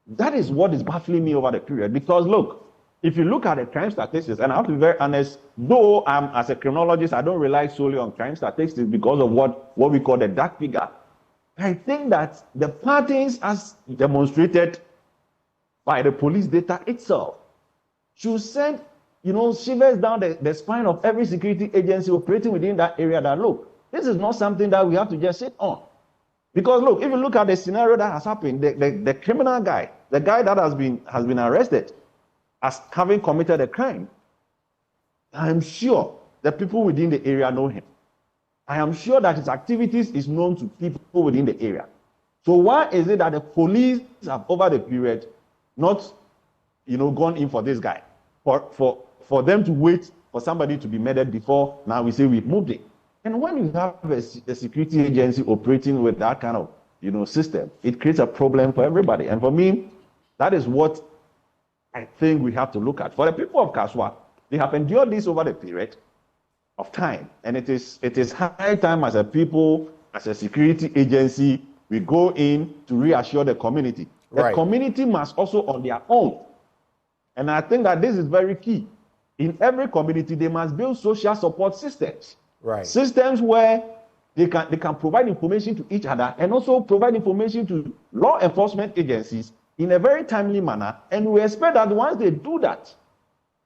That is what is baffling me over the period. Because look, if you look at the crime statistics, and I have to be very honest, though as a criminologist, I don't rely solely on crime statistics because of what we call the dark figure. I think that the patterns as demonstrated by the police data itself should send, you know, shivers down the spine of every security agency operating within that area that, look, this is not something that we have to just sit on. Because look, if you look at the scenario that has happened, the criminal guy, the guy that has been arrested as having committed a crime, I'm sure the people within the area know him. I am sure that his activities is known to people within the area. So why is it that the police have over the period not, you know, gone in for this guy? For them to wait for somebody to be murdered before now we say we've moved it. And when you have a security agency operating with that kind of, you know, system, it creates a problem for everybody. And for me, that is what I think we have to look at. For the people of Kasoa, they have endured this over the period of time. And it is high time as a people, as a security agency, we go in to reassure the community. The community must also on their own. And I think that this is very key. In every community, they must build social support systems. Systems where they can provide information to each other and also provide information to law enforcement agencies in a very timely manner. And we expect that once they do that,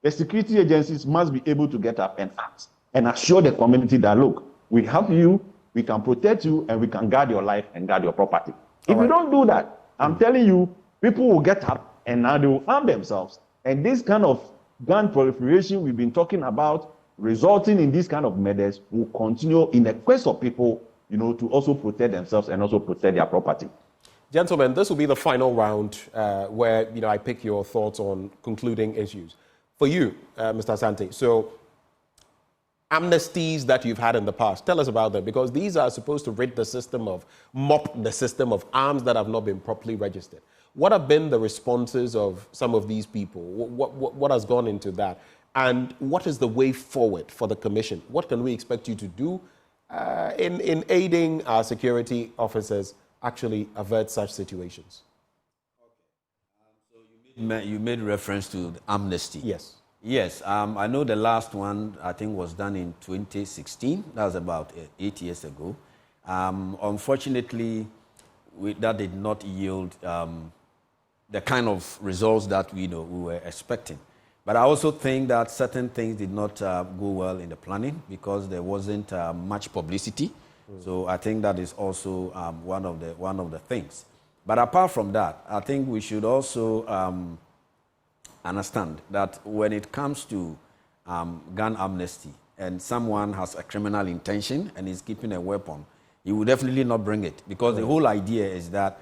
the security agencies must be able to get up and act and assure the community that, look, we have you, we can protect you, and we can guard your life and guard your property. If you don't do that, I'm telling you, people will get up and now they will arm themselves. And this kind of gun proliferation we've been talking about, resulting in this kind of murders, will continue in the quest of people, you know, to also protect themselves and also protect their property. Gentlemen, this will be the final round where, you know, I pick your thoughts on concluding issues. For you, Mr. Asante, so amnesties that you've had in the past. Tell us about them, because these are supposed to rid the system of, mop the system of arms that have not been properly registered. What have been the responses of some of these people? What has gone into that? And what is the way forward for the commission? What can we expect you to do in aiding our security officers actually avert such situations? You made reference to the amnesty. Yes. Yes, I know the last one, I think, was done in 2016. That was about 8 years ago. Unfortunately, that did not yield the kind of results that we were expecting. But I also think that certain things did not go well in the planning because there wasn't much publicity. So I think that is also one of the things. But apart from that, I think we should also understand that when it comes to gun amnesty and someone has a criminal intention and is keeping a weapon, he will definitely not bring it, because the whole idea is that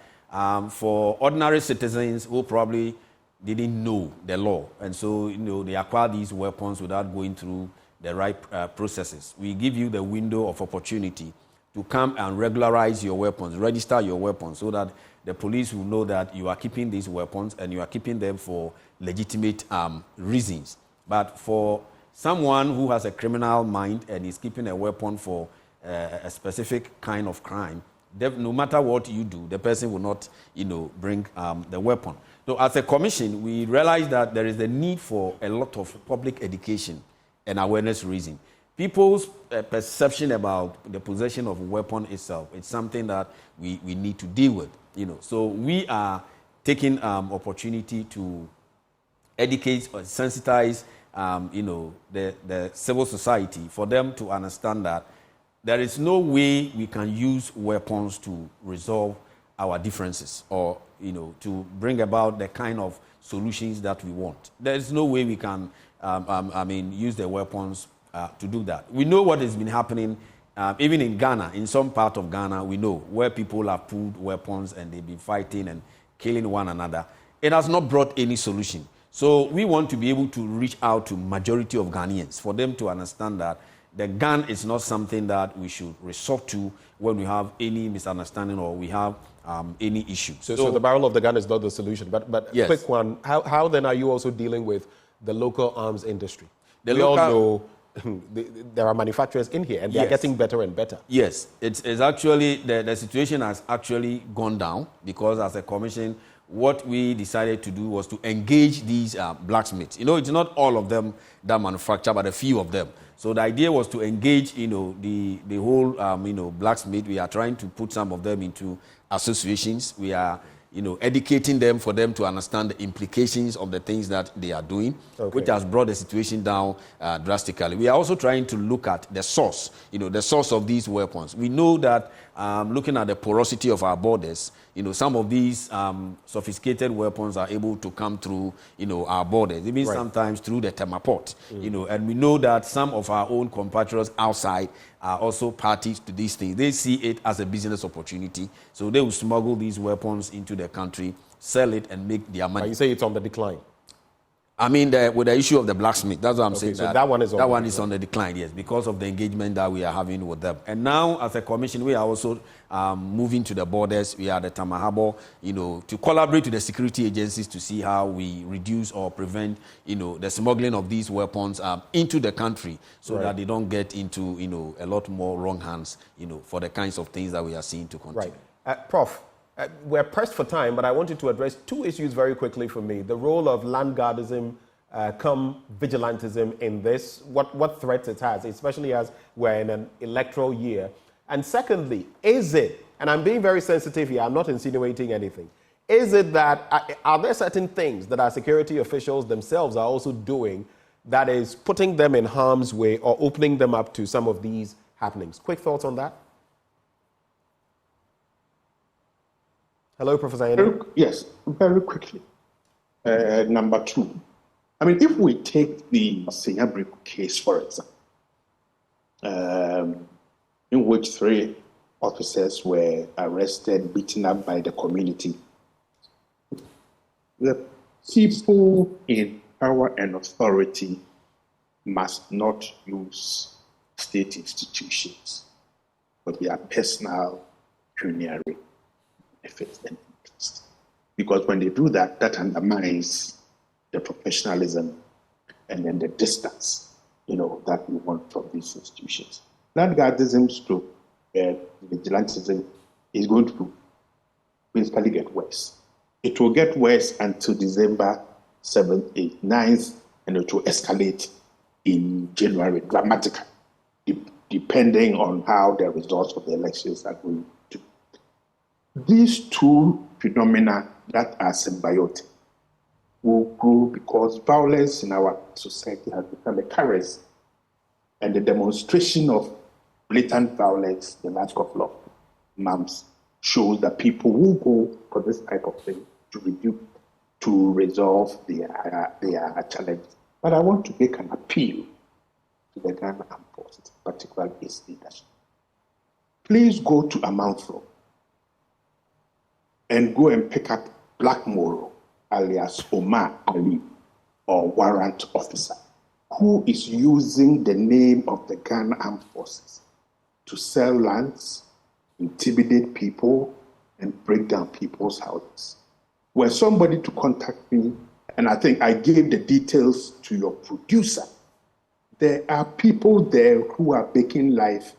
for ordinary citizens who probably didn't know the law, and so they acquire these weapons without going through the right processes, we give you the window of opportunity to come and regularize your weapons, register your weapons, so that the police will know that you are keeping these weapons and you are keeping them for legitimate reasons. But for someone who has a criminal mind and is keeping a weapon for a specific kind of crime, no matter what you do, the person will not, bring the weapon. So as a commission, we realize that there is a need for a lot of public education and awareness raising. People's perception about the possession of a weapon itself, it's something that we need to deal with. So we are taking opportunity to educate or sensitize, the civil society, for them to understand that there is no way we can use weapons to resolve our differences or, to bring about the kind of solutions that we want. There is no way we can, use the weapons to do that. We know what has been happening, even in Ghana, in some part of Ghana, we know where people have pulled weapons and they've been fighting and killing one another. It has not brought any solution. So we want to be able to reach out to majority of Ghanaians for them to understand that the gun is not something that we should resort to when we have any misunderstanding or we have any issue. So the barrel of the gun is not the solution. But yes. Quick one, how then are you also dealing with the local arms industry? We all know there are manufacturers in here and they are getting better and better. Yes, it's actually, the situation has actually gone down, because as a commission, what we decided to do was to engage these blacksmiths. It's not all of them that manufacture, but a few of them. So the idea was to engage, the whole, blacksmith. We are trying to put some of them into associations. We are, educating them for them to understand the implications of the things that they are doing, which has brought the situation down drastically. We are also trying to look at the source, the source of these weapons. We know that looking at the porosity of our borders, some of these sophisticated weapons are able to come through, our borders, even sometimes through the Temaport, and we know that some of our own compatriots outside are also parties to these things. They see it as a business opportunity, so they will smuggle these weapons into the country, sell it, and make their money. But you say it's on the decline? I mean, with the issue of the blacksmith, that's what I'm saying. So that one is on the decline, yes, because of the engagement that we are having with them. And now, as a commission, we are also moving to the borders. We are at the Tamahabo, to collaborate with the security agencies to see how we reduce or prevent, the smuggling of these weapons into the country, so that they don't get into, a lot more wrong hands, for the kinds of things that we are seeing to continue. Right. Prof, we're pressed for time, but I wanted to address two issues very quickly for me. The role of landguardism, come vigilantism in this, what threats it has, especially as we're in an electoral year. And secondly, is it, and I'm being very sensitive here, I'm not insinuating anything, is it that, are there certain things that our security officials themselves are also doing that is putting them in harm's way or opening them up to some of these happenings? Quick thoughts on that? Hello, Professor Henry. Yes, very quickly. Number two, if we take the Sinyabri case, for example, in which 3 officers were arrested, beaten up by the community, the people in power and authority must not use state institutions for their personal pecuniary benefits and interest. Because when they do that, that undermines the professionalism and then the distance, that we want from these institutions. Landguardism stroke vigilantism is going to basically get worse. It will get worse until December 7th, 8th, 9th, and it will escalate in January dramatically, depending on how the results of the elections are going to. These two phenomena that are symbiotic will grow because violence in our society has become a currency, and the demonstration of blatant violence, the lack of law, norms, shows that people will go for this type of thing to resolve their challenges. But I want to make an appeal to the Ghana Armed Forces, particularly its leadership. Please go to Amanfro and go and pick up Black Moro, alias Omar Ali, or warrant officer, who is using the name of the Ghana Armed Forces to sell lands, intimidate people, and break down people's houses. Were somebody to contact me, and I think I gave the details to your producer, there are people there who are making life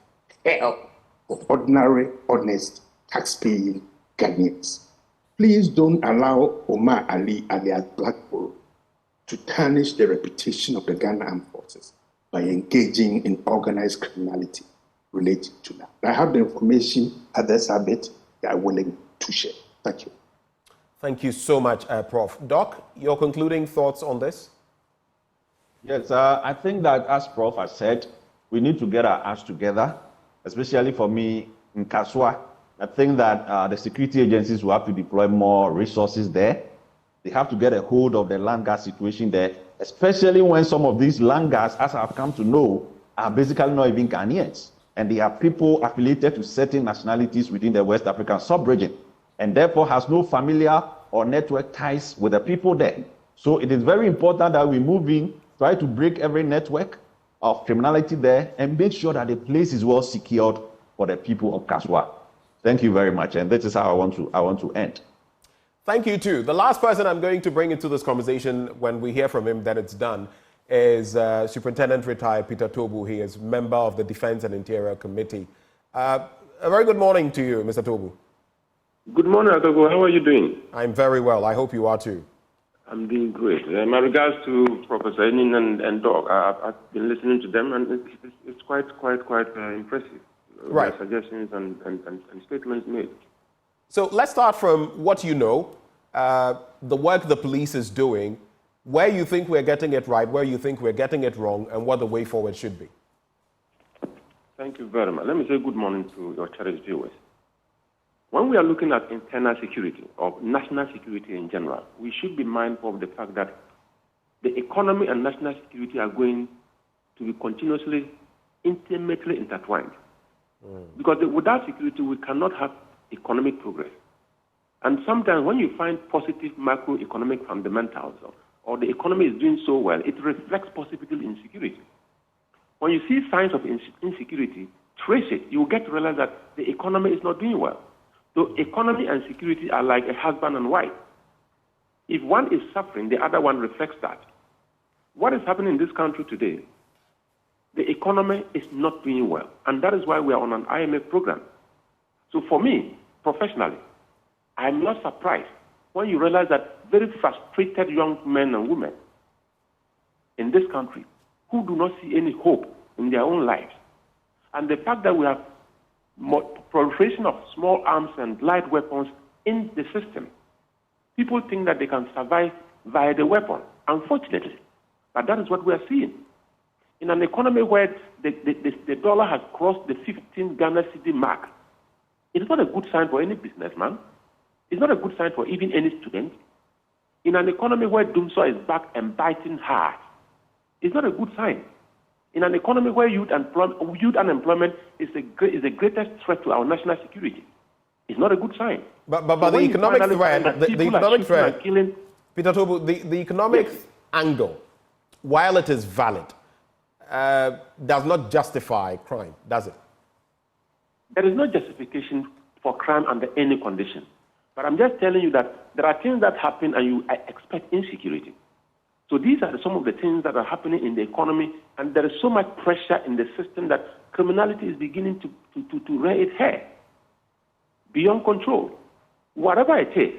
hell for ordinary, honest, tax-paying Ghanaians. Please don't allow Omar Ali alias Black Bull to tarnish the reputation of the Ghana Armed Forces by engaging in organized criminality related to that. I have the information, others have it, they are willing to share. Thank you. Thank you so much, Prof. Doc, your concluding thoughts on this? Yes, I think that as Prof has said, we need to get our acts together, especially for me in Kasoa. I think that the security agencies will have to deploy more resources there. They have to get a hold of the land guard situation there, especially when some of these land guards, as I've come to know, are basically not even Ghanaians. And they are people affiliated to certain nationalities within the West African sub-region, and therefore has no familiar or network ties with the people there. So it is very important that we move in, try to break every network of criminality there, and make sure that the place is well secured for the people of Kasoa. Thank you very much, and this is how I want to end. Thank you too. The last person I'm going to bring into this conversation, when we hear from him, then it's done, is Superintendent Retired Peter Tobu. He is member of the Defense and Interior Committee. A very good morning to you, Mr. Tobu. Good morning, Agogo. How are you doing? I'm very well. I hope you are too. I'm doing great. My regards to Professor Enin and Doc. I've been listening to them, and it's quite impressive. Right. Suggestions and statements made. So let's start from what you know, the work the police is doing, where you think we're getting it right, where you think we're getting it wrong, and what the way forward should be. Thank you very much. Let me say good morning to your cherished viewers. When we are looking at internal security or national security in general, we should be mindful of the fact that the economy and national security are going to be continuously, intimately intertwined. Because without security, we cannot have economic progress. And sometimes when you find positive macroeconomic fundamentals or the economy is doing so well, it reflects positively in security. When you see signs of insecurity, trace it. You will get to realize that the economy is not doing well. So economy and security are like a husband and wife. If one is suffering, the other one reflects that. What is happening in this country today? The economy is not doing well, and that is why we are on an IMF program. So for me, professionally, I'm not surprised when you realize that very frustrated young men and women in this country who do not see any hope in their own lives, and the fact that we have proliferation of small arms and light weapons in the system, people think that they can survive via the weapon, unfortunately. But that is what we are seeing. In an economy where the dollar has crossed the 15 Ghana cedi mark, it's not a good sign for any businessman. It's not a good sign for even any student. In an economy where Dumsor is back and biting hard, it's not a good sign. In an economy where youth unemployment is the greatest threat to our national security, it's not a good sign. But the economic threat, Peter Tobu, the economic angle, while it is valid, does not justify crime, does it? There is no justification for crime under any condition. But I'm just telling you that there are things that happen and you expect insecurity. So these are some of the things that are happening in the economy, and there is so much pressure in the system that criminality is beginning to rear its head beyond control. Whatever it is,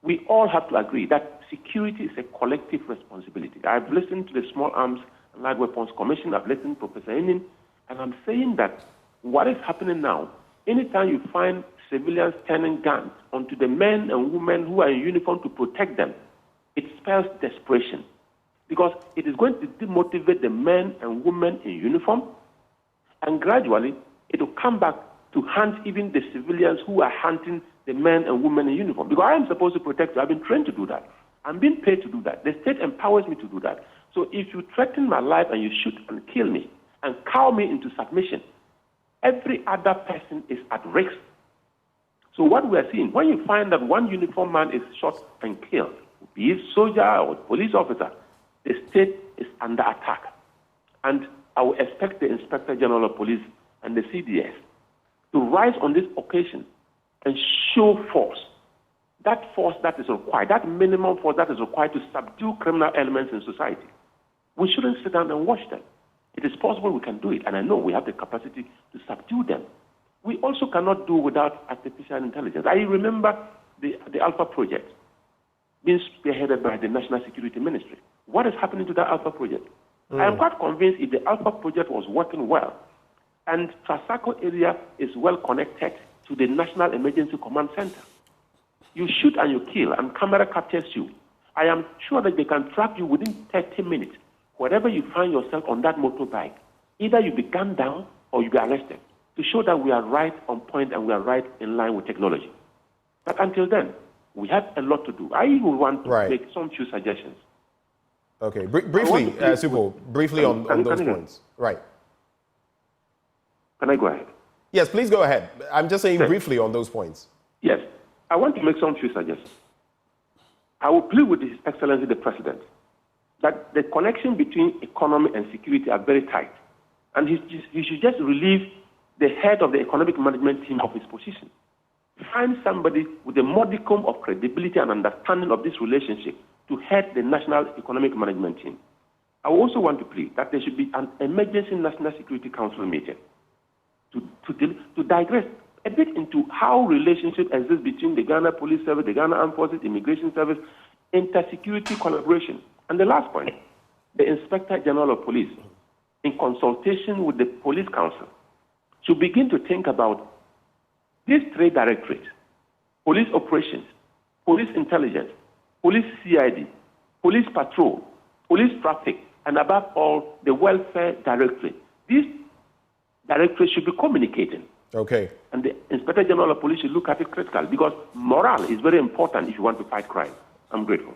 we all have to agree that security is a collective responsibility. I've listened to the Small Arms and Light Weapons Commission, I've listened to Professor Enin, and I'm saying that what is happening now, anytime you find civilians turning guns onto the men and women who are in uniform to protect them, it spells desperation, because it is going to demotivate the men and women in uniform, and gradually it will come back to hunt even the civilians who are hunting the men and women in uniform. Because I am supposed to protect you. I've been trained to do that. I'm being paid to do that. The state empowers me to do that. So if you threaten my life and you shoot and kill me and cow me into submission, every other person is at risk. So what we are seeing, when you find that one uniformed man is shot and killed, be it soldier or police officer, the state is under attack. And I will expect the Inspector General of Police and the CDS to rise on this occasion and show force. That force that is required, that minimum force that is required to subdue criminal elements in society. We shouldn't sit down and watch them. It is possible we can do it, and I know we have the capacity to subdue them. We also cannot do without artificial intelligence. I remember the Alpha Project being spearheaded by the National Security Ministry. What is happening to that Alpha Project? I am quite convinced if the Alpha Project was working well, and Trasacco area is well connected to the National Emergency Command Center, you shoot and you kill, and camera captures you. I am sure that they can track you within 30 minutes. Wherever you find yourself on that motorbike, either you be gunned down or you be arrested, to show that we are right on point and we are right in line with technology. But until then, we have a lot to do. I will want to make some few suggestions. Okay, briefly, Supo, briefly on those points. Right. Can I go ahead? Yes, please go ahead. I'm just saying briefly on those points. Yes, I want to make some few suggestions. I will plead with His Excellency the President that the connection between economy and security are very tight, and he should just relieve the head of the economic management team of his position. Find somebody with a modicum of credibility and understanding of this relationship to head the National Economic Management team. I also want to plead that there should be an emergency National Security Council meeting to digress a bit into how relationship exists between the Ghana Police Service, the Ghana Armed Forces, Immigration Service, inter-security collaboration. And the last point, the Inspector General of Police, in consultation with the Police Council, should begin to think about these three directorates: police operations, police intelligence, police CID, police patrol, police traffic, and above all, the welfare directorate. These directorates should be communicating. Okay. And the Inspector General of Police should look at it critically, because morale is very important if you want to fight crime. I'm grateful.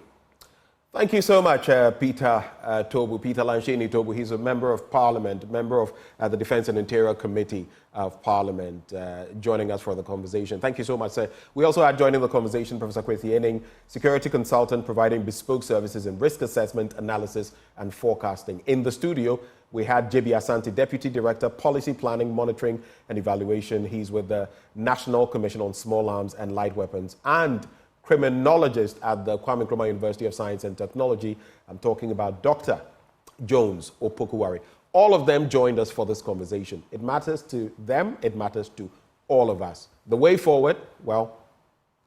Thank you so much, Peter Tobu, Peter Lanshini Tobu. He's a member of Parliament, member of the Defense and Interior Committee of Parliament, joining us for the conversation. Thank you so much, sir. We also had joining the conversation Professor Kwesi Ening, security consultant providing bespoke services in risk assessment, analysis, and forecasting. In the studio, we had J.B. Asante, Deputy Director, Policy Planning, Monitoring, and Evaluation. He's with the National Commission on Small Arms and Light Weapons, and criminologist at the Kwame Nkrumah University of Science and Technology. I'm talking about Dr. Jones Opoku Ware. All of them joined us for this conversation. It matters to them. It matters to all of us. The way forward, well,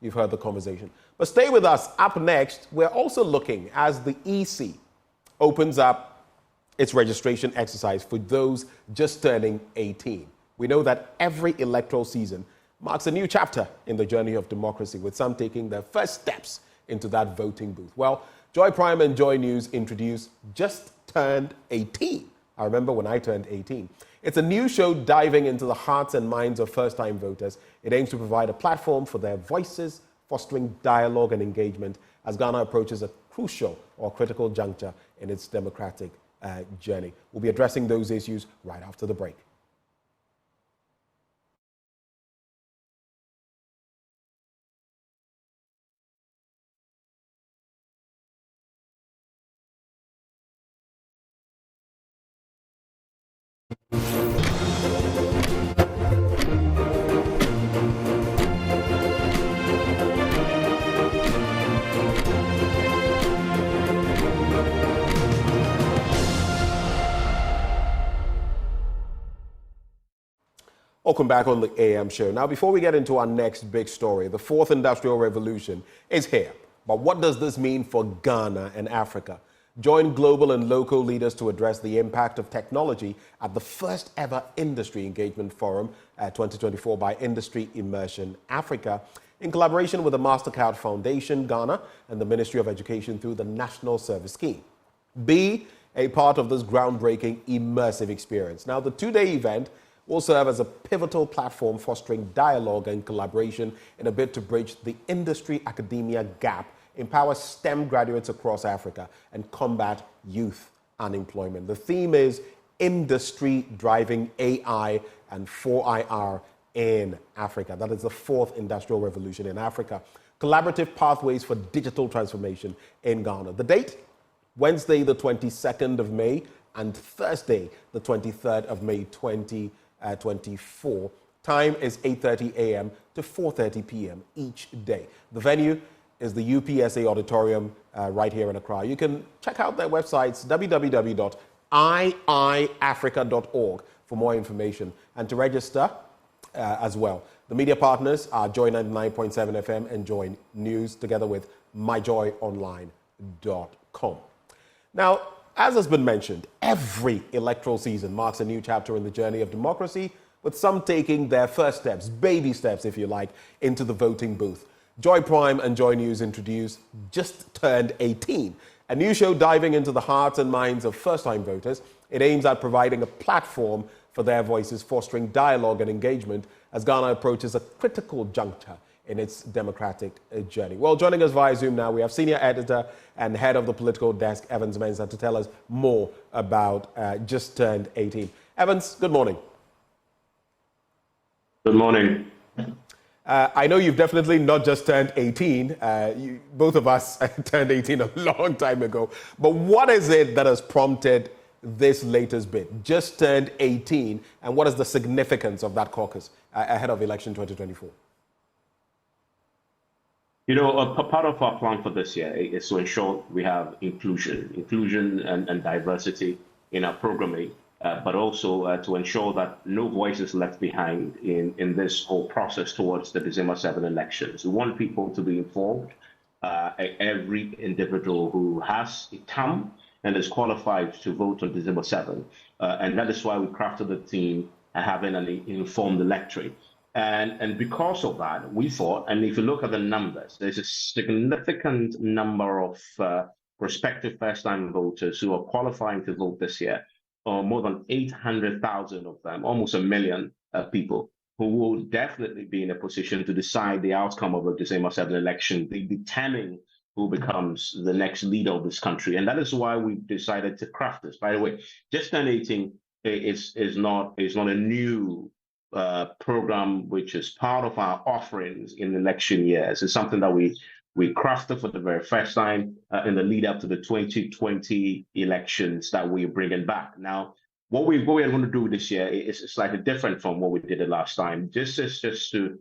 you've heard the conversation. But stay with us. Up next, we're also looking as the EC opens up its registration exercise for those just turning 18. We know that every electoral season marks a new chapter in the journey of democracy, with some taking their first steps into that voting booth. Well, Joy Prime and Joy News introduce Just Turned 18. I remember when I turned 18. It's a new show diving into the hearts and minds of first-time voters. It aims to provide a platform for their voices, fostering dialogue and engagement as Ghana approaches a crucial or critical juncture in its democratic journey. We'll be addressing those issues right after the break. Welcome back on the AM show. Now, before we get into our next big story, the fourth industrial revolution is here. But what does this mean for Ghana and Africa? Join global and local leaders to address the impact of technology at the first ever Industry Engagement Forum 2024 by Industry Immersion Africa, in collaboration with the MasterCard Foundation Ghana and the Ministry of Education through the National Service Scheme. Be a part of this groundbreaking immersive experience. Now, the two-day event will serve as a pivotal platform fostering dialogue and collaboration in a bid to bridge the industry-academia gap, empower STEM graduates across Africa, and combat youth unemployment. The theme is Industry Driving AI and 4IR in Africa. That is the fourth industrial revolution in Africa. Collaborative pathways for digital transformation in Ghana. The date? Wednesday, the 22nd of May, and Thursday, the 23rd of May, 2024. Time is 8:30 a.m. to 4:30 p.m. each day. The venue is the UPSA Auditorium right here in Accra. You can check out their websites, www.iiafrica.org, for more information and to register as well. The media partners are Joy 99.7 FM and Joy News, together with myjoyonline.com. Now, as has been mentioned, every electoral season marks a new chapter in the journey of democracy, with some taking their first steps, baby steps if you like, into the voting booth. Joy Prime and Joy News introduce Just Turned 18, a new show diving into the hearts and minds of first-time voters. It aims at providing a platform for their voices, fostering dialogue and engagement as Ghana approaches a critical juncture in its democratic journey. Well, joining us via Zoom now, we have senior editor and head of the political desk, Evans Mensah, to tell us more about Just Turned 18. Evans, good morning. Good morning. I know you've definitely not just turned 18. Both of us turned 18 a long time ago. But what is it that has prompted this latest bid? Just turned 18, and what is the significance of that caucus ahead of election 2024? You know, a part of our plan for this year is to ensure we have inclusion and diversity in our programming, but also to ensure that no voice is left behind in this whole process towards the December 7 elections. We want people to be informed. Every individual who has a term and is qualified to vote on December 7. And that is why we crafted the theme having an informed electorate. And because of that, we thought, and if you look at the numbers, there's a significant number of prospective first-time voters who are qualifying to vote this year, or more than 800,000 of them, almost 1 million people, who will definitely be in a position to decide the outcome of the December 7 election, determining who becomes the next leader of this country. And that is why we decided to craft this. By the way, Just Turned 18 is not a new program which is part of our offerings in election years. It's something that we crafted for the very first time in the lead up to the 2020 elections that we're bringing back. Now, what we are going to do this year is slightly different from what we did the last time. This is just to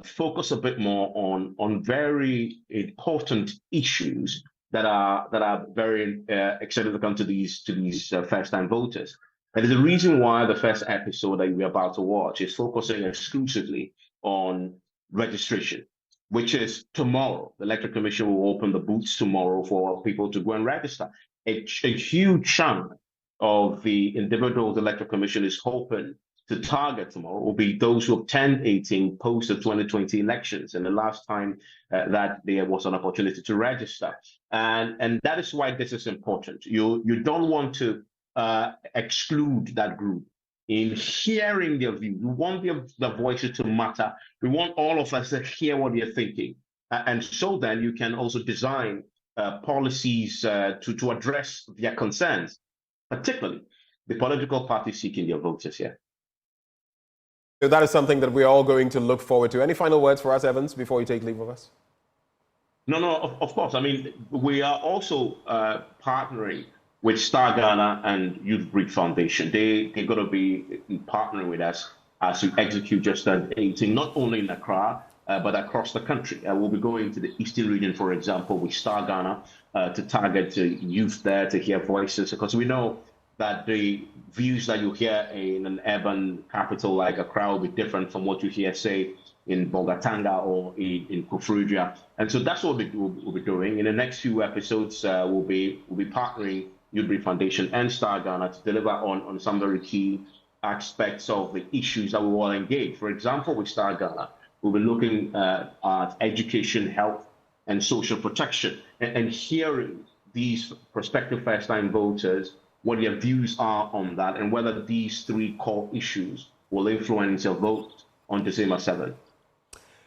focus a bit more on very important issues that are very excited to come to these first-time voters. And the reason why the first episode that we're about to watch is focusing exclusively on registration, which is tomorrow. The Electoral Commission will open the booths tomorrow for people to go and register. A huge chunk of the individuals the Electoral Commission is hoping to target tomorrow will be those who have turned 18 post the 2020 elections, and the last time that there was an opportunity to register. And that is why this is important. You don't want to exclude that group in hearing their views. We want their voices to matter. We want all of us to hear what they're thinking. And so then you can also design policies to address their concerns, particularly the political parties seeking their votes this year. So that is something that we're all going to look forward to. Any final words for us, Evans, before you take leave of us? No, of course. I mean, we are also partnering with Star Ghana and Youth Bridge Foundation. They're going to be partnering with us as we execute Just Turned 18, not only in Accra, but across the country. We'll be going to the Eastern region, for example, with Star Ghana to target youth there, to hear voices, because we know that the views that you hear in an urban capital like Accra will be different from what you hear, say, in Bolgatanga or in Kufrudja. And so that's what we'll be doing. In the next few episodes, we'll be partnering Newbury Foundation and Star Ghana to deliver on some very key aspects of the issues that we will engage. For example, with Star Ghana, we'll be looking at education, health, and social protection, and hearing these prospective first-time voters, what their views are on that, and whether these three core issues will influence your vote on December 7th.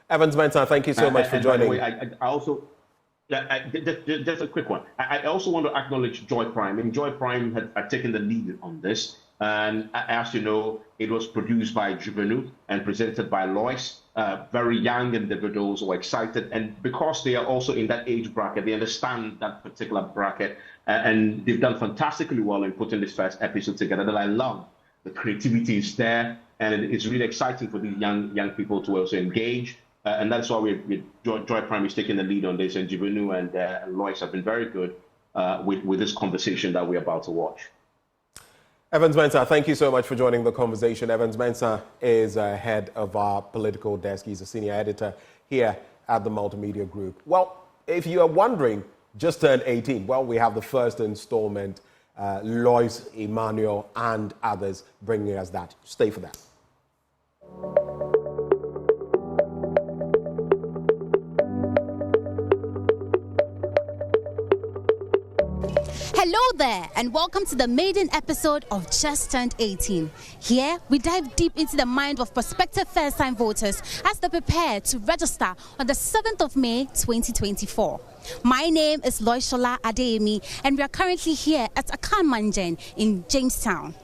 Evans Mensah, thank you so much for joining. By the way, I also, just a quick one. I also want to acknowledge Joy Prime. And Joy Prime had taken the lead on this. And as you know, it was produced by Juvenile and presented by Lois. Very young individuals who are excited. And because they are also in that age bracket, they understand that particular bracket. And they've done fantastically well in putting this first episode together that I love. The creativity is there. And it's really exciting for these young people to also engage. And that's why Joy Prime is taking the lead on this. And Juvenile and Lois have been very good with this conversation that we're about to watch. Evans Mensah, thank you so much for joining the conversation. Evans Mensah is head of our political desk. He's a senior editor here at the Multimedia Group. Well, if you are wondering, just turned 18. Well, we have the first installment, Lois, Emmanuel, and others bringing us that. Stay for that. Hello there, and welcome to the maiden episode of Just Turned 18. Here, we dive deep into the mind of prospective first-time voters as they prepare to register on the 7th of May, 2024. My name is Loishola Adeyemi, and we are currently here at Akan Manjen in Jamestown.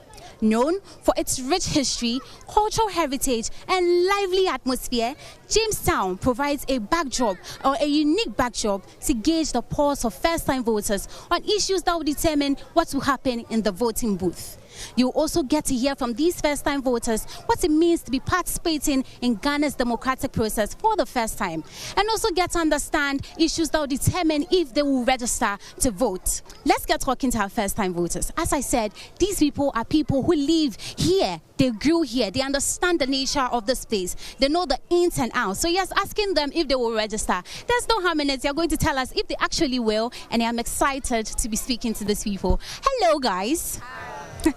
Known for its rich history, cultural heritage, and lively atmosphere, Jamestown provides a backdrop or a unique backdrop to gauge the pulse of first-time voters on issues that will determine what will happen in the voting booth. You'll also get to hear from these first-time voters what it means to be participating in Ghana's democratic process for the first time, and also get to understand issues that will determine if they will register to vote. Let's get talking to our first-time voters. As I said, these people are people who live here. They grew here. They understand the nature of the space. They know the ins and outs. So yes, asking them if they will register. There's no harm in it. They're going to tell us if they actually will, and I'm excited to be speaking to these people. Hello, guys.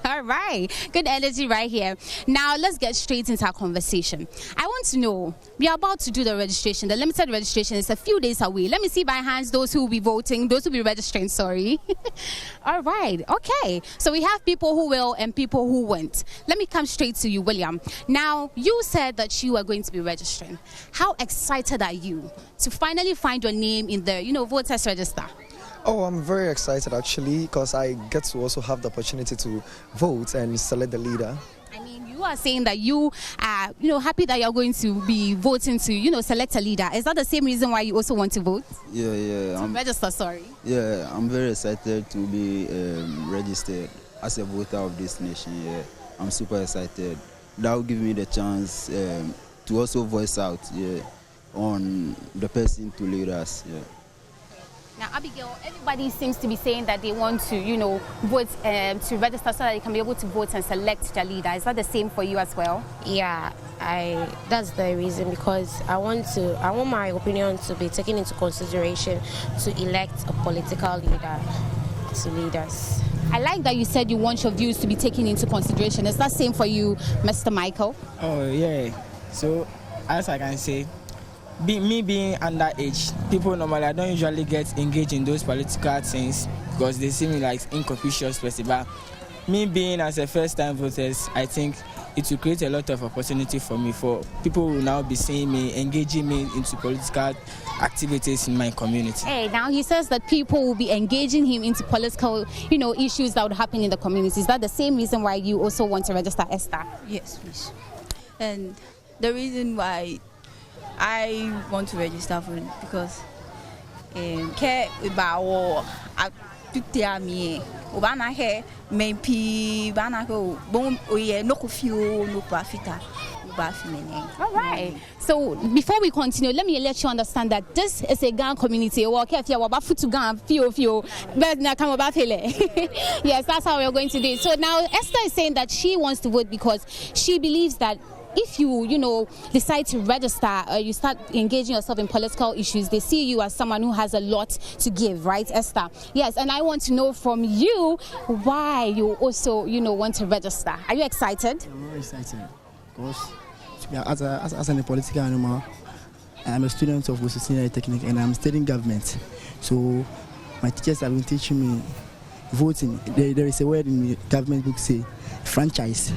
All right, good energy right here. Now let's get straight into our conversation. I want to know, we are about to do the registration. The limited registration is a few days away. Let me see by hands those who will be voting, those who will be registering, sorry. All right, okay. So we have people who will and people who won't. Let me come straight to you, William. Now, you said that you are going to be registering. How excited are you to finally find your name in the, voters register? Oh, I'm very excited actually because I get to also have the opportunity to vote and select the leader. I mean, you are saying that you are, happy that you're going to be voting to, select a leader. Is that the same reason why you also want to vote? Yeah. Register, sorry. Yeah, I'm very excited to be registered as a voter of this nation. Yeah, I'm super excited. That will give me the chance to also voice out, on the person to lead us. Yeah. Now, Abigail, everybody seems to be saying that they want to, vote to register so that they can be able to vote and select their leader. Is that the same for you as well? Yeah, that's the reason, because I want my opinion to be taken into consideration to elect a political leader to lead us. I like that you said you want your views to be taken into consideration. Is that same for you, Mr. Michael? Oh, yeah. So, as I can say, me being underage, people normally don't usually get engaged in those political things because they see me like inconspicuous person. But me being as a first-time voter, I think it will create a lot of opportunity for me. For people will now be seeing me, engaging me into political activities in my community. Hey, now he says that people will be engaging him into political, issues that would happen in the community. Is that the same reason why you also want to register, Esther? Yes, please. And the reason why I want to register for it because care about me obana he maybe bana go bon oye no kufio no profita All right. So before we continue, let me let you understand that this is a Ghana community. Yes, that's how we're going to do it. So now Esther is saying that she wants to vote because she believes that if you decide to register or you start engaging yourself in political issues, they see you as someone who has a lot to give, right, Esther? Yes, and I want to know from you why you also, want to register. Are you excited? I'm very excited because as a political animal, I'm a student of Senior Technique and I'm studying government. So my teachers have been teaching me voting. There is a word in the government book say franchise.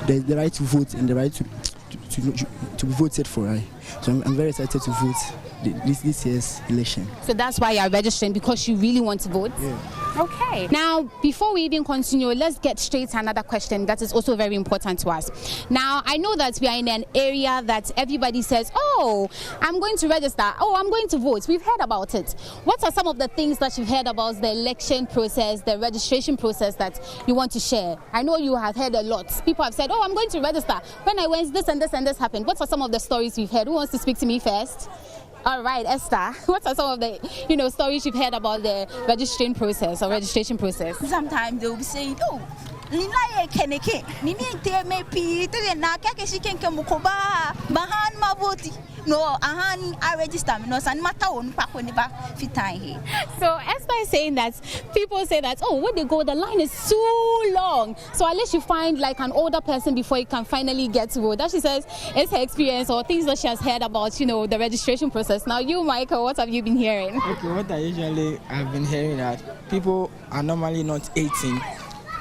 There's the right to vote and the right to be voted for. Right? So I'm very excited to vote this year's election. So that's why you're registering, because you really want to vote? Yeah. Okay. Now, before we even continue, let's get straight to another question that is also very important to us. Now, I know that we are in an area that everybody says, oh, I'm going to register. Oh, I'm going to vote. We've heard about it. What are some of the things that you've heard about the election process, the registration process that you want to share? I know you have heard a lot. People have said, oh, I'm going to register. When I went, this and this and this happened. What are some of the stories you've heard? Who wants to speak to me first? All right, Esther, what are some of the stories you've heard about the registration process? Sometimes they'll be saying, oh, Nina Keneke, Nini TMP, Bahan Mavoti. No, I register. No, so Esther is saying that people say that, oh, when they go, the line is too long. So unless you find like an older person before you can finally get to vote. That she says it's her experience or things that she has heard about, the registration process. Now you, Michael, what have you been hearing? Okay, what I usually have been hearing that people are normally not 18,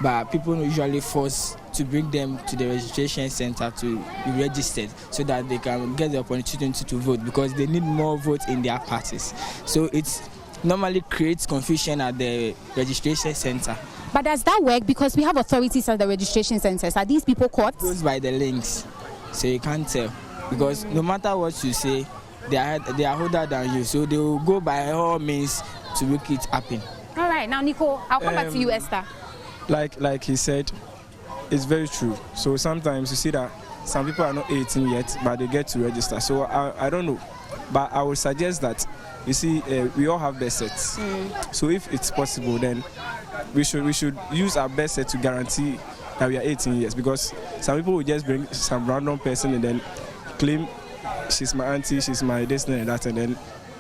but people usually force to bring them to the registration center to be registered so that they can get the opportunity to vote because they need more votes in their parties. So it normally creates confusion at the registration center. But does that work? Because we have authorities at the registration centers. Are these people caught? It goes by the links, so you can't tell. Because no matter what you say, they are older than you, so they will go by all means to make it happen. All right, now Nico, I'll come back to you, Esther. Like he said, it's very true. So sometimes you see that some people are not 18 yet, but they get to register. So I don't know, but I would suggest that, you see, we all have birth sets. So if it's possible, then we should use our birth set to guarantee that we are 18 years, because some people will just bring some random person and then claim she's my auntie, she's my this and that, and then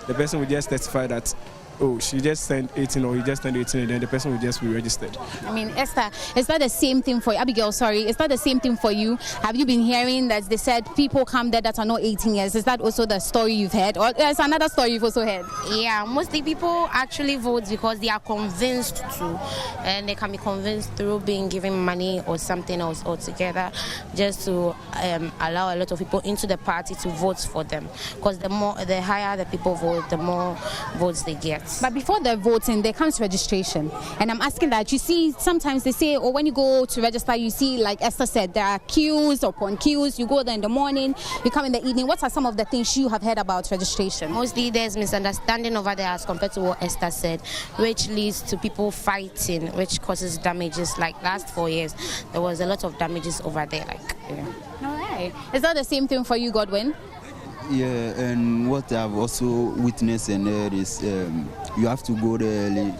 the person will just testify that, oh, she just turned 18 or he just turned 18, and then the person will just be registered. I mean, Esther, is that the same thing for you? Abigail, sorry, is that the same thing for you? Have you been hearing that they said people come there that are not 18 years? Is that also the story you've heard? Or there's another story you've also heard? Yeah, mostly people actually vote because they are convinced to, and they can be convinced through being given money or something else altogether, just to allow a lot of people into the party to vote for them. Because the higher the people vote, the more votes they get. But before the voting, there comes registration. And I'm asking that, you see, sometimes they say, or when you go to register, you see, like Esther said, there are queues upon queues. You go there in the morning, you come in the evening. What are some of the things you have heard about registration? Mostly there's misunderstanding over there as compared to what Esther said, which leads to people fighting, which causes damages. Like last 4 years, there was a lot of damages over there. All right. Is that the same thing for you, Godwin? Yeah, and what I've also witnessed and heard is you have to go there early.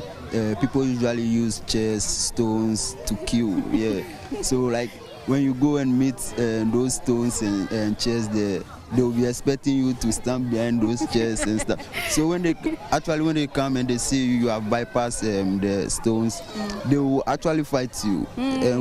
People usually use chairs, stones to queue. Yeah, so like when you go and meet those stones and chairs there, they will be expecting you to stand behind those chairs and stuff. So when they come and they see you have bypassed the stones, they will actually fight you,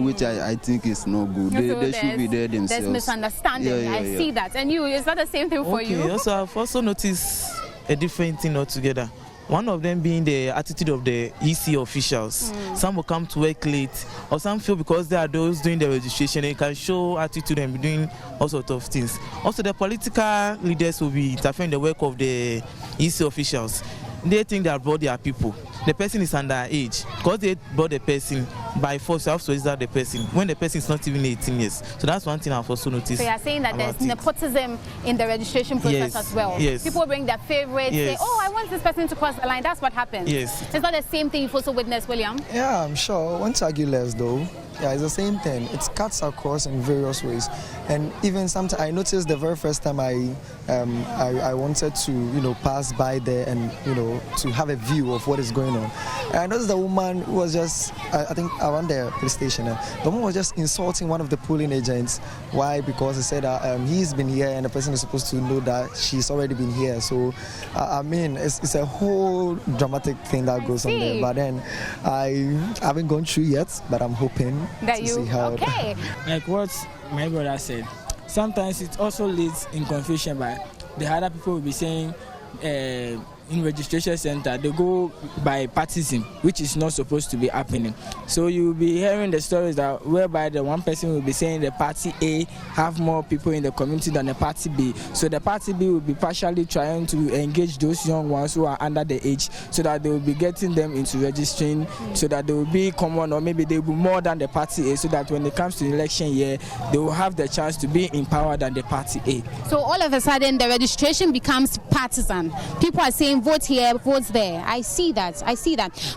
which I think is not good. They should be there themselves. There's misunderstanding. I see that. And you, is that the same thing for you? Okay, also I've also noticed a different thing altogether. One of them being the attitude of the EC officials. Some will come to work late, or some feel because they are those doing the registration, they can show attitude and be doing all sorts of things. Also, the political leaders will be interfering in the work of the EC officials. They think they have brought their people. The person is underage. Because they brought the person by force, you have to register the person when the person is not even 18 years. So that's one thing I've also noticed. So you're saying that there's nepotism in the registration process as well? Yes. People bring their favorites, say, oh, I want this person to cross the line. That's what happens. Yes. Is that the same thing you've also witnessed, William? Yeah, I'm sure. I won't argue less though. Yeah, it's the same thing. It cuts across in various ways. And even sometimes I noticed the very first time I wanted to, pass by there and, to have a view of what is going on. And I noticed the woman was just, I think around the police station, the woman was just insulting one of the polling agents. Why? Because he said that he's been here and the person is supposed to know that she's already been here. So, it's a whole dramatic thing that goes on there. But then I haven't gone through yet, but I'm hoping to see how. Okay. Like what my brother said, sometimes it also leads in confusion by the other people will be saying in registration center they go by partisan, which is not supposed to be happening. So you will be hearing the stories that whereby the one person will be saying the party A have more people in the community than the party B. So the party B will be partially trying to engage those young ones who are under the age so that they will be getting them into registering so that they will be common, or maybe they will be more than the party A, so that when it comes to the election year they will have the chance to be in power than the party A. So all of a sudden the registration becomes partisan. People are saying vote here, vote there. I see that.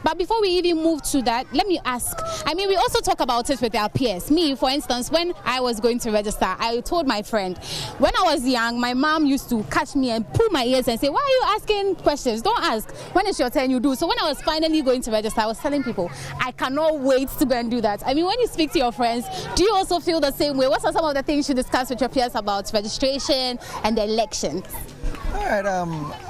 But before we even move to that, let me ask. We also talk about it with our peers. Me, for instance, when I was going to register, I told my friend, when I was young, my mom used to catch me and pull my ears and say, why are you asking questions? Don't ask. When it's your turn, you do. So when I was finally going to register, I was telling people, I cannot wait to go and do that. When you speak to your friends, do you also feel the same way? What are some of the things you discuss with your peers about registration and the elections? All right,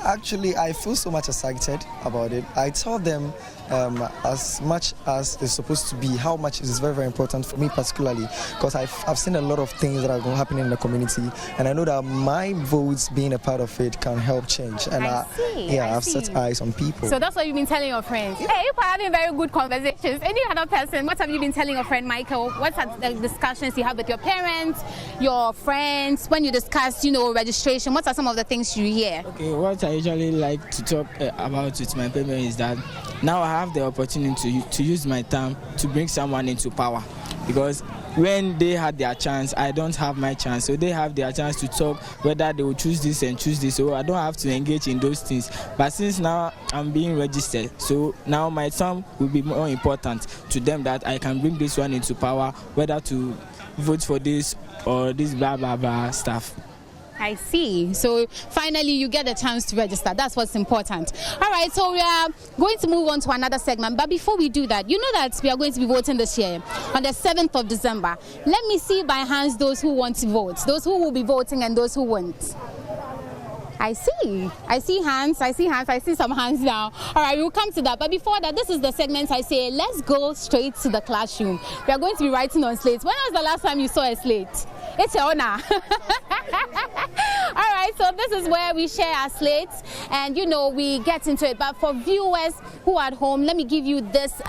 actually, I feel so much excited about it. I tell them as much as it's supposed to be, how much it is very, very important for me particularly, because I've seen a lot of things that are going to happen in the community, and I know that my votes being a part of it can help change. And I've set eyes on people. So that's what you've been telling your friends. Yeah. Hey, you are having very good conversations. Any other person, what have you been telling your friend Michael? What are the discussions you have with your parents, your friends, when you discuss, registration? What are some of the things you hear? Okay, what I usually like to talk about with my parents is that now I have the opportunity to use my time to bring someone into power, because when they had their chance, I don't have my chance. So they have their chance to talk whether they will choose this and choose this. So I don't have to engage in those things. But since now I'm being registered, so now my time will be more important to them, that I can bring this one into power, whether to vote for this or this blah blah blah stuff. I see. So finally you get a chance to register. That's what's important. All right, so we are going to move on to another segment. But before we do that, you know that we are going to be voting this year on the 7th of December. Let me see by hands those who want to vote, those who will be voting and those who won't. I see hands, I see some hands now. All right, we'll come to that. But before that, this is the segment I say, let's go straight to the classroom. We are going to be writing on slates. When was the last time you saw a slate? It's an honor. All right, so this is where we share our slates and, we get into it. But for viewers who are at home, let me give you this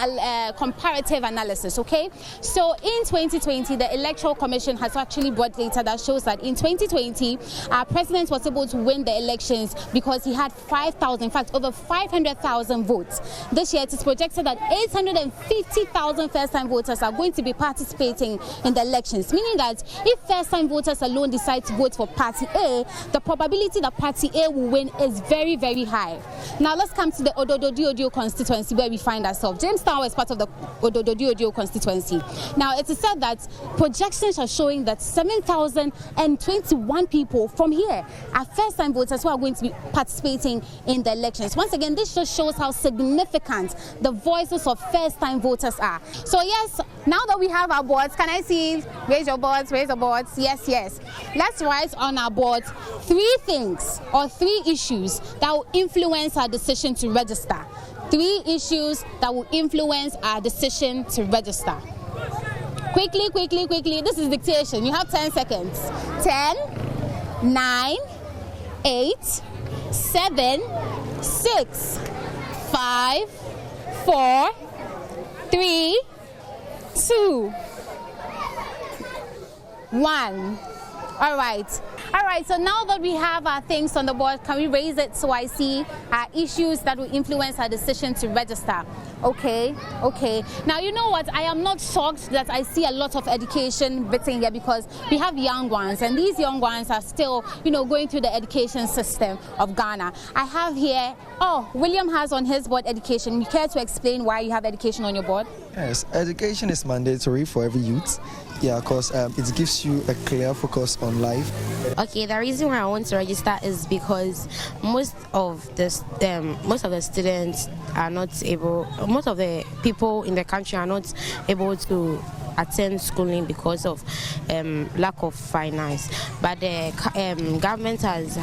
comparative analysis, okay? So in 2020, the Electoral Commission has actually brought data that shows that in 2020, our president was able to win the elections because he had 5,000, in fact, over 500,000 votes. This year, it is projected that 850,000 first-time voters are going to be participating in the elections, meaning that if first-time voters alone decide to vote for Party A, the probability that Party A will win is very, very high. Now, let's come to the Ododo-Diodio constituency where we find ourselves. Jamestown is part of the Ododo-Diodio constituency. Now, it is said that projections are showing that 7,021 people from here are first-time voters who are going to be participating in the elections. Once again, this just shows how significant the voices of first-time voters are. So, yes, now that we have our boards, can I see? Raise your boards, raise your boards. Yes. Let's write on our board 3 things or 3 issues that will influence our decision to register. 3 issues that will influence our decision to register. Quickly. This is dictation. You have 10 seconds. 10, 9, 8, 7, 6, 5, 4, 3, 2, 1. All right. All right, so now that we have our things on the board, can we raise it so I see issues that will influence our decision to register? Okay. Now, you know what? I am not shocked that I see a lot of education written here because we have young ones, and these young ones are still, going through the education system of Ghana. I have here, William has on his board education. You care to explain why you have education on your board? Yes, education is mandatory for every youth. Yeah, because it gives you a clear focus on life. Okay, the reason why I want to register is because most of the students are not able, most of the people in the country are not able to attend schooling because of lack of finance. But the government has,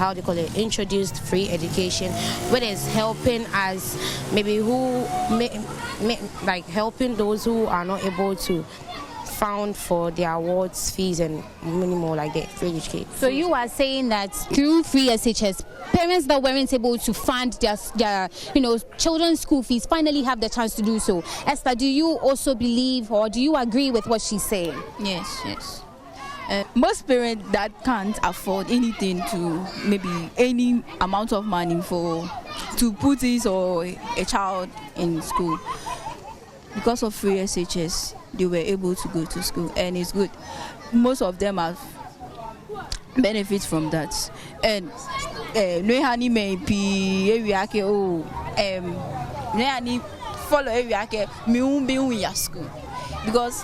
introduced free education, which is helping us, maybe helping those who are not able to fund for their awards fees and many more like that, free education. So you are saying that through free SHS, parents that weren't able to fund their children's school fees finally have the chance to do so. Esther, do you also believe or do you agree with what she's saying? Yes. Most parents that can't afford anything to maybe any amount of money to put his or a child in school, because of free SHS, they were able to go to school, and it's good. Most of them have benefits from that. And no may be follow area school because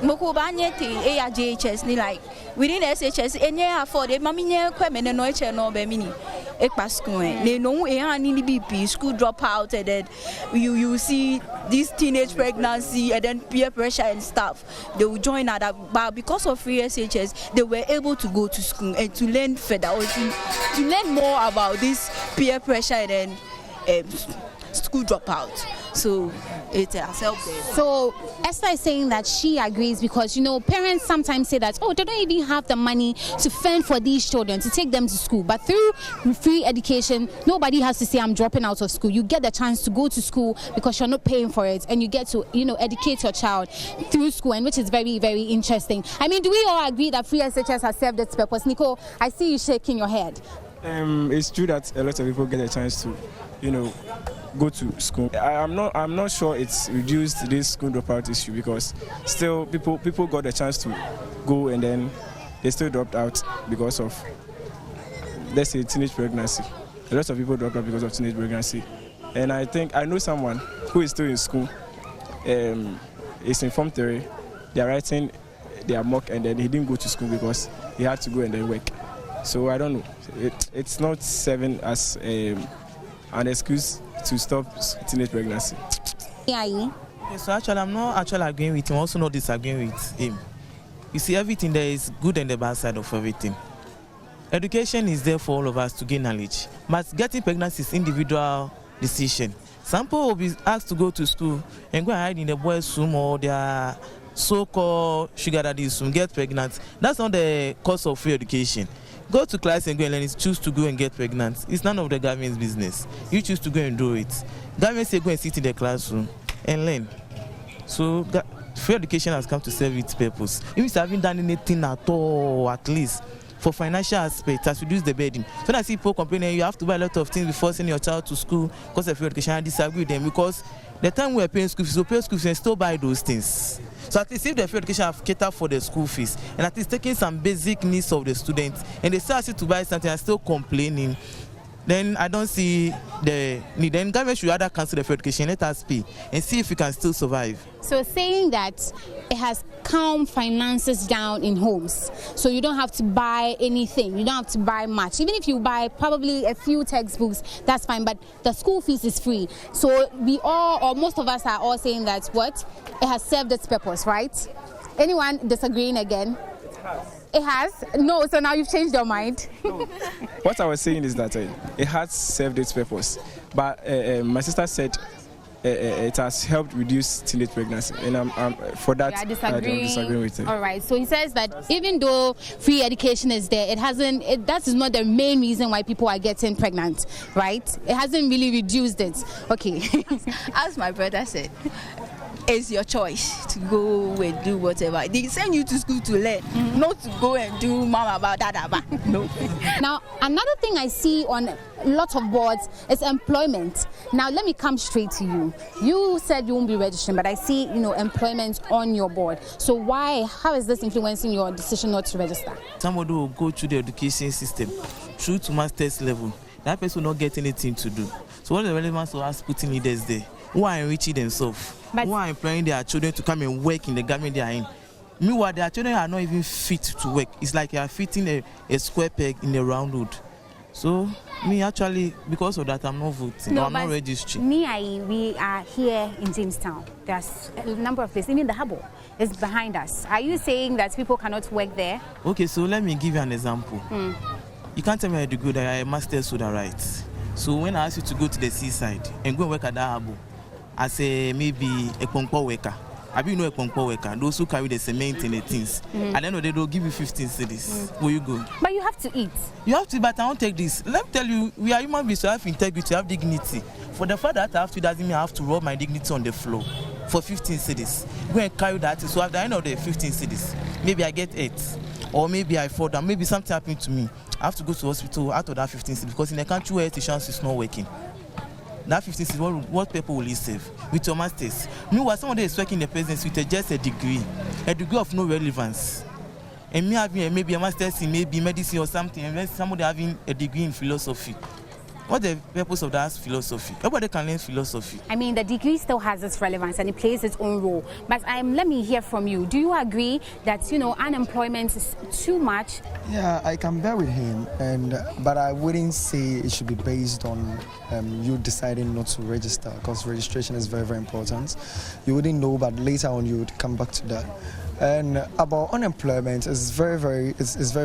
JHS ni like within SHS any afford mami kweme no eche no be mini school BP school dropout, and then you see this teenage pregnancy and then peer pressure and stuff. They will join that, but because of free SHS, they were able to go to school and to learn further or to learn more about this peer pressure and then school dropout. So it has helped them. So Esther is saying that she agrees because parents sometimes say that they don't even have the money to fend for these children to take them to school. But through free education, nobody has to say I'm dropping out of school. You get the chance to go to school because you're not paying for it, and you get to educate your child through school, and which is very, very interesting. I mean, do we all agree that free SHS has served its purpose? Nico, I see you shaking your head. It's true that a lot of people get a chance to go to school. I'm not sure it's reduced this school dropout issue because still people got a chance to go and then they still dropped out because of, let's say, teenage pregnancy. A lot of people dropped out because of teenage pregnancy. And I know someone who is still in school. It's in Form 3. They're writing their mock and then he didn't go to school because he had to go and then work. So I don't know. It's not serving as an excuse to stop teenage pregnancy. Yeah, so actually, I'm not actually agreeing with him. I'm also not disagreeing with him. You see, everything there is good and the bad side of everything. Education is there for all of us to gain knowledge, but getting pregnant is individual decision. Some people will be asked to go to school and go and hide in the boys' room or their so-called sugar daddy's room, get pregnant. That's not the cost of free education. Go to class and go and learn. Choose to go and get pregnant. It's none of the government's business. You choose to go and do it. Government say go and sit in the classroom and learn. So free education has come to serve its purpose. If you haven't done anything at all, at least for financial aspect, has reduced the burden. So when I see people complaining, you have to buy a lot of things before sending your child to school because of free education, I disagree with them because the time we are paying school fees, we pay school fees and still buy those things. So at least if the free education have catered for the school fees and at least taking some basic needs of the students and they still ask you to buy something and still complaining, then I don't see the need. Then government should rather cancel the free education, let us pay and see if we can still survive. So saying that it has calmed finances down in homes, so you don't have to buy anything, you don't have to buy much. Even if you buy probably a few textbooks, that's fine, but the school fees is free. So we all, or most of us are all saying that it has served its purpose, right? Anyone disagreeing again? It has? No, so now you've changed your mind. No. What I was saying is that it has served its purpose, but my sister said it has helped reduce teenage pregnancy, and for that I'm disagreeing with him. All right, so he says that even though free education is there, that is not the main reason why people are getting pregnant, right? It hasn't really reduced it. Okay. As my brother said, it's your choice to go and do whatever. They send you to school to learn, not to go and do mama about that. No. Now, another thing I see on a lot of boards is employment. Now, let me come straight to you. You said you won't be registering, but I see, employment on your board. So why? How is this influencing your decision not to register? Somebody will go through the education system, through to master's level. That person will not get anything to do. So what the relevance of us putting leaders there who are enriching themselves, who are employing their children to come and work in the government they are in. Meanwhile, their children are not even fit to work. It's like you are fitting a square peg in a round wood. So, me actually, because of that, I'm not voting. No, I'm not registering. We are here in Jamestown. There's a number of places. Even the Harbour is behind us. Are you saying that people cannot work there? Okay, so let me give you an example. You can't tell me a degree that I have a master's student, right? So when I ask you to go to the seaside and go and work at that Harbour, I say maybe a pongpo worker. I mean, a pongpo worker. Those who carry the cement and the things. At the end of the day, they'll give you 15 cedis. Where you go? But you have to eat. You have to, but I won't take this. Let me tell you, we are human beings, so I have integrity, I have dignity. For the fact that I have to, doesn't mean I have to rub my dignity on the floor for 15 cedis. Go and carry that. So at the end of the 15 cedis, maybe I get 8. Or maybe I fall down. Maybe something happened to me. I have to go to hospital out of that 15 cedis because in a country where health insurance is not working, that 15 cedis, what people will you save with your masters? Meanwhile, somebody is working in the presidency with just a degree of no relevance. And me having maybe a master's in maybe medicine or something, and then somebody having a degree in philosophy. What's the purpose of that philosophy? Everybody can learn philosophy. I mean, the degree still has its relevance and it plays its own role. But let me hear from you. Do you agree that, unemployment is too much? Yeah, I can bear with him, but I wouldn't say it should be based on you deciding not to register, because registration is very, very important. You wouldn't know, but later on you would come back to that. And about unemployment, it's very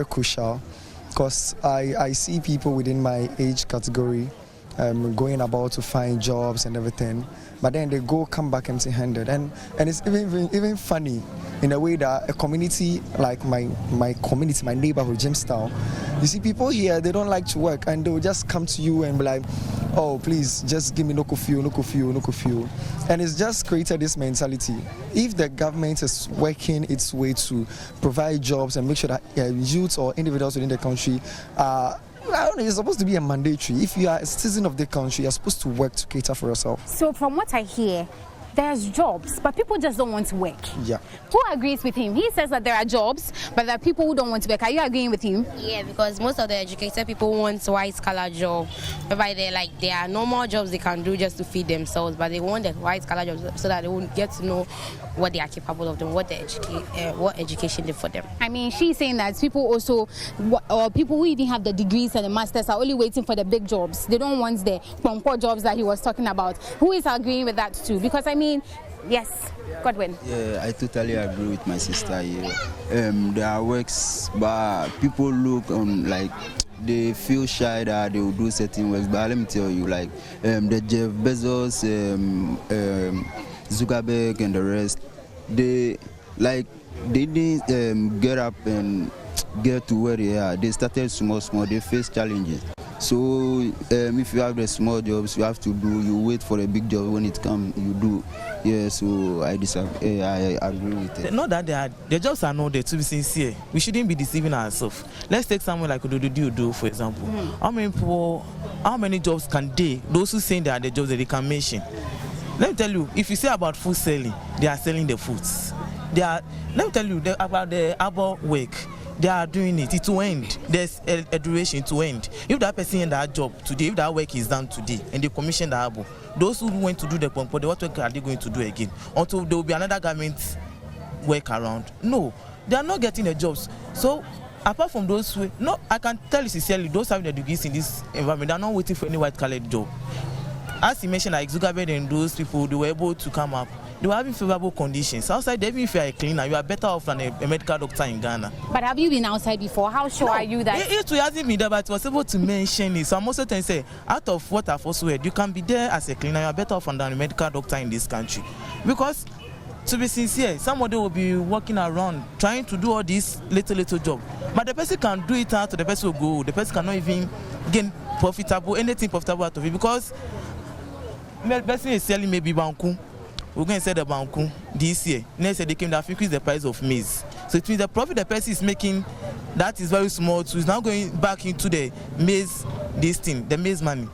crucial. Because I see people within my age category going about to find jobs and everything, but then they come back empty-handed, and it's even funny in a way that a community like my community, my neighborhood, Jamestown, you see people here, they don't like to work, and they will just come to you and be like, oh, please, just give me no fuel. And it's just created this mentality. If the government is working its way to provide jobs and make sure that youth or individuals within the country I don't know, it's supposed to be a mandatory. If you are a citizen of the country, you're supposed to work to cater for yourself. So from what I hear, there's jobs, but people just don't want to work. Yeah. Who agrees with him? He says that there are jobs, but there are people who don't want to work. Are you agreeing with him? Yeah, because most of the educated people want white-collar job, whereby there are normal jobs they can do just to feed themselves, but they want the white-collar jobs so that they will get to know what they are capable of doing, what education did for them. I mean, she's saying that people also, or people who even have the degrees and the masters are only waiting for the big jobs. They don't want the pongpo jobs that he was talking about. Who is agreeing with that too? Because I mean, yes, Godwin. Yeah, I totally agree with my sister here. There are works, but people look on like they feel shy that they will do certain works. But let me tell you, like the Jeff Bezos, Zuckerberg, and the rest, they didn't get up and get to where they are. They started small. They face challenges. So if you have the small jobs, you have to do. You wait for a big job. When it comes, you do. Yeah. So I disagree. I agree with it. Not that the jobs are not there. To be sincere, we shouldn't be deceiving ourselves. Let's take someone like Ododo, for example. How many jobs can those who say they are the jobs that they can mention? Let me tell you, if you say about food selling, they are selling the foods. Let me tell you about the Arbor work. They are doing it. It will end. There's a duration to end. If that person in that job today, if that work is done today, and they commission the Arbor, those who went to do the pump, what work are they going to do again? Until there will be another government work around. No, they are not getting the jobs. So apart from those who, no, I can tell you sincerely, those having the degrees in this environment, they are not waiting for any white-collared job. As you mentioned, like Zuckerberg and those people, they were able to come up. They were having favorable conditions. Outside, even if you are a cleaner, you are better off than a medical doctor in Ghana. But have you been outside before? How sure are you that? It hasn't been there, but I was able to mention it. So I'm also trying to say, out of what I've also heard, you can be there as a cleaner, you are better off than a medical doctor in this country. Because, to be sincere, somebody will be walking around trying to do all this little job. But the person can do it out, the person will go. The person cannot even gain anything profitable out of it. Because the person is selling maybe banku. we're going to sell the banku this year. Next year they came to increase the price of maize. So it means the profit the person is making, that is very small. So it's now going back into the maize, the maize money.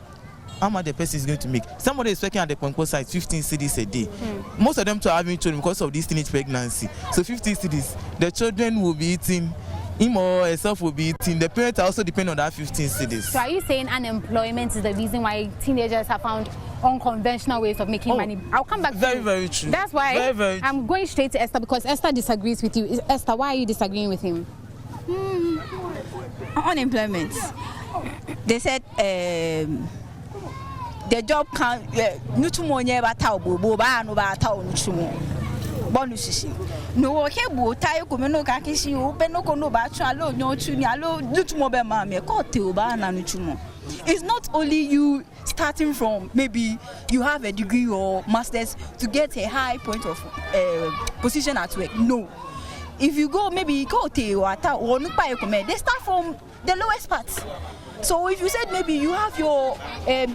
How much the person is going to make? Somebody is working at the Ponko site 15 cedis a day. Most of them are having children because of this teenage pregnancy. So 50 cedis, the children will be eating. Him or herself will be eating. The parents also depend on that 15 cedis. So are you saying unemployment is the reason why teenagers have found unconventional ways of making money? I'll come back to you. Very true. That's why I'm going straight to Esther, because Esther disagrees with you. Esther, why are you disagreeing with him? Unemployment. They said the job can't bonus no hebu tayo kumeno kakishi ubeno kono ba chalo nyochu ni alo dutumo be ma me ko te oba na nuchumo. It's not only you starting from maybe you have a degree or masters to get a high point of position at work. No, if you go maybe go te or they start from the lowest part. So if you said maybe you have your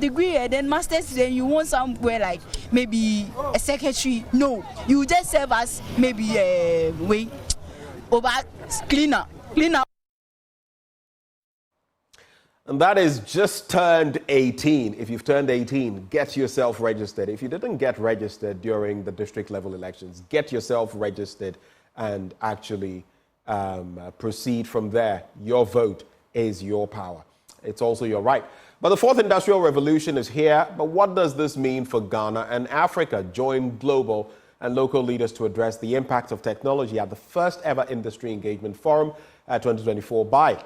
degree and then masters, then you want somewhere like maybe a secretary. No, you just serve as maybe cleaner. And that is just turned 18. If you've turned 18, get yourself registered. If you didn't get registered during the district level elections, get yourself registered and actually proceed from there. Your vote is your power. It's also your right. But the fourth industrial revolution is here. But what does this mean for Ghana and Africa? Join global and local leaders to address the impact of technology at the first ever Industry Engagement Forum 2024 by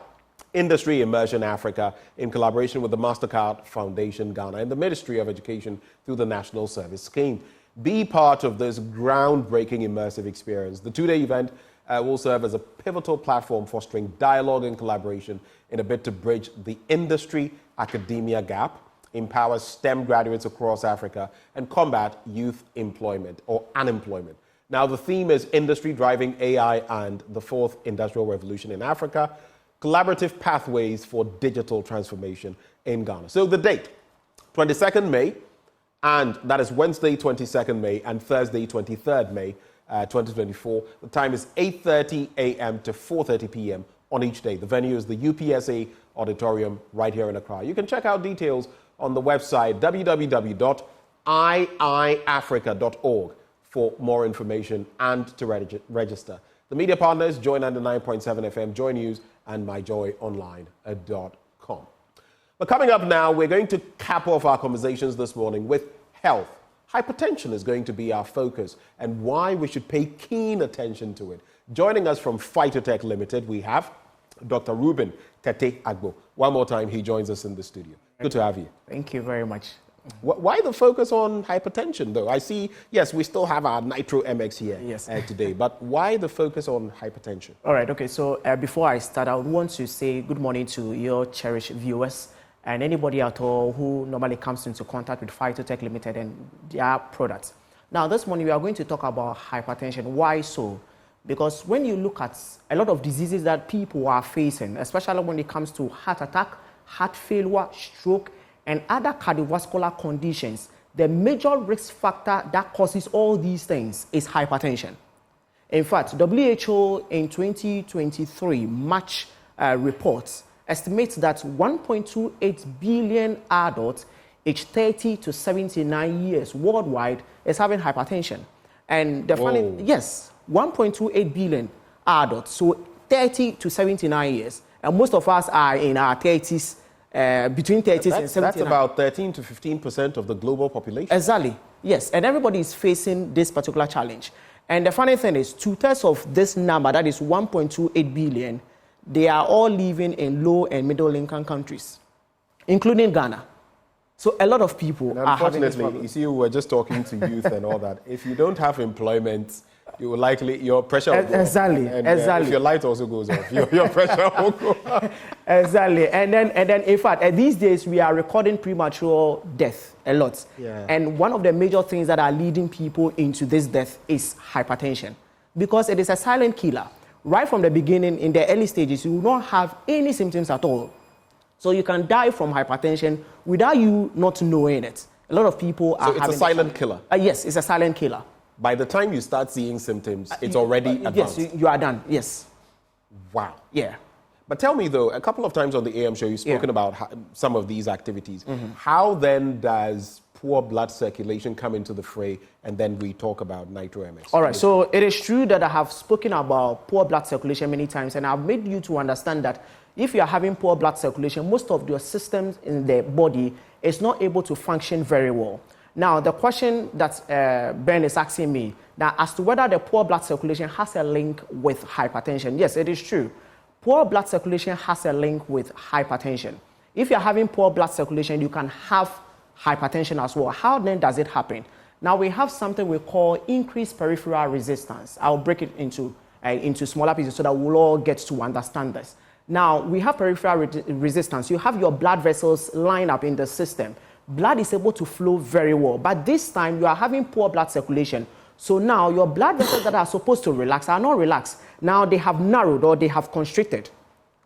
Industry Immersion Africa in collaboration with the MasterCard Foundation Ghana and the Ministry of Education through the National Service Scheme. Be part of this groundbreaking immersive experience. The two-day event will serve as a pivotal platform fostering dialogue and collaboration in a bid to bridge the industry-academia gap, empower STEM graduates across Africa, and combat youth employment or unemployment. Now, the theme is Industry Driving AI and the Fourth Industrial Revolution in Africa, Collaborative Pathways for Digital Transformation in Ghana. So the date, 22nd May, and that is Wednesday, 22nd May, and Thursday, 23rd May, 2024. The time is 8:30 a.m. to 4:30 p.m. on each day. The venue is the UPSA Auditorium right here in Accra. You can check out details on the website www.iiafrica.org for more information and to register. The media partners, Joy 99.7 FM, Joy News, and myjoyonline.com. But coming up now, we're going to cap off our conversations this morning with health. Hypertension is going to be our focus and why we should pay keen attention to it. Joining us from Phytotech Limited, we have Dr. Ruben Tete Agbo. One more time, he joins us in the studio. Good to have you. Thank you very much. Why the focus on hypertension, though? I see, yes, we still have our Nitro MX here today, but why the focus on hypertension? All right, okay, so before I start, I would want to say good morning to your cherished viewers and anybody at all who normally comes into contact with Phytotech Limited and their products. Now, this morning we are going to talk about hypertension. Why so? Because when you look at a lot of diseases that people are facing, especially when it comes to heart attack, heart failure, stroke, and other cardiovascular conditions, the major risk factor that causes all these things is hypertension. In fact, WHO in 2023 March reports estimates that 1.28 billion adults aged 30 to 79 years worldwide is having hypertension. And the funny, 1.28 billion adults, so 30 to 79 years. And most of us are in our 30s, between 30s and 79. That's about 13 to 15% of the global population. Exactly, yes. And everybody is facing this particular challenge. And the funny thing is, 2/3 of this number, that is 1.28 billion, they are all living in low and middle income countries, including Ghana. So a lot of people are having this problem. Unfortunately, you see, we were just talking to youth and all that. If you don't have employment, you will likely, your pressure will go up. Exactly. If your light also goes off, your pressure will go up. Exactly. And then, in fact, these days we are recording premature death a lot. Yeah. And one of the major things that are leading people into this death is hypertension, because it is a silent killer. Right from the beginning, in the early stages, you will not have any symptoms at all. So you can die from hypertension without you not knowing it. A lot of people are So it's a silent killer? Yes, it's a silent killer. By the time you start seeing symptoms, it's already advanced? Yes, you are done, yes. Wow. Yeah. But tell me, though, a couple of times on the AM show, you've spoken about some of these activities. Mm-hmm. How then does poor blood circulation come into the fray, and then we talk about nitro-MS? All right, so it is true that I have spoken about poor blood circulation many times, and I've made you to understand that if you are having poor blood circulation, most of your systems in the body is not able to function very well. Now, the question that Ben is asking me, now as to whether the poor blood circulation has a link with hypertension, yes, it is true. Poor blood circulation has a link with hypertension. If you're having poor blood circulation, you can have hypertension as well. How then does it happen? Now, we have something we call increased peripheral resistance. I'll break it into smaller pieces so that we'll all get to understand this. Now, we have peripheral resistance. You have your blood vessels line up in the system. Blood is able to flow very well, but this time you are having poor blood circulation. So now your blood vessels that are supposed to relax are not relaxed. Now they have narrowed or they have constricted.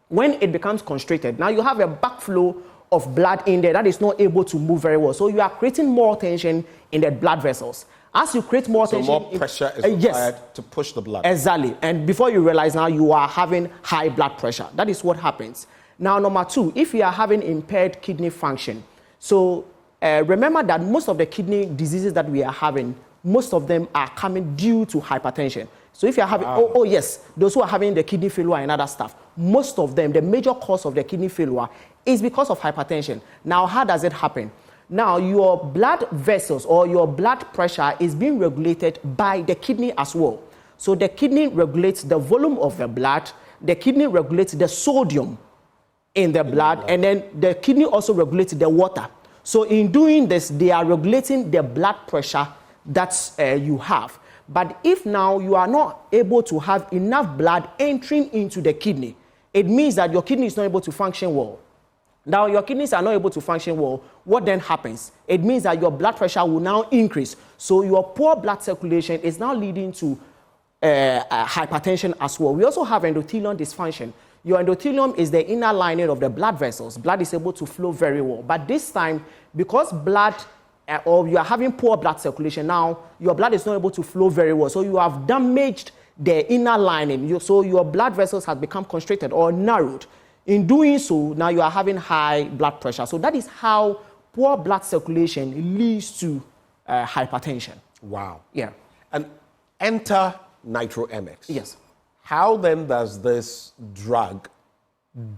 When it becomes constricted, now you have a backflow of blood in there that is not able to move very well. So you are creating more tension in the blood vessels. As you create more tension, more pressure is required to push the blood. Exactly. And before you realize now you are having high blood pressure. That is what happens. Now, number two, if you are having impaired kidney function, so remember that most of the kidney diseases that we are having, most of them are coming due to hypertension. So if you're having, yes, those who are having the kidney failure and other stuff, most of them, the major cause of the kidney failure is because of hypertension. Now, how does it happen? Now, your blood vessels or your blood pressure is being regulated by the kidney as well. So the kidney regulates the volume of the blood, the kidney regulates the sodium in the blood, and then the kidney also regulates the water. So in doing this, they are regulating the blood pressure that you have. But if now you are not able to have enough blood entering into the kidney, it means that your kidney is not able to function well. Now, your kidneys are not able to function well. What then happens? It means that your blood pressure will now increase. So your poor blood circulation is now leading to hypertension as well. We also have endothelial dysfunction. Your endothelium is the inner lining of the blood vessels. Blood is able to flow very well. But this time, because blood or you are having poor blood circulation, now your blood is not able to flow very well. So you have damaged the inner lining. So your blood vessels have become constricted or narrowed. In doing so, now you are having high blood pressure. So that is how poor blood circulation leads to hypertension. Wow. Yeah. And enter nitro-MS. Yes. How then does this drug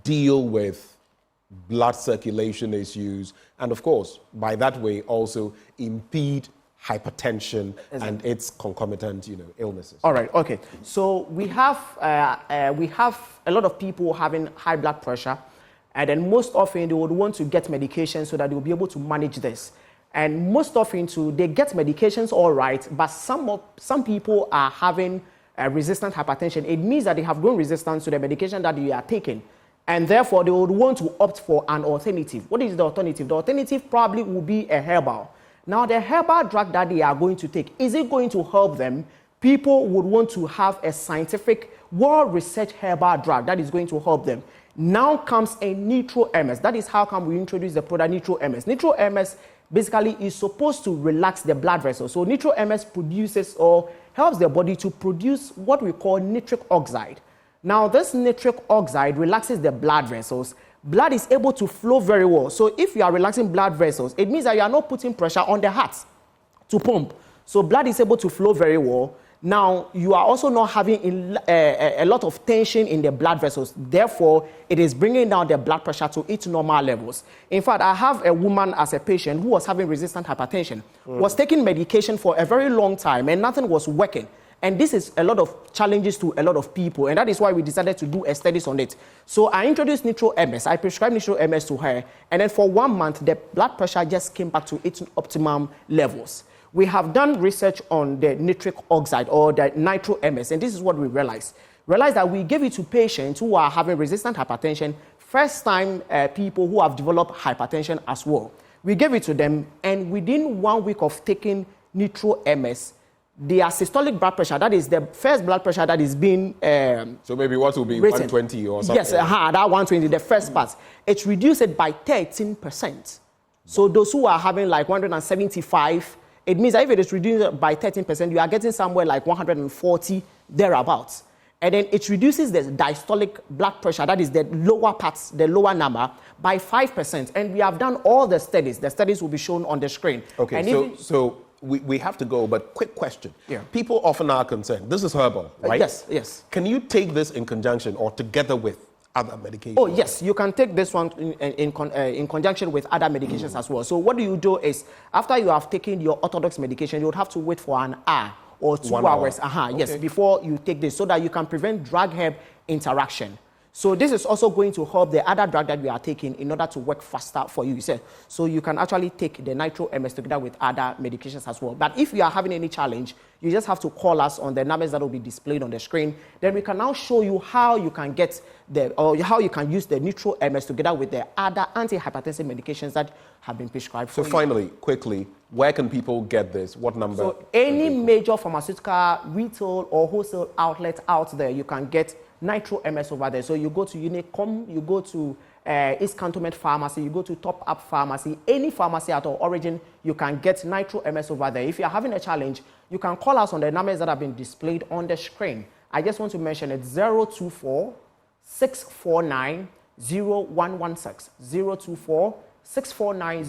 deal with blood circulation issues and, of course, by that way also impede hypertension and its concomitant, illnesses? All right. Okay. So we have a lot of people having high blood pressure, and then most often they would want to get medication so that they will be able to manage this. And most often too, they get medications all right, but some people are having resistant hypertension. It means that they have grown resistance to the medication that they are taking, and therefore they would want to opt for an alternative. What is the alternative? The alternative probably will be a herbal. Now, the herbal drug that they are going to take, is it going to help them? People would want to have a scientific, well-researched herbal drug that is going to help them. Now comes a nitro-MS. That is how come we introduce the product nitro-MS. Nitro-MS basically is supposed to relax the blood vessels. So nitro-MS produces or helps the body to produce what we call nitric oxide. Now, this nitric oxide relaxes the blood vessels. Blood is able to flow very well. So if you are relaxing blood vessels, it means that you are not putting pressure on the heart to pump. So blood is able to flow very well. Now, you are also not having a lot of tension in the blood vessels. Therefore, it is bringing down the blood pressure to its normal levels. In fact, I have a woman as a patient who was having resistant hypertension, was taking medication for a very long time, and nothing was working. And this is a lot of challenges to a lot of people, and that is why we decided to do a studies on it. So I introduced nitro-MS. I prescribed nitro-MS to her, and then for 1 month, the blood pressure just came back to its optimum levels. We have done research on the nitric oxide or the nitro-MS, and this is what we realized. Realized that we gave it to patients who are having resistant hypertension, first-time people who have developed hypertension as well. We gave it to them, and within 1 week of taking nitro-MS, their systolic blood pressure, that is the first blood pressure that is being so maybe what will be written. 120 or something? Yes, that 120, the first part. It's reduced it by 13%. So those who are having like 175, it means that if it is reduced by 13%, you are getting somewhere like 140 thereabouts. And then it reduces the diastolic blood pressure, that is the lower parts, the lower number, by 5%. And we have done all the studies. The studies will be shown on the screen. Okay, and so we have to go, but quick question. Yeah. People often are concerned. This is herbal, right? Yes. Can you take this in conjunction or together with other medications? Oh, yes, you can take this one in conjunction with other medications as well. So what do you do is, after you have taken your orthodox medication, you would have to wait for an hour or 2 hours, yes, before you take this, so that you can prevent drug-herb interaction. So this is also going to help the other drug that we are taking in order to work faster for you. So you can actually take the nitro MS together with other medications as well. But if you are having any challenge, you just have to call us on the numbers that will be displayed on the screen. Then we can now show you how you can how you can use the nitro MS together with the other antihypertensive medications that have been prescribed for you. So finally, quickly, where can people get this? What number? So any major pharmaceutical retail or wholesale outlet out there, you can get nitro MS over there. So you go to Unicom, you go to East Cantonment Pharmacy, you go to Top Up Pharmacy, any pharmacy at our origin, you can get nitro MS over there. If you're having a challenge, you can call us on the numbers that have been displayed on the screen. I just want to mention it, 024 649 0116. 024 649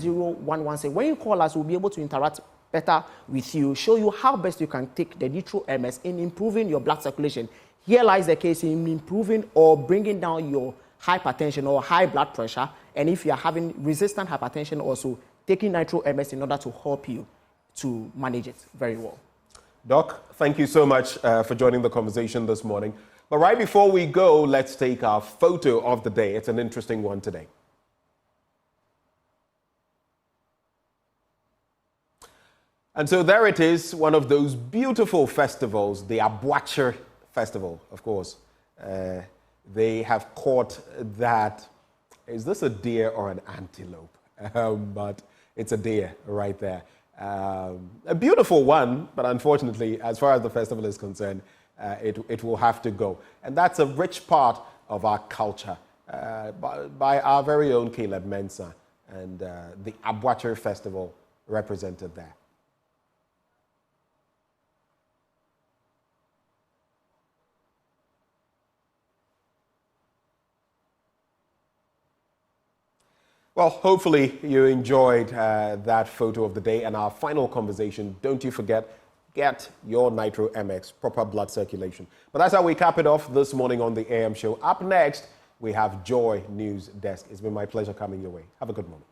0116. When you call us, we'll be able to interact better with you, show you how best you can take the nitro MS in improving your blood circulation. Here lies the case in improving or bringing down your hypertension or high blood pressure. And if you are having resistant hypertension, also taking nitro MS in order to help you to manage it very well. Doc, thank you so much for joining the conversation this morning. But right before we go, let's take our photo of the day. It's an interesting one today. And so there it is, one of those beautiful festivals, the Abuacher Festival, of course. They have caught that, is this a deer or an antelope? But it's a deer right there. A beautiful one, but unfortunately, as far as the festival is concerned, it will have to go. And that's a rich part of our culture by our very own Caleb Mensah, and the Abuacher Festival represented there. Well, hopefully you enjoyed that photo of the day and our final conversation. Don't you forget, get your Nitro MX, proper blood circulation. But that's how we cap it off this morning on the AM show. Up next, we have Joy News Desk. It's been my pleasure coming your way. Have a good morning.